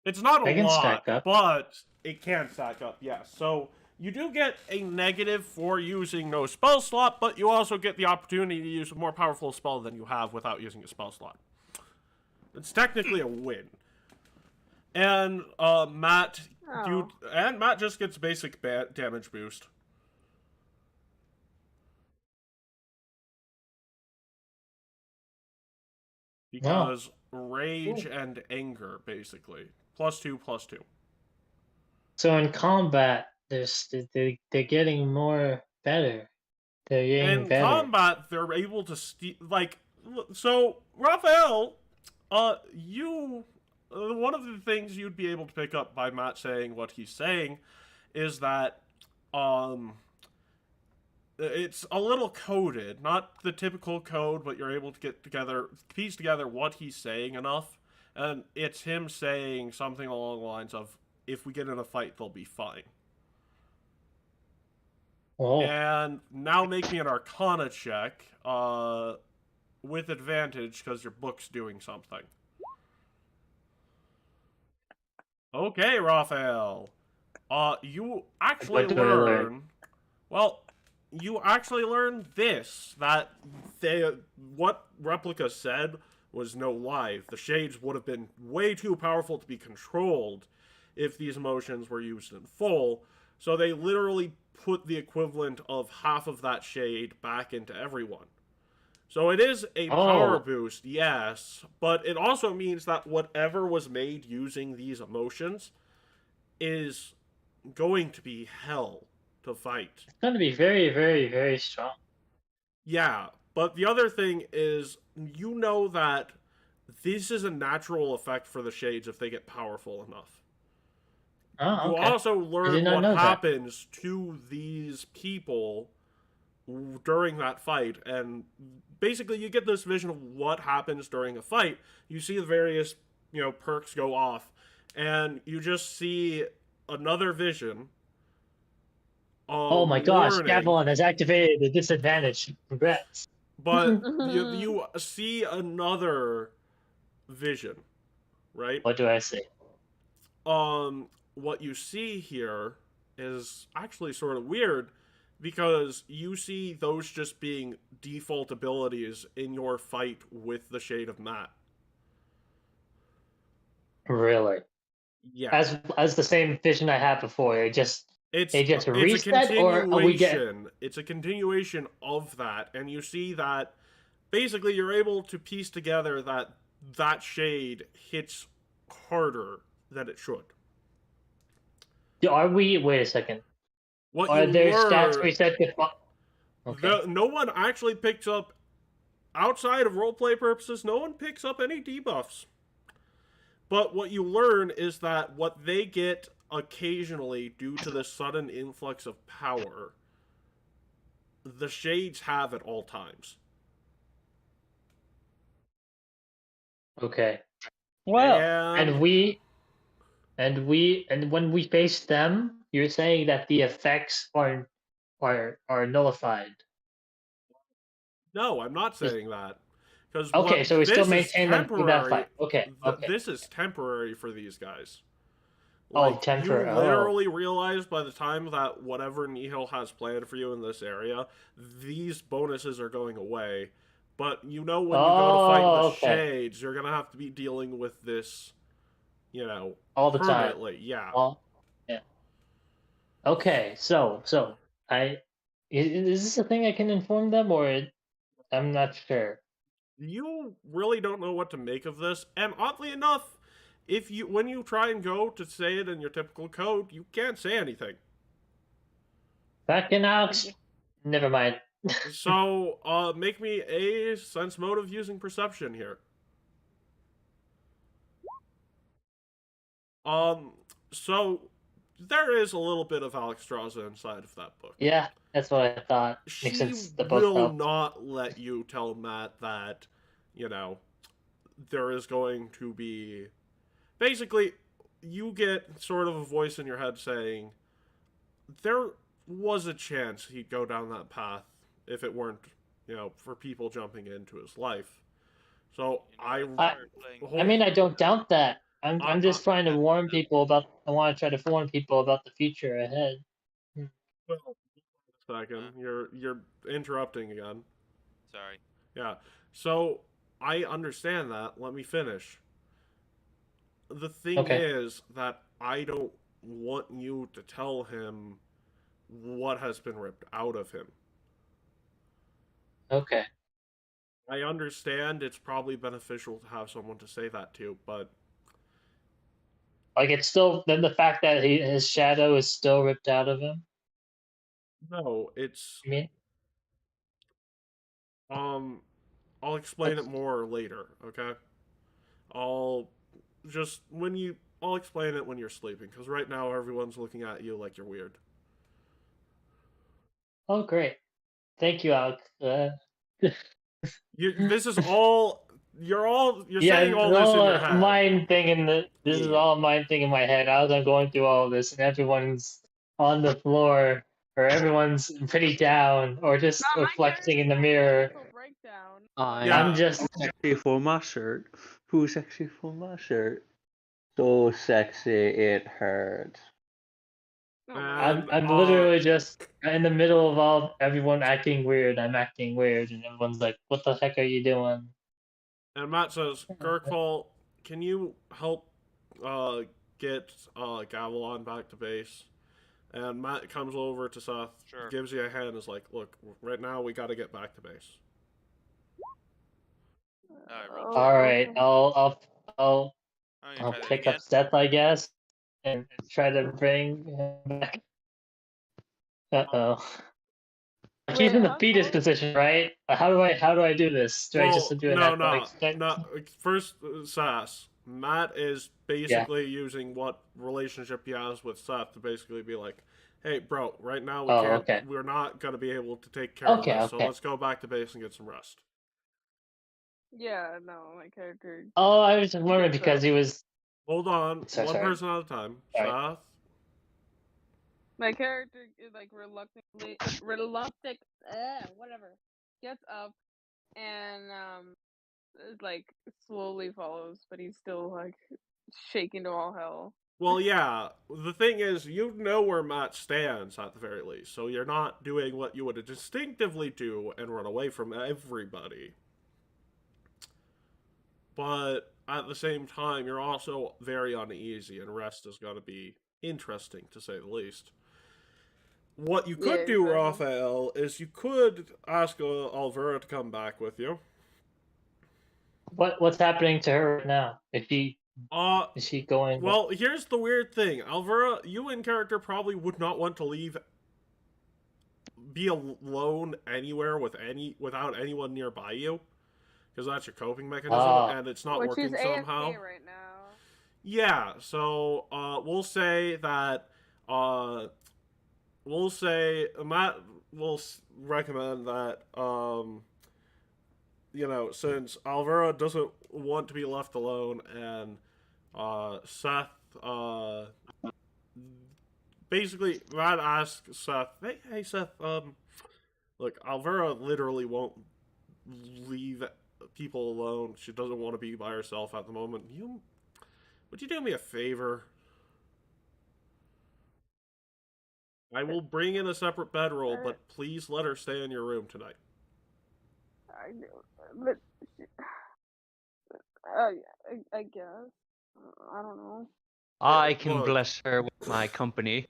It's not a lot, stack up. but it can stack up, yes. So you do get a negative for using no spell slot, but you also get the opportunity to use a more powerful spell than you have without using a spell slot. It's technically a win. And Matt, Oh. Matt just gets basic damage boost. Because rage and anger, basically. +2, +2. So in combat, they're getting more better. They're getting In better. combat, they're able to so Raphael, you one of the things you'd be able to pick up by Matt saying what he's saying is that it's a little coded, not the typical code, but you're able to piece together what he's saying enough, and it's him saying something along the lines of, "If we get in a fight, they'll be fine." Oh. And now make me an Arcana check, with advantage because your book's doing something. Okay, Raphael. You actually What do I learn? Well, you actually learn this, that what Replica said was no lie. The Shades would have been way too powerful to be controlled if these emotions were used in full, so they literally put the equivalent of half of that shade back into everyone. So it is a power boost, yes, but it also means that whatever was made using these emotions is going to be hell to fight. It's going to be very, very, very strong. Yeah, but the other thing is, you know that this is a natural effect for the Shades if they get powerful enough. Oh, You okay. also learn what that. happens to these people during that fight, and basically you get this vision of what happens during a fight. You see the various, perks go off, and you just see another vision. Oh my gosh, warning, Gavilan has activated the disadvantage. Congrats. But you see another vision, right? What do I see? What you see here is actually sort of weird, because you see those just being default abilities in your fight with the Shade of Matt. Really? Yeah. As the same vision I had before, they just reset, or we get... It's a continuation of that, and you see that basically you're able to piece together that shade hits harder than it should. Are we? Wait a second. Are there stats reset? Okay. No one actually picks up, outside of roleplay purposes, no one picks up any debuffs. But what you learn is that what they get occasionally, due to the sudden influx of power, the Shades have at all times. Okay. Well, and when we face them, you're saying that the effects are nullified. No, I'm not saying that. Okay, so we still maintain them in that fight. Okay. This is temporary for these guys. Temporary. You literally realize by the time that whatever Nihil has planned for you in this area, these bonuses are going away. But when you go to fight the Shades, you're going to have to be dealing with this, all the permanently. time. Yeah. Yeah. Okay, so is this a thing I can inform them, or I'm not sure. You really don't know what to make of this, and oddly enough, when you try and go to say it in your typical code, you can't say anything. Fucking Alex. Never mind. So, make me a sense motive using perception here. So there is a little bit of Alexstrasza inside of that book. Yeah, that's what I thought. She Makes sense. The will not let you tell Matt that, there is going to be... Basically, you get sort of a voice in your head saying, there was a chance he'd go down that path if it weren't, for people jumping into his life. So I mean, I don't doubt that. I'm just trying to warn people about... I want to try to warn people about the future ahead. Well, a second. You're interrupting again. Sorry. Yeah. So, I understand that. Let me finish. the thing Okay. is that I don't want you to tell him what has been ripped out of him. Okay. I understand it's probably beneficial to have someone to say that to, but Like it's still then the fact that his shadow is still ripped out of him. no, it's I mean, I'll explain it That's- more later, okay? I'll explain it when you're sleeping, because right now everyone's looking at you like you're weird. oh great, thank you, Alec. This is all you're Yeah, saying all it's this in all your a head. mind thing this is Yeah. all a mind thing in my head. As I'm going through all of this, and everyone's on the floor, or everyone's pretty down, or just Not my reflecting in the character, mirror. mental breakdown. Yeah. I'm just sexy for my shirt. Who's sexy for my shirt? So sexy it hurts. Oh my And I'm literally just in the middle of everyone acting weird. I'm acting weird, and everyone's like, "What the heck are you doing?" and Matt says, Kirkfall, can you help get Gavilan back to base? And Matt comes over to Seth, Sure. gives you a hand, and is like, look, right now we got to get back to base. Alright, roll Oh, All right, okay. I'll Oh, you I'll try that pick again? up Seth, I guess, and try to bring him back. Uh-oh. She's Wait, in the how fetus close? position, right? How do I do this? Do I just Well, do an no. athletics check? First, Sass. Matt is basically using what relationship he has with Seth to basically be like, hey, bro, right now Oh, okay. we're not going to be able to take care of Okay, this, so okay. let's go back to base and get some rest. Yeah, no, my character. Oh, I was just wondering Gets because up. he was. Hold on, Sorry. person at a time. Sorry. Seth? My character is like reluctant, whatever. Gets up and is, like slowly follows, but he's still like shaking to all hell. Well, yeah, the thing is, you know where Matt stands at the very least, so you're not doing what you would instinctively do and run away from everybody. But at the same time, you're also very uneasy, and rest is going to be interesting, to say the least. What you could Yeah, do, exactly. Raphael, is you could ask Alvera to come back with you. What's happening to her right now? Is she going? Well, here's the weird thing. Alvera, you in character probably would not want to be alone anywhere without anyone nearby you, because that's your coping mechanism, and it's not Which working is somehow. AFK right now. Yeah, so we'll say that Matt will recommend that since Alvera doesn't want to be left alone, and Seth basically Matt asks Seth, hey Seth, look, Alvera literally won't leave people alone. She doesn't want to be by herself at the moment. Would you do me a favor? I will bring in a separate bedroll, but please let her stay in your room tonight. But I guess I don't know. I can Look. bless her with my company.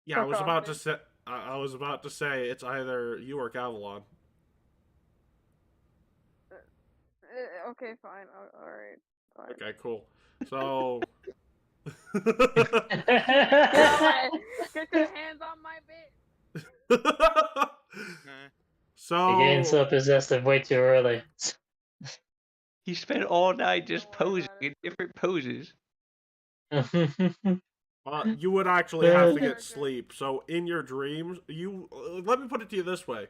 Yeah, I Fuck was off, about to bitch. say. I was about to say it's either you or Gavilan. Okay, fine. All right. Fine. Okay, cool. So. Get your hands on my bitch. So. You're getting so possessive way too early. He spent all night just Don't worry posing about it. in different poses. You would actually have to get Character. sleep. So in your dreams, let me put it to you this way: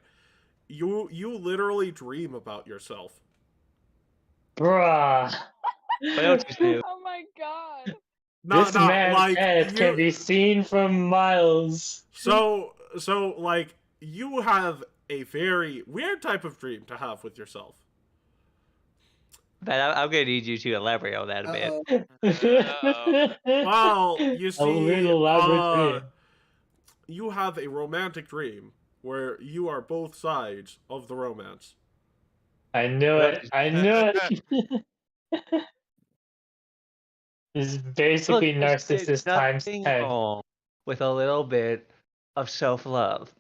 you literally dream about yourself. Bruh. What else is new? Oh my god. This man's head can be seen from miles. So like you have a very weird type of dream to have with yourself. But I'm gonna need you to elaborate on that a bit. Uh-oh. Well, you A weird see, elaborate dream. you have a romantic dream where you are both sides of the romance. I knew it. I knew it. This is basically Look, there's narcissist times nothing 10. wrong with a little bit of self-love.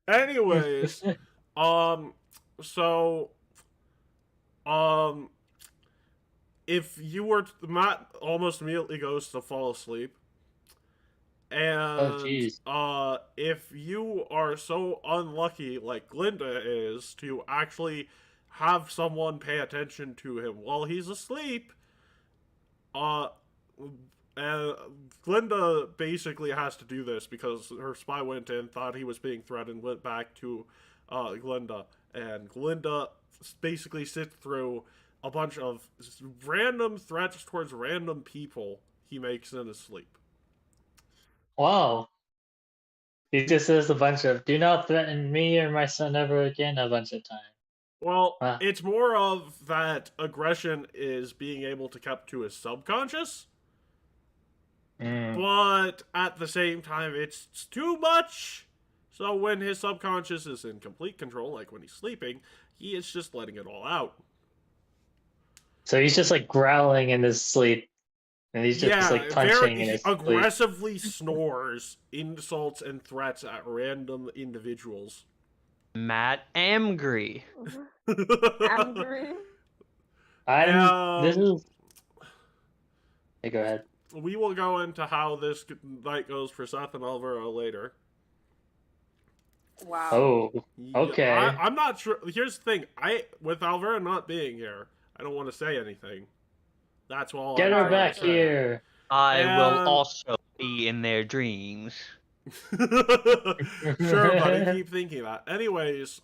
Anyways, so, um, if you were Matt almost immediately goes to fall asleep, Oh, and jeez. if you are so unlucky, like Glinda is, to actually have someone pay attention to him while he's asleep, uh, and Glinda basically has to do this because her spy went in, thought he was being threatened, went back to Glinda, and Glinda basically sits through a bunch of random threats towards random people he makes in his sleep. Wow. He just says a bunch of, do not threaten me or my son ever again a bunch of times. Well, Wow. it's more of that aggression is being able to keep to his subconscious, but at the same time, it's too much. So when his subconscious is in complete control, like when he's sleeping, he is just letting it all out. So he's just like growling in his sleep. And he's just like punching in he his sleep. aggressively snores insults and threats at random individuals. Matt angry. Angry. This is. Hey, go ahead. We will go into how this night goes for Seth and Alvaro later. Wow. Oh, okay. I'm not sure. Here's the thing. With Alvaro not being here, I don't want to say anything. That's all. Get I'm her back trying to say. here. I will And- also be in their dreams. Sure, buddy. Keep thinking that. Anyways,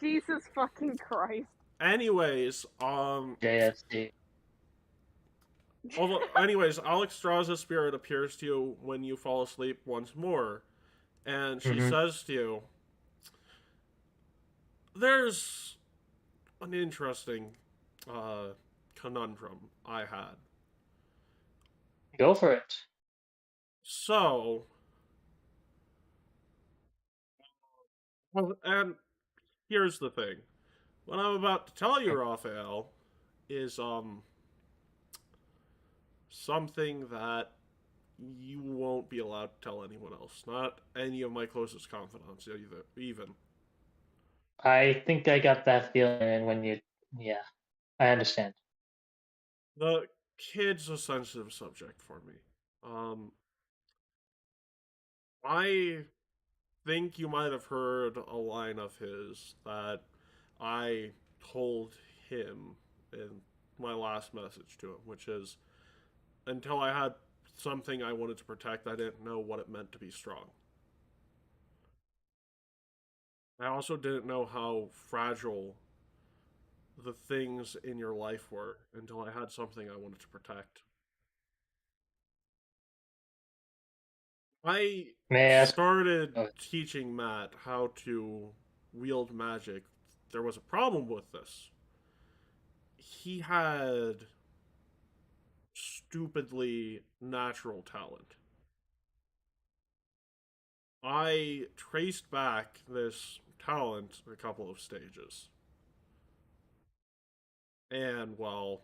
Jesus fucking Christ. Anyways, JFC. Alexstrasza's spirit appears to you when you fall asleep once more, and she says to you, "There's an interesting conundrum I had. Go for it. So, and here's the thing. What I'm about to tell you, Raphael, is something that you won't be allowed to tell anyone else. Not any of my closest confidants either, even. I think I got that feeling when you. Yeah, I understand. The kid's a sensitive subject for me. I think you might have heard a line of his that I told him in my last message to him, which is, until I had something I wanted to protect, I didn't know what it meant to be strong. I also didn't know how fragile the things in your life were until I had something I wanted to protect. I May I ask? started teaching Matt how to wield magic. There was a problem with this. He had stupidly natural talent. I traced back this talent a couple of stages. And, well,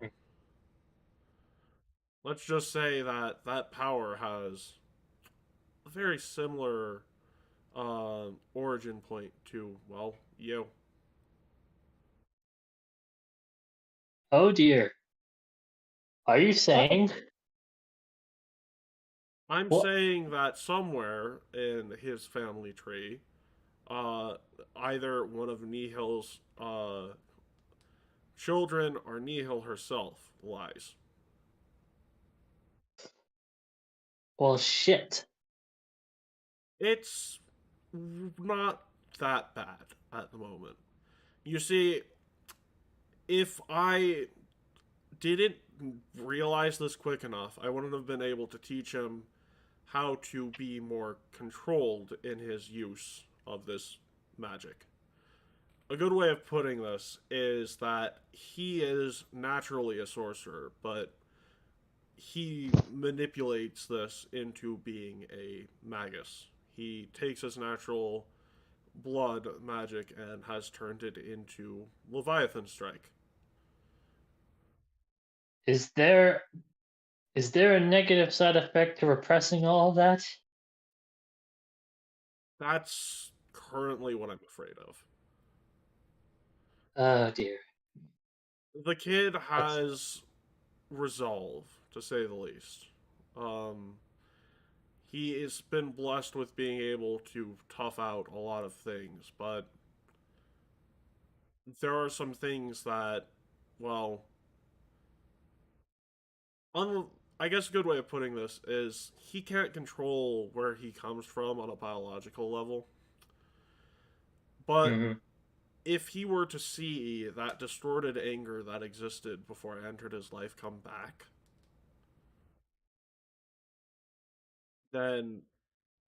let's just say that that power has a very similar origin point to, well, you. Oh dear. Are you saying? I'm What? saying that somewhere in his family tree, either one of Nihil's children or Nihil herself lies. Well, shit. It's not that bad at the moment. You see, if I didn't realize this quick enough, I wouldn't have been able to teach him how to be more controlled in his use of this magic. A good way of putting this is that he is naturally a sorcerer, but he manipulates this into being a magus. He takes his natural blood magic and has turned it into Leviathan Strike. Is there a negative side effect to repressing all of that? That's currently what I'm afraid of. Oh dear. The kid That's has resolve, to say the least. He has been blessed with being able to tough out a lot of things, but there are some things that, well, I guess a good way of putting this is he can't control where he comes from on a biological level. But mhm. if he were to see that distorted anger that existed before I entered his life come back, then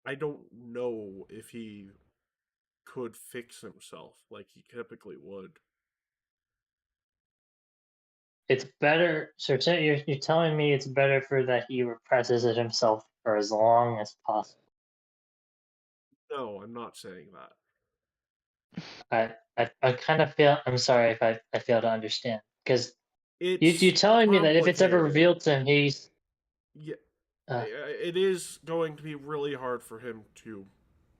I don't know if he could fix himself like he typically would. It's better. So you're telling me it's better for that he represses it himself for as long as possible. No, I'm not saying that. I kind of feel. I'm sorry if I fail to understand because you It's telling me that if it's ever complicated. revealed to him, he's Yeah, uh, it is going to be really hard for him to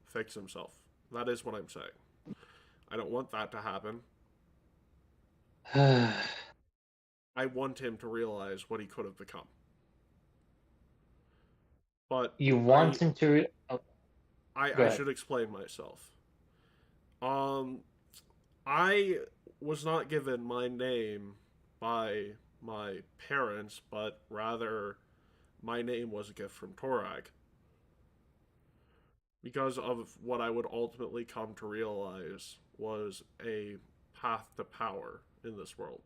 fix himself. That is what I'm saying. I don't want that to happen. I want him to realize what he could have become. But you want him to. Oh, go I ahead. should explain myself. Um, I was not given my name by my parents, but rather my name was a gift from Torag. Because of what I would ultimately come to realize was a path to power in this world.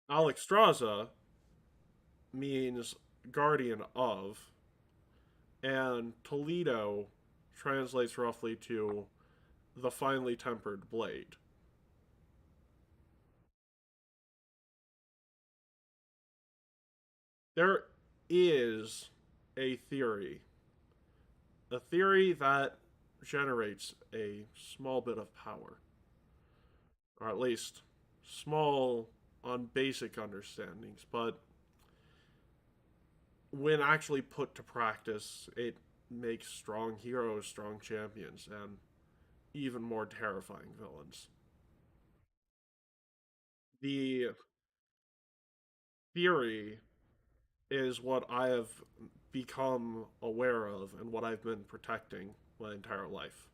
Alexstrasza means guardian of, and Toledo translates roughly to the finely tempered blade. There is a theory that generates a small bit of power, or at least small on basic understandings, but when actually put to practice, it makes strong heroes, strong champions, and even more terrifying villains. The theory is what I have become aware of and what I've been protecting my entire life.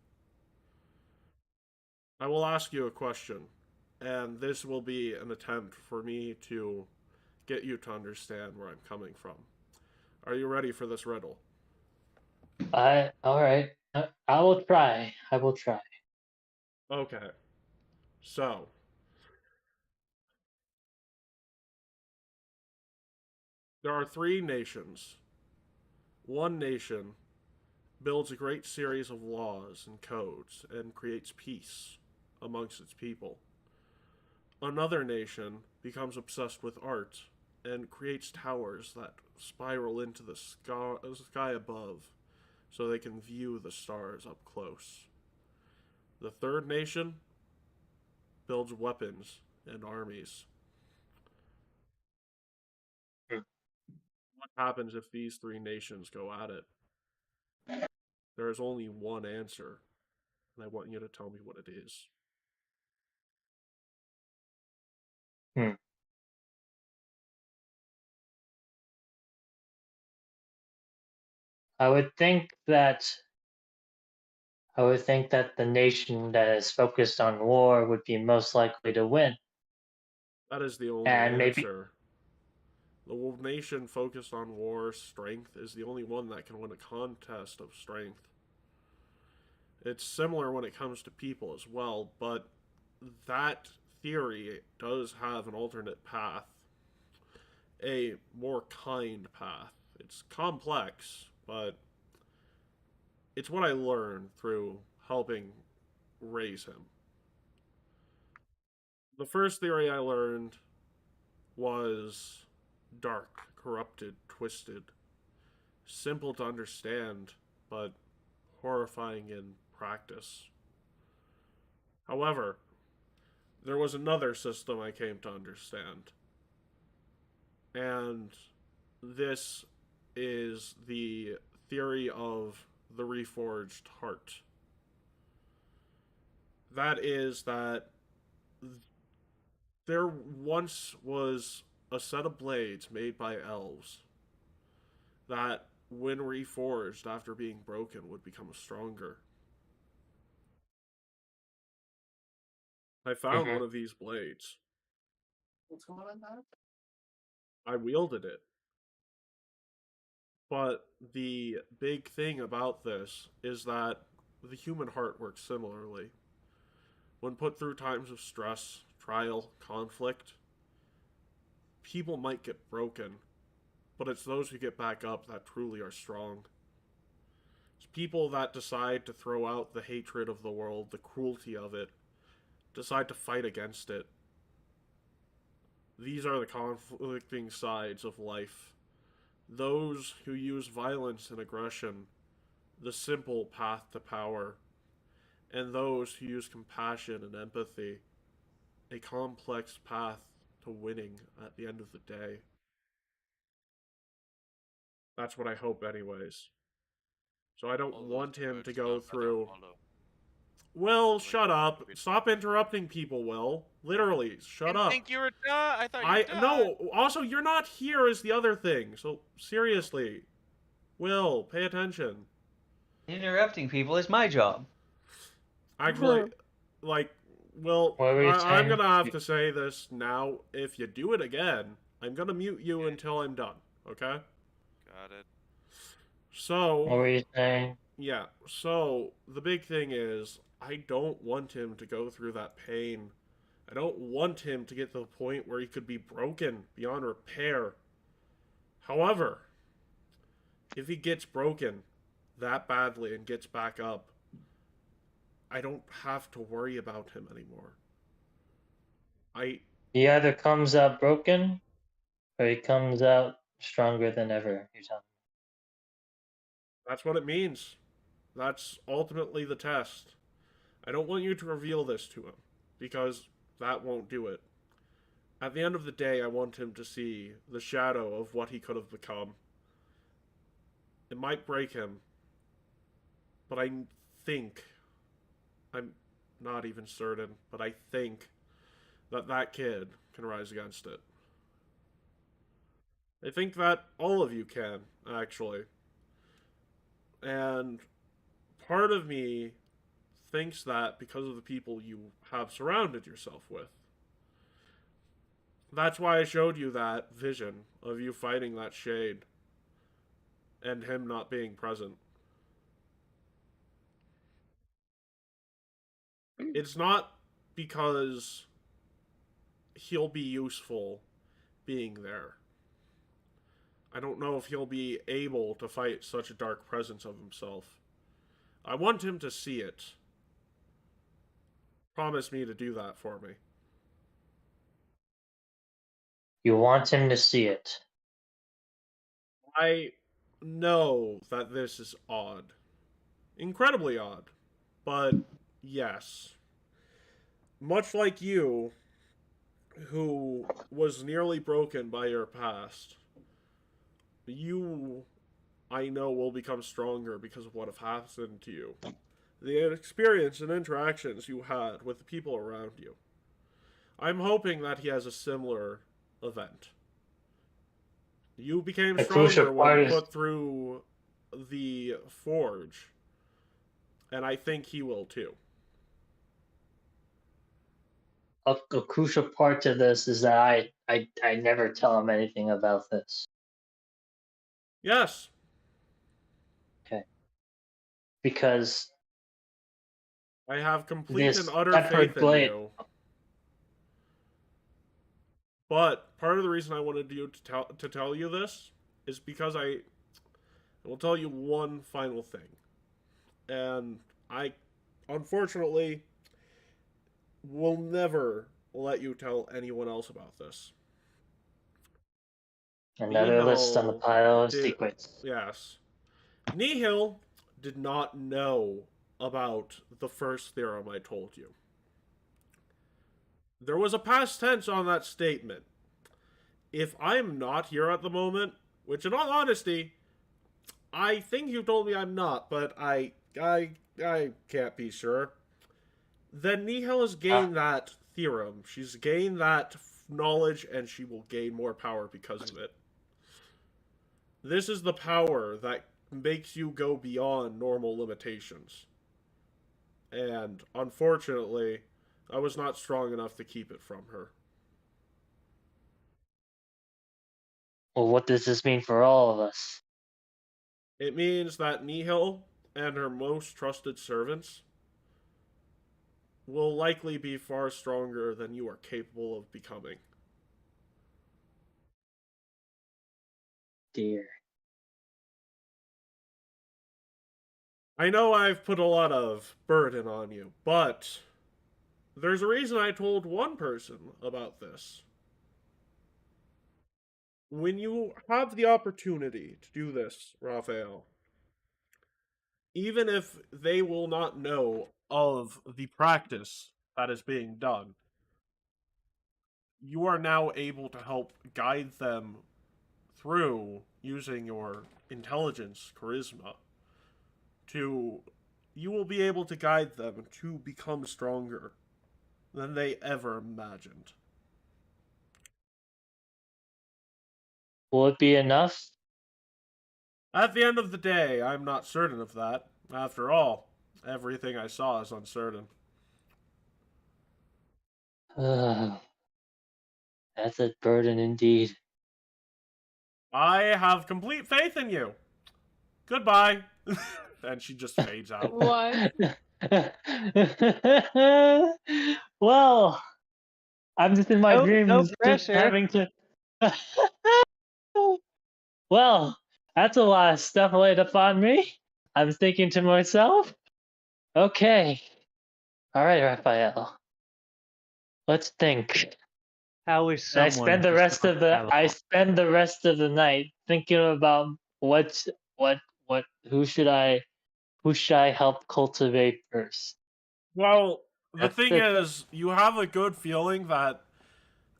I will ask you a question, and this will be an attempt for me to get you to understand where I'm coming from. Are you ready for this riddle? I all right. I will try. I will try. Okay. So, there are three nations. One nation builds a great series of laws and codes and creates peace amongst its people. Another nation becomes obsessed with art and creates towers that spiral into the sky above so they can view the stars up close. The third nation builds weapons and armies. Hmm. What happens if these three nations go at it? There is only one answer, and I want you to tell me what it is. Hmm. I would think that the nation that is focused on war would be most likely to win, That is the only and maybe answer. The nation focused on war strength is the only one that can win a contest of strength. It's similar when it comes to people as well, but that theory does have an alternate path, a more kind path. It's complex, but it's what I learned through helping raise him. The first theory I learned was dark, corrupted, twisted, simple to understand, but horrifying in practice. However, there was another system I came to understand. And this is the theory of the reforged heart. That is that there once was a set of blades made by elves that, when reforged after being broken, would become stronger. I found one of these blades. What's going on now? I wielded it. But the big thing about this is that the human heart works similarly. When put through times of stress, trial, conflict, people might get broken, but it's those who get back up that truly are strong. It's people that decide to throw out the hatred of the world, the cruelty of it, decide to fight against it. These are the conflicting sides of life. Those who use violence and aggression, the simple path to power, and those who use compassion and empathy, a complex path to winning at the end of the day. That's what I hope anyways. So I don't All those want him words to go not through... follow. Will, Like, shut up. Stop interrupting people, Will. Literally, shut Didn't up. think you were done. I thought you were done. No, also, you're not here is the other thing. So, seriously. Will, pay attention. Interrupting people is my job. Actually, like, Will, What were you I'm saying? gonna have to say this now. If you do it again, I'm gonna mute you until I'm done, okay? Got it. So... What were you saying? Yeah, so the big thing is, I don't want him to go through that pain. I don't want him to get to the point where he could be broken beyond repair. However, if he gets broken that badly and gets back up, I don't have to worry about him anymore. He either comes out broken, or he comes out stronger than ever. You're telling me. That's what it means. That's ultimately the test. I don't want you to reveal this to him, because that won't do it. At the end of the day, I want him to see the shadow of what he could have become. It might break him, but I think, I'm not even certain, but I think that that kid can rise against it. I think that all of you can, actually. And part of me thinks that because of the people you have surrounded yourself with. That's why I showed you that vision of you fighting that shade and him not being present. It's not because he'll be useful being there. I don't know if he'll be able to fight such a dark presence of himself. I want him to see it. Promise me to do that for me. You want him to see it. I know that this is odd. Incredibly odd. But yes. Much like you, who was nearly broken by your past, you, I know, will become stronger because of what have happened to you. The experience and interactions you had with the people around you. I'm hoping that he has a similar event. You became The crucial stronger when part is- put through the forge. And I think he will too. A crucial part to this is that I never tell him anything about this. Yes. Okay. Because I have complete this and utter separate faith in blade. you. But part of the reason I wanted you to tell you this is because I will tell you one final thing. And I, unfortunately, will never let you tell anyone else about this. Another list on the pile of did- secrets. Yes. Nihil did not know about the first theorem I told you. There was a past tense on that statement. If I'm not here at the moment, which in all honesty, I think you told me I'm not, but I can't be sure. Then Nihil has gained that theorem. She's gained that knowledge, and she will gain more power because of it. This is the power that makes you go beyond normal limitations. And unfortunately, I was not strong enough to keep it from her. Well, what does this mean for all of us? It means that Nihil and her most trusted servants will likely be far stronger than you are capable of becoming. Dear. I know I've put a lot of burden on you, but there's a reason I told one person about this. When you have the opportunity to do this, Raphael, even if they will not know of the practice that is being done, you are now able to help guide them through using your intelligence, charisma, you will be able to guide them to become stronger than they ever imagined. Will it be enough? At the end of the day, I'm not certain of that. After all, everything I saw is uncertain. That's a burden indeed. I have complete faith in you. Goodbye. And she just fades out. What? Well, I'm just in my No dreams just pressure. having to. Well, that's a lot of stuff laid upon me. I'm thinking to myself, okay, all right, Raphael, let's think. How is And someone? I spend the rest of the night thinking about who should I help cultivate first. Well, the That's thing the- is, you have a good feeling that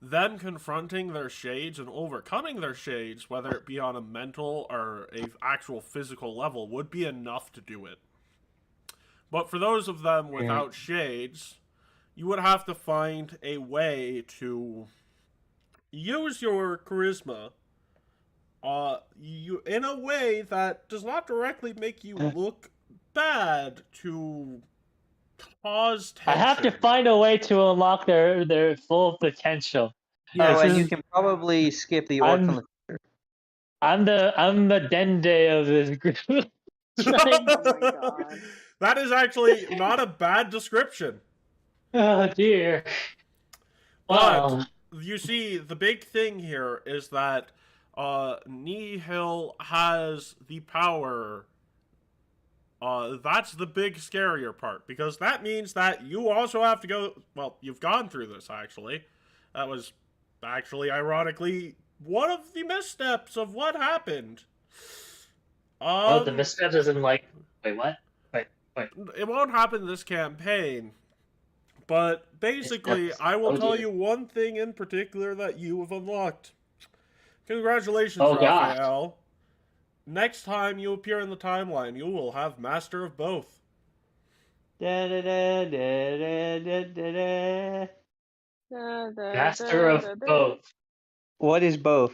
them confronting their shades and overcoming their shades, whether it be on a mental or a actual physical level, would be enough to do it. But for those of them without shades, you would have to find a way to use your charisma in a way that does not directly make you look bad to cause I tension. have to find a way to unlock their full potential. Oh, This and you is- can probably skip the orc from the. I'm the Dende of this group. Oh my god. That is actually not a bad description. Oh dear. But Well, you see, the big thing here is that Nihil has the power. That's the big scarier part, because that means that you also have to go. Well, you've gone through this actually. That was actually, ironically, one of the missteps of what happened. the missteps isn't like. Wait, what? It won't happen this campaign, but basically, Missteps. I will Oh, tell dear. you one thing in particular that you have unlocked. Congratulations, Oh, God. Raphael. Next time you appear in the timeline, you will have Master of Both. Master of both. What is both?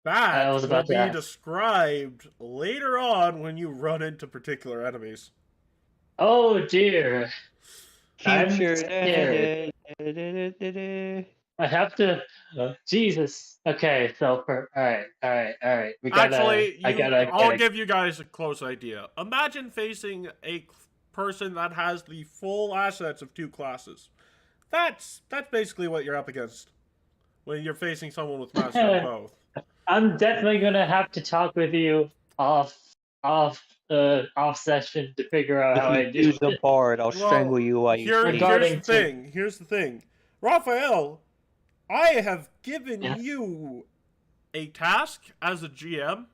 That I was will about to be ask. described later on when you run into particular enemies. Oh dear. I'm Future. scared. I have to. Jesus. Okay. So all right. We gotta. Actually, I gotta. I'll give you guys a close idea. Imagine facing a person that has the full assets of two classes. That's basically what you're up against when you're facing someone with Master of Both. I'm definitely gonna have to talk with you off session to figure out how I If do you use the it. bard, I'll Well, strangle you while you Here's Regarding the thing. Here's the thing. Raphael, I have given Yeah. you a task as a GM.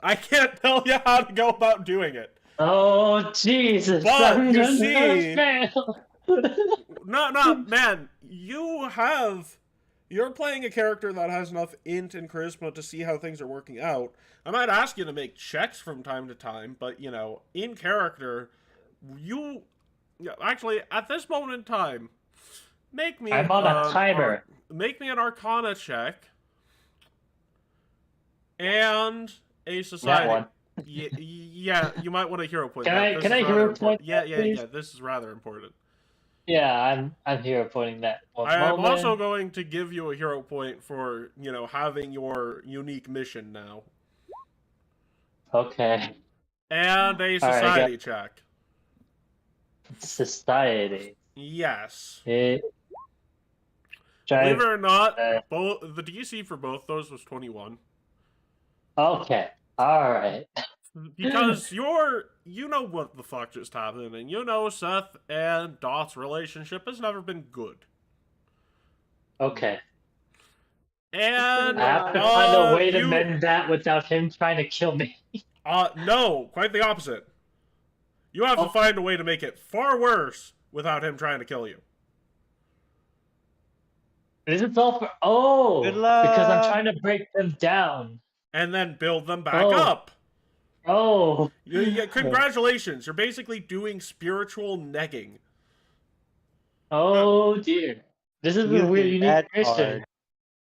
I can't tell you how to go about doing it. Oh Jesus! But I'm you gonna see- fail. No, man. you're playing a character that has enough int and charisma to see how things are working out. I might ask you to make checks from time to time, but in character, actually at this moment in time, make me I'm on a timer. make me an Arcana check and a That society. one. Yeah, you might want a hero point. Can that. I- This can is I rather hero important. point Yeah, that, yeah, please? yeah. This is rather important. Yeah, I'm here putting that one I am moment. also going to give you a hero point for having your unique mission now, Okay. and a I society check. Society. Yes. It... Believe it or not, uh, both the DC for both those was 21. Okay. Alright. Because you know what the fuck just happened, and Seth and Dot's relationship has never been good. Okay. And I have to find a way to mend that without him trying to kill me. No, quite the opposite. You have to Oh. find a way to make it far worse without him trying to kill you. This is all for... Oh! Good Because I'm luck. trying to break them down. And then build them back Oh. up. Oh! Yeah, congratulations. You're basically doing spiritual negging. Oh dear. This is You a weird, think unique that's mission. hard.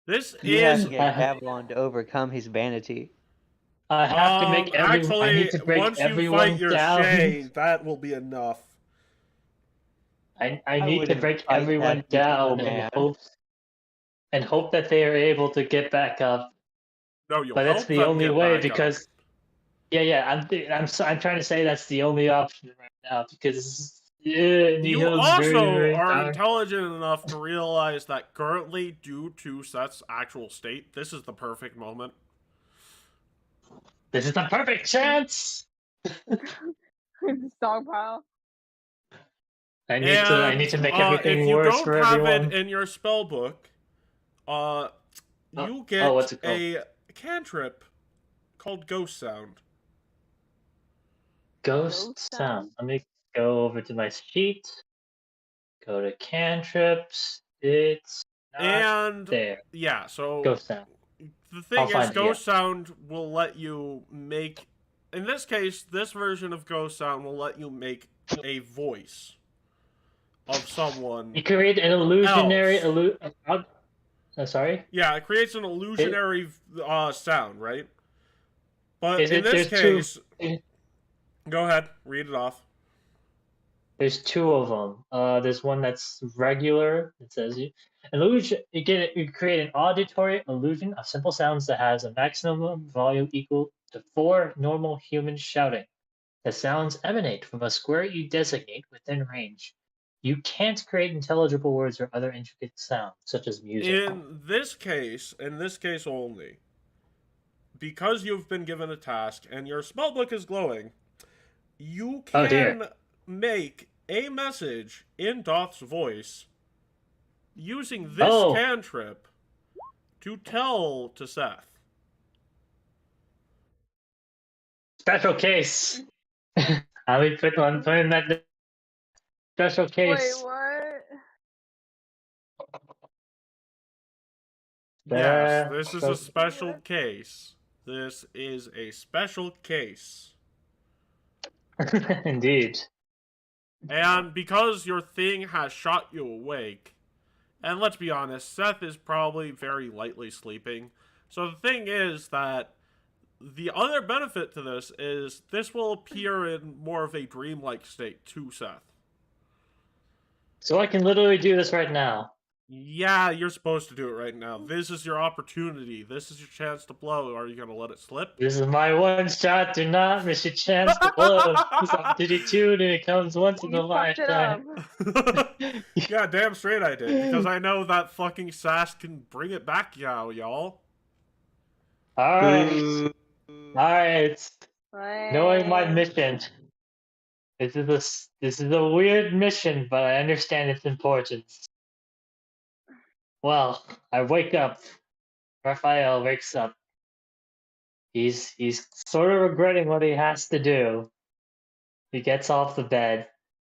This You have is... to get Babylon to overcome his vanity. I have to make everyone... Actually, I need to break once you everyone fight your down. Shay, that will be enough. I I need to wouldn't break fight everyone that beautiful down man. and hope that they are able to get back up. No, you'll But that's help the them only get way back because up. I'm trying to say that's the only option right now because You Nihil's also very, very are dark. intelligent enough to realize that currently, due to Seth's actual state, this is the perfect moment. This is the perfect chance. Stockpile. I need to make everything if you worse don't for have everyone. it in your spell book, you get what's it called? a cantrip called Ghost Sound. Ghost sound. Let me go over to my sheet. Go to cantrips. It's not And there. yeah, so Ghost sound. the I'll thing is, find it, Ghost Sound will let you make. In this case, this version of Ghost Sound will let you make a voice of someone. You create an illusionary sorry? Yeah, it creates an illusionary sound, right? But Is in it- this there's case, go ahead, read it off. There's two of them. There's one that's regular. It says illusion. You create an auditory illusion of simple sounds that has a maximum volume equal to 4 normal humans shouting. The sounds emanate from a square you designate within range. You can't create intelligible words or other intricate sounds, such as music. In this case only, because you've been given a task and your spellbook is glowing, you can make a message in Doth's voice using this cantrip to tell to Seth. Special case. I'll be putting that special case. Wait, what? Yes, this is a special case. This is a special case. Indeed. And because your thing has shot you awake, and let's be honest, Seth is probably very lightly sleeping. So the thing is that the other benefit to this is this will appear in more of a dreamlike state to Seth. So I can literally do this right now. Yeah, you're supposed to do it right now. This is your opportunity. This is your chance to blow. Are you going to let it slip? This is my one shot. Do not miss your chance to blow. This opportunity it comes once in a You fucked it up. lifetime. Yeah, damn straight I did. Because I know that fucking sass can bring it back, y'all. Alright. Alright. Knowing my Wait. mission. This is a weird mission, but I understand its importance. Well, I wake up. Raphael wakes up. He's sort of regretting what he has to do. He gets off the bed,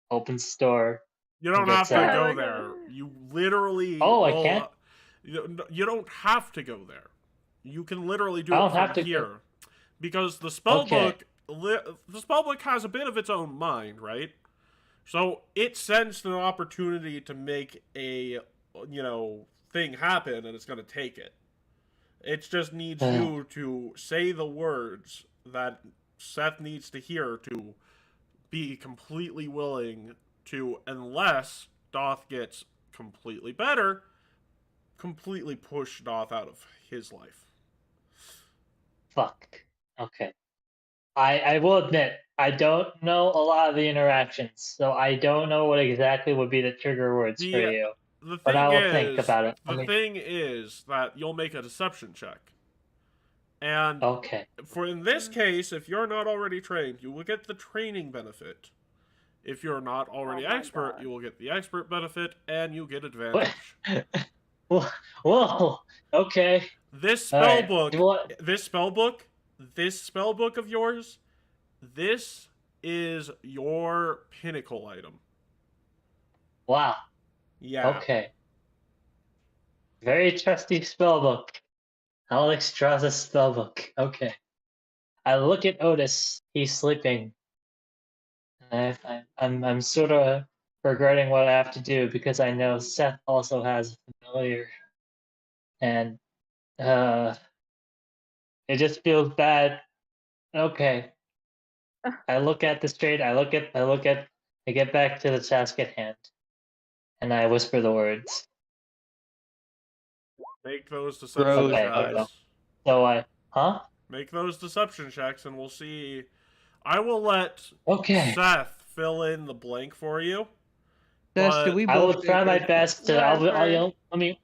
opens the door, You don't gets have to out. go Like, there. You literally. Oh, I will- can't? You don't have to go there. You can literally do I it don't from have to go- here, because the Okay. spellbook has a bit of its own mind, right? So it sensed an opportunity to make a thing happen, and it's gonna take it. It just needs you to say the words that Seth needs to hear to be completely willing to, unless Doth gets completely better, completely push Doth out of his life. Fuck. Okay. I will admit, I don't know a lot of the interactions, so I don't know what exactly would be the trigger words for you. The But I thing will think about it. the thing is that you'll make a deception check. And Okay. for in this case, if you're not already trained, you will get the training benefit. If you're not already Oh my expert, God. you will get the expert benefit, and you get advantage. Whoa. Okay. This All right. spellbook, this spellbook of yours, this is your pinnacle item. Wow. Yeah. Okay. Very trusty spellbook. Alexstrasza's spellbook. Okay. I look at Otis. He's sleeping. I'm sort of regretting what I have to do because I know Seth also has a familiar, and it just feels bad. Okay. I look at the straight. I get back to the task at hand, and I whisper the words. Make those deception Bros, checks. okay. So huh? Make those deception checks, and we'll see. I will let Okay. Seth fill in the blank for you. Seth, But do we I will both try my take best to. Whatever. Let me.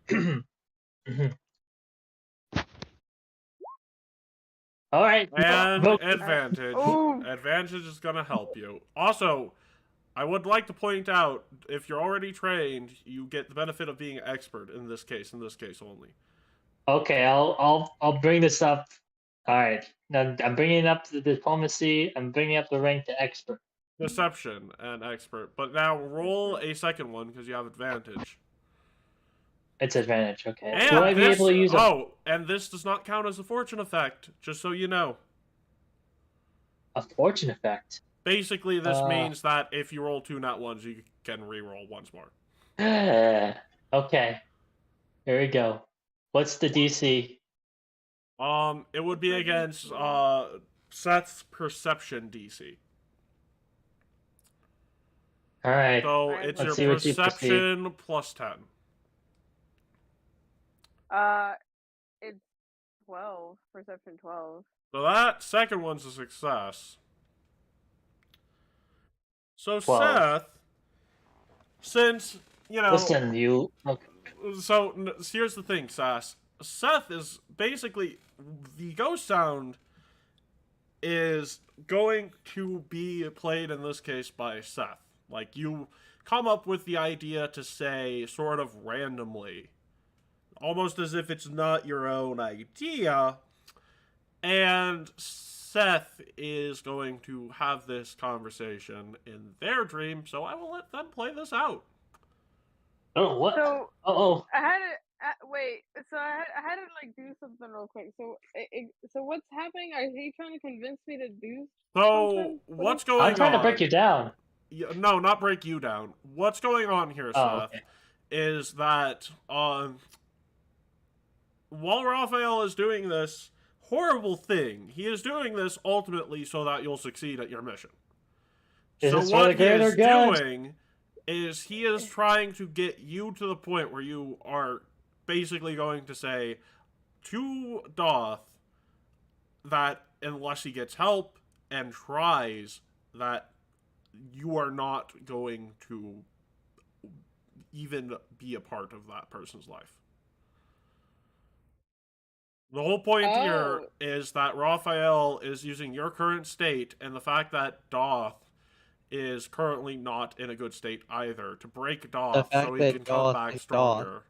All right. And No. advantage. Oh. Advantage is going to help you. Also, I would like to point out, if you're already trained, you get the benefit of being expert in this case only. Okay, I'll bring this up. All right. Now I'm bringing up the diplomacy. I'm bringing up the rank to expert. Deception and expert. But now roll a second one because you have advantage. It's advantage. Okay. And Will I be able to use and this does not count as a fortune effect, just so you know. a fortune effect? Basically, this means that if you roll 2 nat ones, you can re-roll once more. Okay. Here we go. What's the DC? It would be against Seth's perception DC. All right. So Alright, it's let's your see what you perceive. perception plus 10. It's 12. Perception 12. So that second one's a success. So 12. Seth, since Listen, you. Okay. so here's the thing, Sass. Seth is basically, the ghost sound is going to be played in this case by Seth. Like, you come up with the idea to say sort of randomly, almost as if it's not your own idea, and Seth is going to have this conversation in their dream, so I will let them play this out. Oh, what? So Oh. I had to wait. So I had to like do something real quick. So so what's happening? Are he trying to convince me to do So something? what's going on? I'm trying to break you down. No, not break you down. What's going on here, Seth, Okay. is that while Raphael is doing this horrible thing, he is doing this ultimately so that you'll succeed at your mission. Is So this for what the he greater is good? doing is he is trying to get you to the point where you are basically going to say to Doth that unless he gets help and tries, that you are not going to even be a part of that person's life. The whole point here Oh. is that Raphael is using your current state and the fact that Doth is currently not in a good state either to break Doth fact so he that can come Doth back is stronger.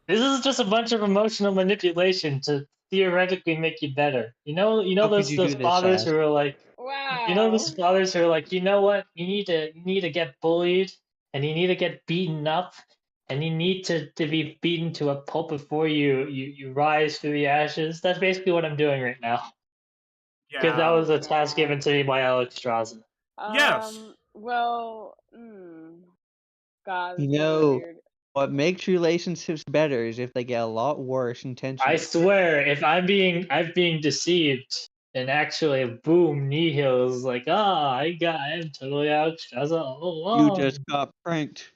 This is just a bunch of emotional manipulation to theoretically make you better. You know How could those you do this, fathers Saz? who are like, Wow. you know those fathers who are like, you know what, you need to get bullied, and you need to get beaten up, and you need to be beaten to a pulp before you rise through the ashes. That's basically what I'm doing right now. Because that Yeah. was a task given to me by Alex Straza. Yes. Well, God, You this is really know, weird. what makes relationships better is if they get a lot worse intentionally. I swear, if I'm being deceived, and actually, boom, Nihil's like, I'm totally Alex Straza all You along. just got pranked.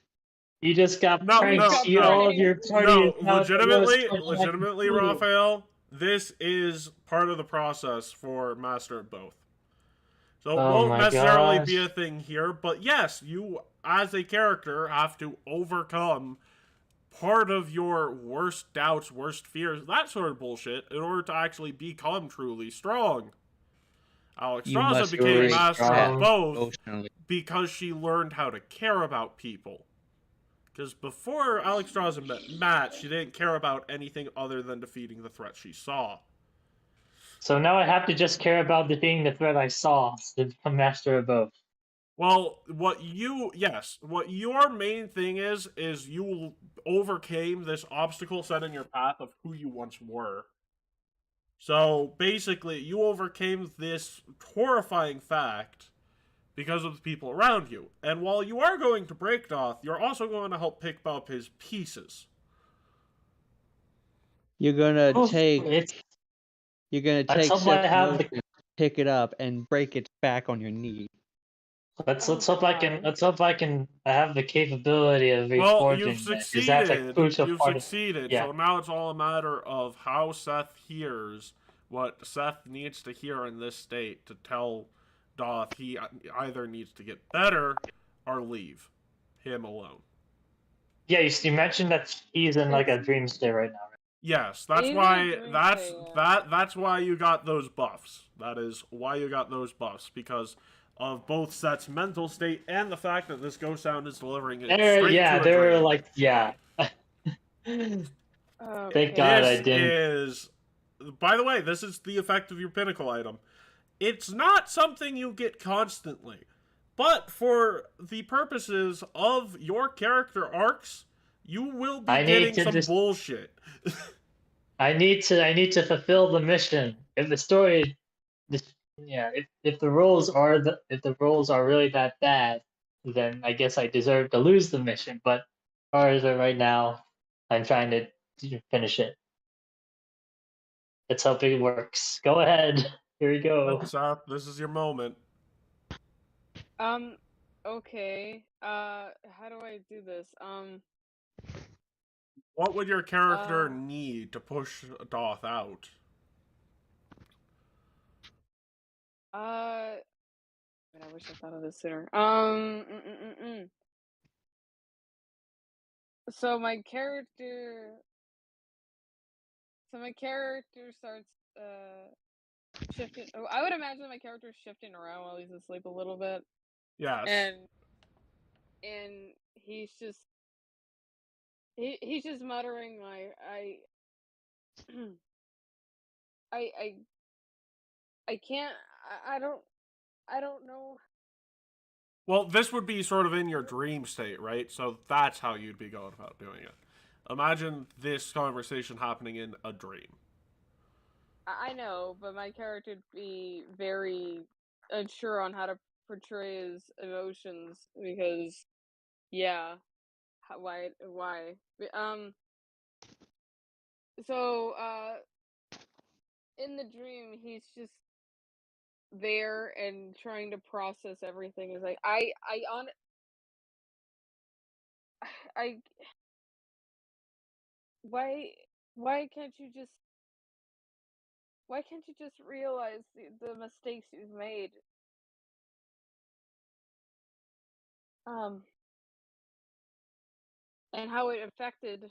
You just got No, pranked. no, All of no. your party No, is now the lowest legitimately, point. Raphael, this is part of the process for Master of Both. So it Oh won't my necessarily be gosh. a thing here, but yes, you, as a character, have to overcome part of your worst doubts, worst fears, that sort of bullshit, in order to actually become truly strong. Alex You Straza must became break Master that of Both emotionally. because she learned how to care about people. Because before Alex Straza met Matt, she didn't care about anything other than defeating the threat she saw. So now I have to just care about defeating the threat I saw to become Master of Both. Well, what your main thing is you overcame this obstacle set in your path of who you once were. So basically, you overcame this horrifying fact because of the people around you. And while you are going to break Doth, you're also going to help pick up his pieces. You're gonna Let's take hope I Seth's have the motion, pick it up, and break its back on your knee. let's Oh, hope I can God. I have the capability of Well, you've reforging that, because that's a succeeded. crucial You've part of succeeded. yeah. So now it's all a matter of how Seth hears what Seth needs to hear in this state to tell Doth he either needs to get better or leave him alone. Yeah, you mentioned that he's in like a dream state right now. Yes, that's He's in a why dream that's state, yeah. that's why you got those buffs. That is why you got those buffs, because of both Seth's mental state and the fact that this ghost sound is delivering it straight to a They're dream. like, yeah. Thank God I This didn't. is, by the way, this is the effect of your pinnacle item. It's not something you get constantly, but for the purposes of your character arcs, you will be I need getting to some just bullshit. I need to fulfill the mission. If the story, yeah, if the rules are if the rules are really that bad, then I guess I deserve to lose the mission. But as far as right now, I'm trying to finish it. Let's hope it works. Go ahead. Here we go. Seth, this is your moment. Okay. How do I do this? What would your character need to push Doth out? Man, I wish I thought of this sooner. So my character starts shifting. Oh, I would imagine my character's shifting around while he's asleep a little bit, Yes. and he's just muttering like I can't I don't know. Well, this would be sort of in your dream state, right? So that's how you'd be going about doing it. Imagine this conversation happening in a dream. I know, but my character would be very unsure on how to portray his emotions because, yeah, why? So, in the dream, he's just there and trying to process everything. Is like I why can't you just realize the mistakes you've made? And how it affected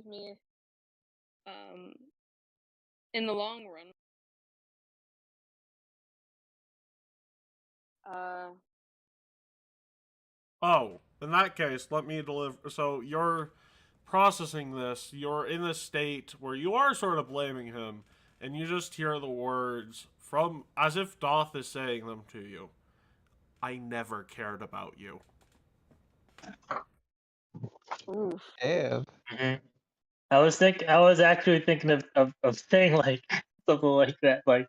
me um in the long run. Oh, in that case, let me deliver. So you're processing this. You're in this state where you are sort of blaming him, and you just hear the words from as if Doth is saying them to you. I never cared about you. Oof. Damn. I was actually thinking of saying like something like that. Like,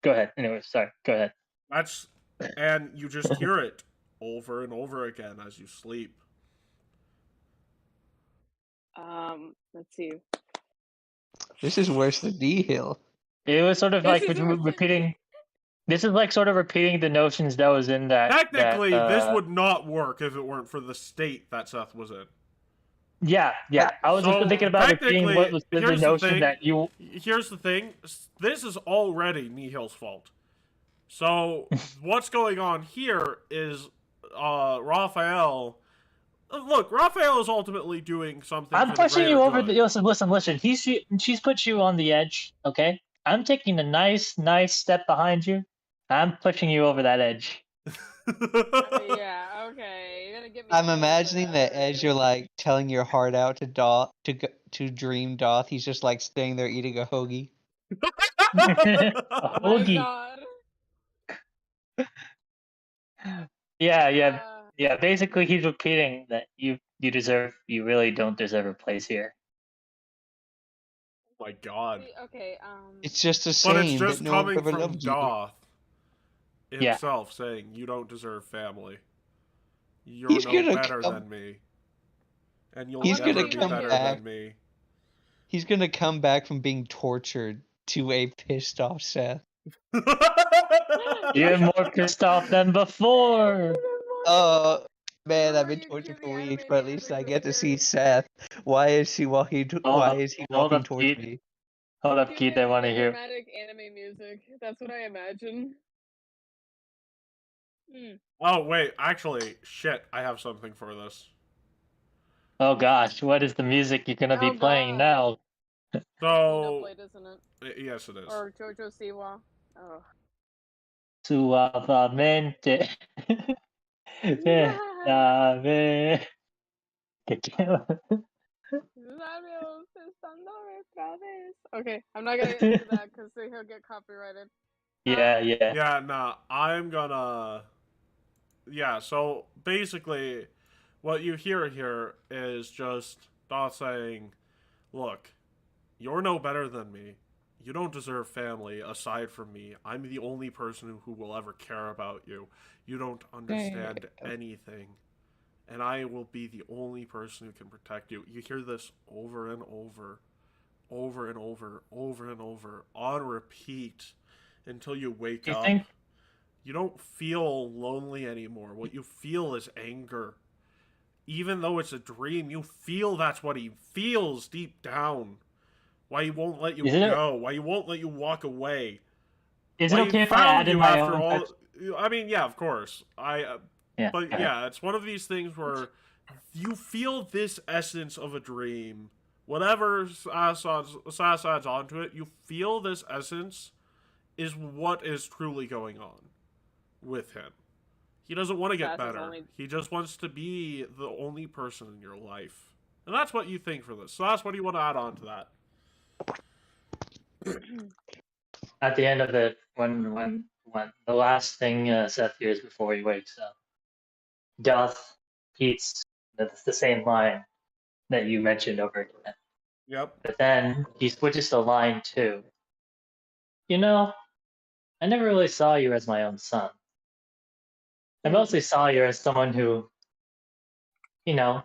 go ahead. Anyway, sorry. Go ahead. And you just hear it over and over again as you sleep. Let's see. This is worse than Nihil. It was sort of This like is worse than repeating. This is like sort of repeating the notions that was in that. Technically, this would not work if it weren't for the state that Seth was in. Yeah. I was So, just thinking about repeating what was the here's the notion thing. that you. Here's the thing. This is already Nihil's fault. So, what's going on here is Raphael. Look, Raphael is ultimately doing something. I'm for the pushing you greater over. good. Listen. She's put you on the edge. Okay, I'm taking a nice step behind you. I'm pushing you over that edge. Yeah, okay. You're gonna give me I'm credit for imagining that alright. as you're like telling your heart out to Doth to Dream Doth, he's just like staying there eating a hoagie. A My hoagie. God. Yeah. Basically, he's repeating that you really don't deserve a place here. Oh my God. See, okay, It's just a But it's saying just that no one coming ever from loved you. Doth Yeah. himself saying, you don't deserve family. You're He's no gonna better come- than me. And you'll He's never gonna be come better back. than me. He's gonna come back from being tortured to a pissed off Seth. You're more pissed off than before. Oh man, I've been You tortured cue for the weeks, anime but at least music I for get to see scary. Seth. Why is he walking? Why is he Hold walking up, towards Keat. me? Hold up, Cue Keat. the I want to hear. dramatic anime music. That's what I imagine. Oh, wait. Actually, shit. I have something for this. Oh gosh, what is the music you're gonna be Oh, playing God. now? So, Blade, isn't it? yes, it is. Or Jojo Siwa. Oh. Suavemente. Suave. Labios estando otra vez. Okay, I'm not gonna get into that because he'll get copyrighted. Yeah. Yeah, nah. I'm gonna... Yeah, so basically, what you hear here is just Doth saying, look, you're no better than me. You don't deserve family aside from me. I'm the only person who will ever care about you. You don't understand anything. And I will be the only person who can protect you. You hear this over and over, over and over, over and over, on repeat, until you wake You up. think- You don't feel lonely anymore. What you feel is anger. Even though it's a dream, you feel that's what he feels deep down. Why he won't let you go. Why he won't let you walk away. Is it Why okay he if I found add in you my after own? all. I mean, yeah, of course. Yeah. But yeah, it's one of these things where you feel this essence of a dream. Whatever Sass adds onto it, you feel this essence is what is truly going on with him. He doesn't want to get better. He just wants to be the only person in your life. And that's what you think for this. So that's what you want to add on to that. At the end of it, when the last thing Seth hears before he wakes up, Doth repeats the same line that you mentioned over again. Yep. But then he switches to line 2. You know, I never really saw you as my own son. I mostly saw you as someone who, you know,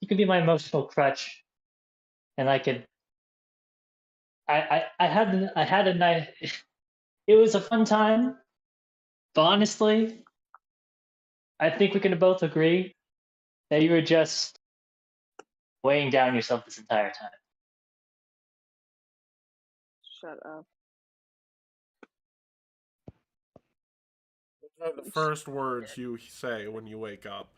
you could be my emotional crutch, and I could. I had a nice. It was a fun time, but honestly, I think we can both agree that you were just weighing down yourself this entire time. Shut up. Those are the first words you say when you wake up.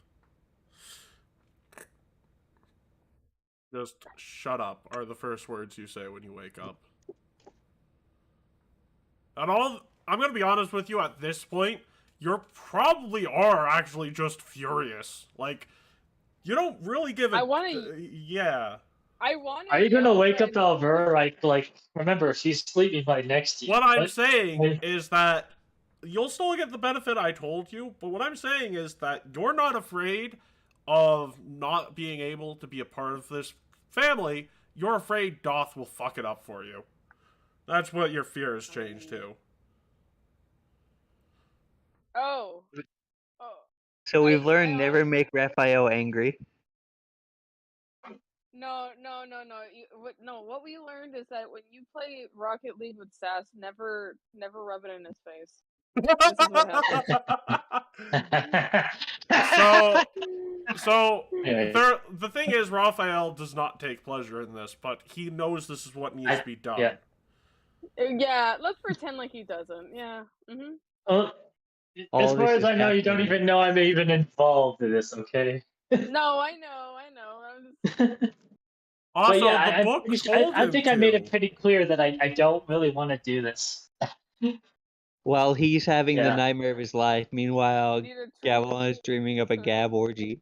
Just shut up are the first words you say when you wake up. And I'm gonna be honest with you, at this point, you probably are actually just furious. Like, you don't really give a... yeah. Are you gonna wake up Alvera? Like, remember, she's sleeping right next to you. What I'm saying is that you'll still get the benefit I told you, but what I'm saying is that you're not afraid of not being able to be a part of this family, you're afraid Doth will fuck it up for you. That's what your fear has changed to. Oh. So we've I learned never also- make Raphael angry. No. What we learned is that when you play Rocket League with Sass, never rub it in his face. This is what happens. So Anyway. the thing is, Raphael does not take pleasure in this, but he knows this is what needs to be done. Yeah. Yeah, let's pretend like he doesn't. Yeah. Well, All as far this as is I know, you don't happening. even know I'm even involved in this, okay? No, I know. I'm just... Also, But yeah, the book told I him think I made it to. pretty clear that I don't really want to do this. While he's having the Yeah. nightmare of his life, meanwhile, Need a Gavilan is dreaming of a gab orgy.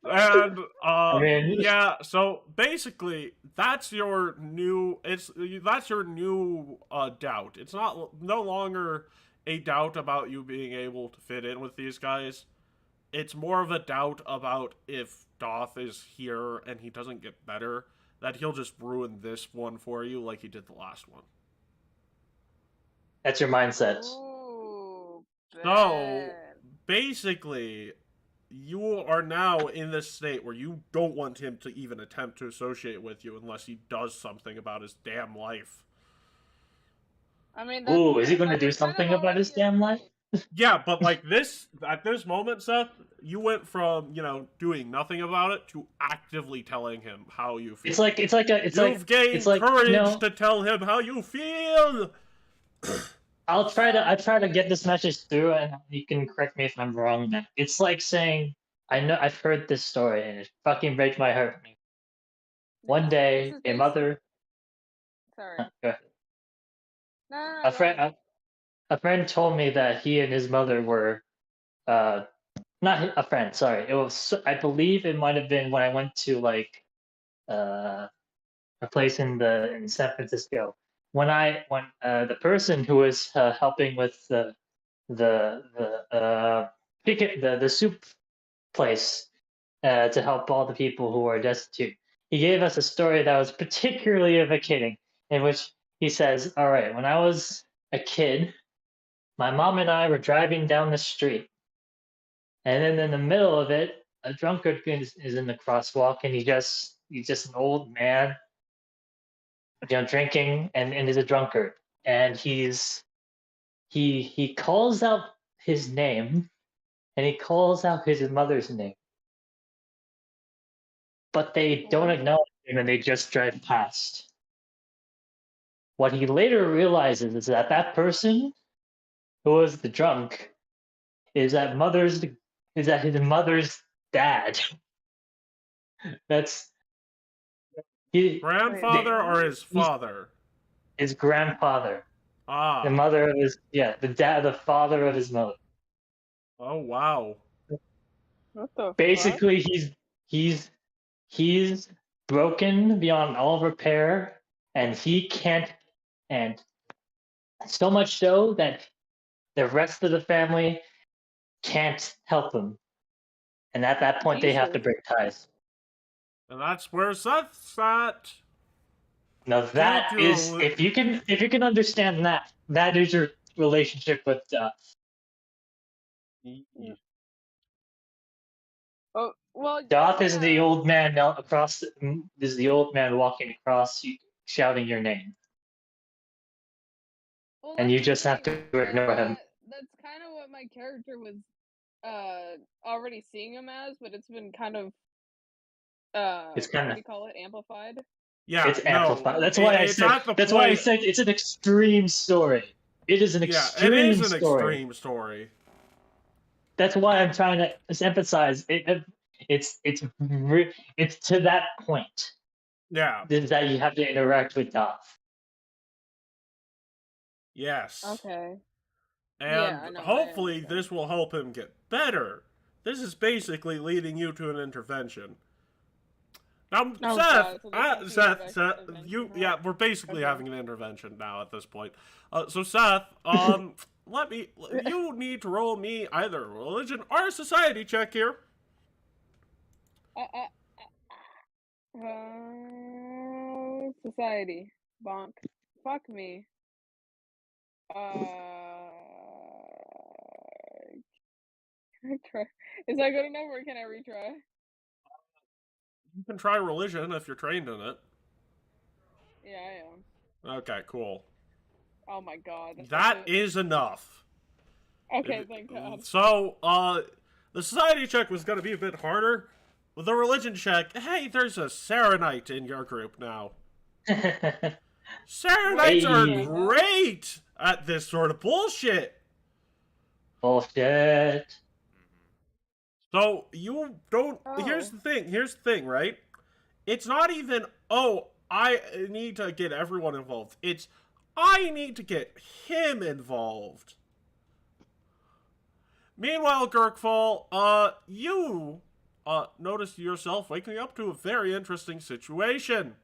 And I mean, yeah, so basically that's your new doubt. It's no longer a doubt about you being able to fit in with these guys. It's more of a doubt about if Doth is here and he doesn't get better, that he'll just ruin this one for you like he did the last one. that's your mindset. Ooh, So bad. basically, you are now in this state where you don't want him to even attempt to associate with you unless he does something about his damn life. I mean, Ooh, is he going to that's do kind of something how about I his feel damn life? too. Yeah, but like this, at this moment, Seth, you went from, doing nothing about it to actively telling him how you feel. You've gained courage to tell him how you feel. I'll try to get this message through, and you can correct me if I'm wrong. Man. It's like saying, I know I've heard this story, and it fucking breaks my heart. One day, This is a mother. Sorry. Go ahead. No, A go ahead. friend told me that he and his mother were, not a friend. Sorry, it was. I believe it might have been when I went to like, a place in San Francisco. When the person who was helping with the soup place to help all the people who are destitute, he gave us a story that was particularly evocating, in which he says, "All right, when I was a kid, my mom and I were driving down the street, and then in the middle of it, a drunkard is in the crosswalk, and he's just an old man, drinking and is a drunkard, and he calls out his name, and he calls out his mother's name, but they don't acknowledge him, and they just drive past. What he later realizes is that that person who was the drunk is his mother's dad. That's Grandfather or his father? his grandfather. Ah. The mother of the father of his mother. Oh wow. What the Basically, he's broken beyond all repair, and he can't, and so much so that the rest of the family can't help him, and at that point they have to break ties. And that's where Seth's at. Now that is, if you can understand that, that is your relationship with Oh, well, Doth is the old man is the old man walking across, shouting your name. Well, And you that's the just have to thing. ignore him. That's kind of what my character was already seeing him as, but it's been kind of It's what kind do of you call it? Amplified. Yeah, it's amplified. That's why I said it's an extreme story. It is an extreme story. It is an extreme story. That's why I'm trying to emphasize it. It's to that point. Yeah. That you have to interact with Doth. Yes. Okay. And hopefully this will help him get better. This is basically leading you to an intervention. Now, Seth, we're basically having an intervention now at this point. So Seth, You need to roll me either a religion or a society check here. Society. Bonk. Fuck me. Try. Is that good enough, or can I retry? You can try religion if you're trained in it. Yeah, I am. Okay, cool. Oh my god. That is enough. Okay, thank God. So, the society check was gonna be a bit harder. With the religion check, hey, there's a Serenite in your group now. Serenites are great at this sort of bullshit. Bullshit. So, you don't... Oh. Here's the thing, right? It's not even, oh, I need to get everyone involved. It's, I need to get him involved. Meanwhile, Gurkfall, you notice yourself waking up to a very interesting situation.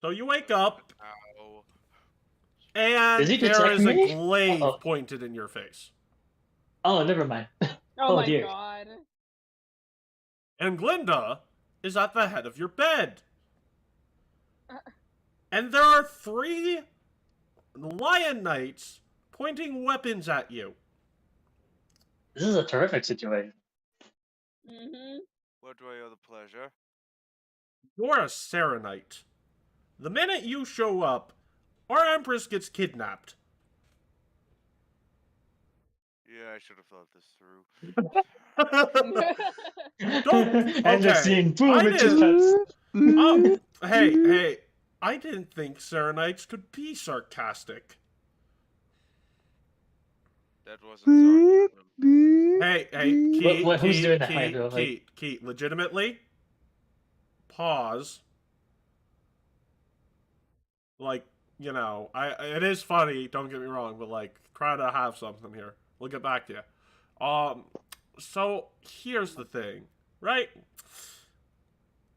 So you wake up, Ow. and Does he there detect is a me? glaive Uh-oh. pointed in your face. Oh, never mind. Oh, Oh, my dear. god. And Glinda is at the head of your bed. And there are 3 lion knights pointing weapons at you. This is a terrific situation. Mm-hmm. What do I owe the pleasure? You're a Serenite. The minute you show up, our Empress gets kidnapped. Yeah, I should have thought this through. Don't... And the okay. scene, boom, I it just didn't- cuts. Hey, I didn't think Serenites could be sarcastic. That wasn't sarcasm. Hey, Keat, who's doing that, Keat, Michael? Keat, legitimately, pause. Like, you know, it is funny, don't get me wrong, but like, try to have something here. We'll get back to you. So, here's the thing, right?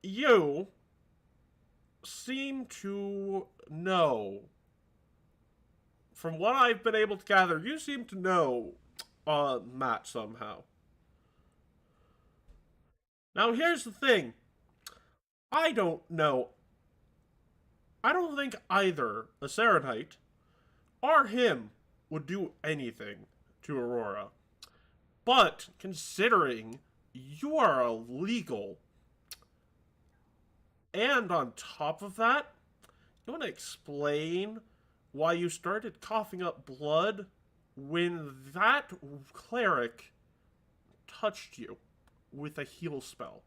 You seem to know, from what I've been able to gather, you seem to know, Matt somehow. Now, here's the thing. I don't know. I don't think either a Serenite or him would do anything to Aurora. But, considering you are illegal, and on top of that, you want to explain why you started coughing up blood when that cleric touched you with a heal spell?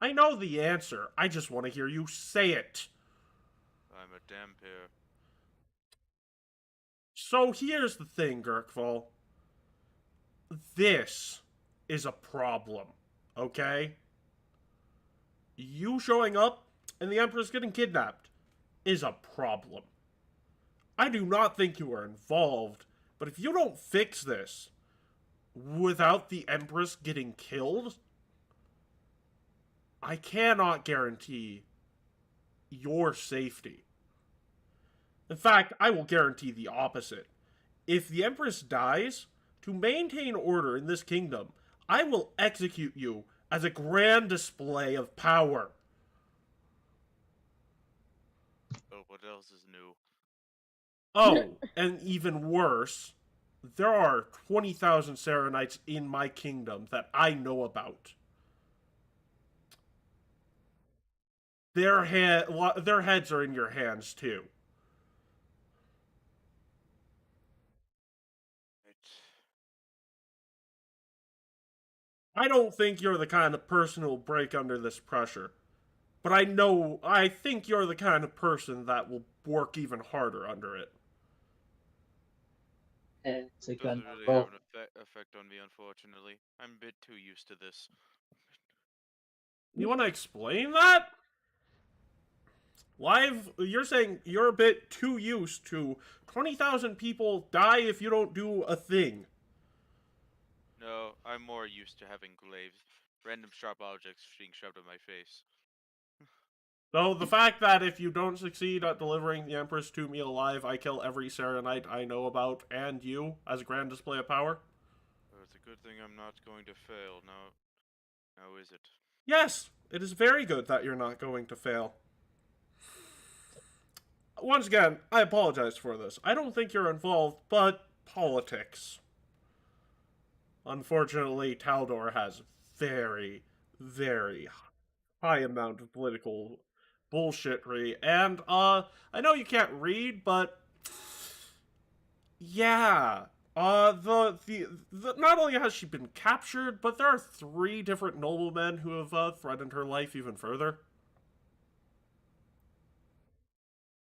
I know the answer. I just want to hear you say it. I'm a damn pair. So here's the thing, Gurkfall. This is a problem, okay? You showing up and the Empress getting kidnapped is a problem. I do not think you are involved, but if you don't fix this without the Empress getting killed, I cannot guarantee your safety. In fact, I will guarantee the opposite. If the Empress dies, to maintain order in this kingdom, I will execute you as a grand display of power. Oh, what else is new? Oh, and even worse, there are 20,000 Serenites in my kingdom that I know about. Their heads are in your hands, too. I don't think you're the kind of person who'll break under this pressure. But I think you're the kind of person that will work even harder under it. It's a Doesn't gun. really Well, have an effect on me, unfortunately. I'm a bit too used to this. You want to explain that? You're saying you're a bit too used to 20,000 people die if you don't do a thing. No, I'm more used to having glaives random sharp objects being shoved in my face. So the fact that if you don't succeed at delivering the Empress to me alive, I kill every Serenite I know about and you as a grand display of power? Well, it's a good thing I'm not going to fail now is it? Yes, it is very good that you're not going to fail. Once again, I apologize for this. I don't think you're involved, but politics. Unfortunately, Taldor has very, very high amount of political bullshitry, and I know you can't read, but yeah, not only has she been captured, but there are 3 different noblemen who have threatened her life even further.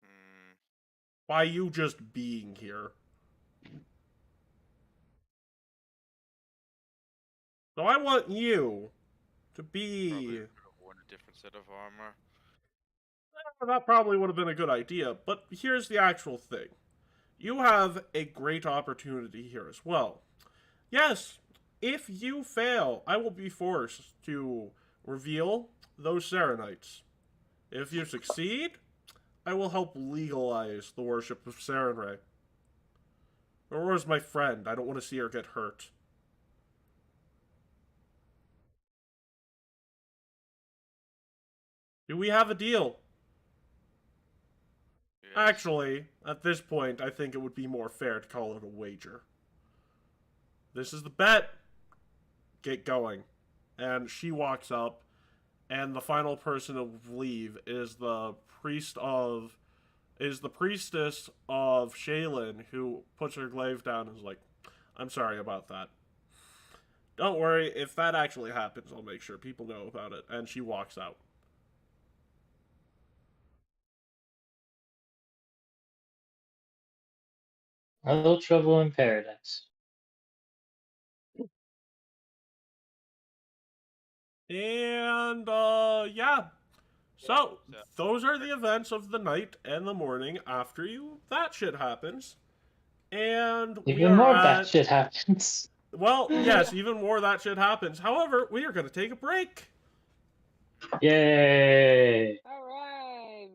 Hmm. By you just being here. So I want you to be. Probably could have worn a different set of armor. That probably would have been a good idea, but here's the actual thing. You have a great opportunity here as well. Yes, if you fail, I will be forced to reveal those Serenites. If you succeed, I will help legalize the worship of Sarenrae. Or where's my friend? I don't want to see her get hurt. Do we have a deal? Yes. Actually, at this point, I think it would be more fair to call it a wager. This is the bet. Get going. And she walks up, and the final person to leave is the priestess of Shaylin, who puts her glaive down and is like, I'm sorry about that. Don't worry, if that actually happens, I'll make sure people know about it. And she walks out. A little trouble in paradise. And, yeah. So, those are the events of the night and the morning after that shit happens. And we Even are more at... bad shit happens. Well, yes, even more that shit happens. However, we are going to take a break. Yay! All right.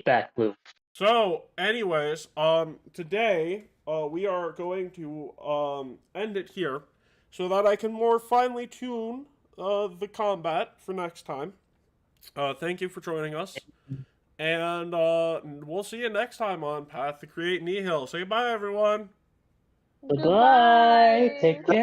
feedback loop. So, anyways, today, we are going to, end it here so that I can more finely tune, the combat for next time. Thank you for joining us. And, we'll see you next time on Path to Create Nihil. Say goodbye, everyone. Goodbye. Take care.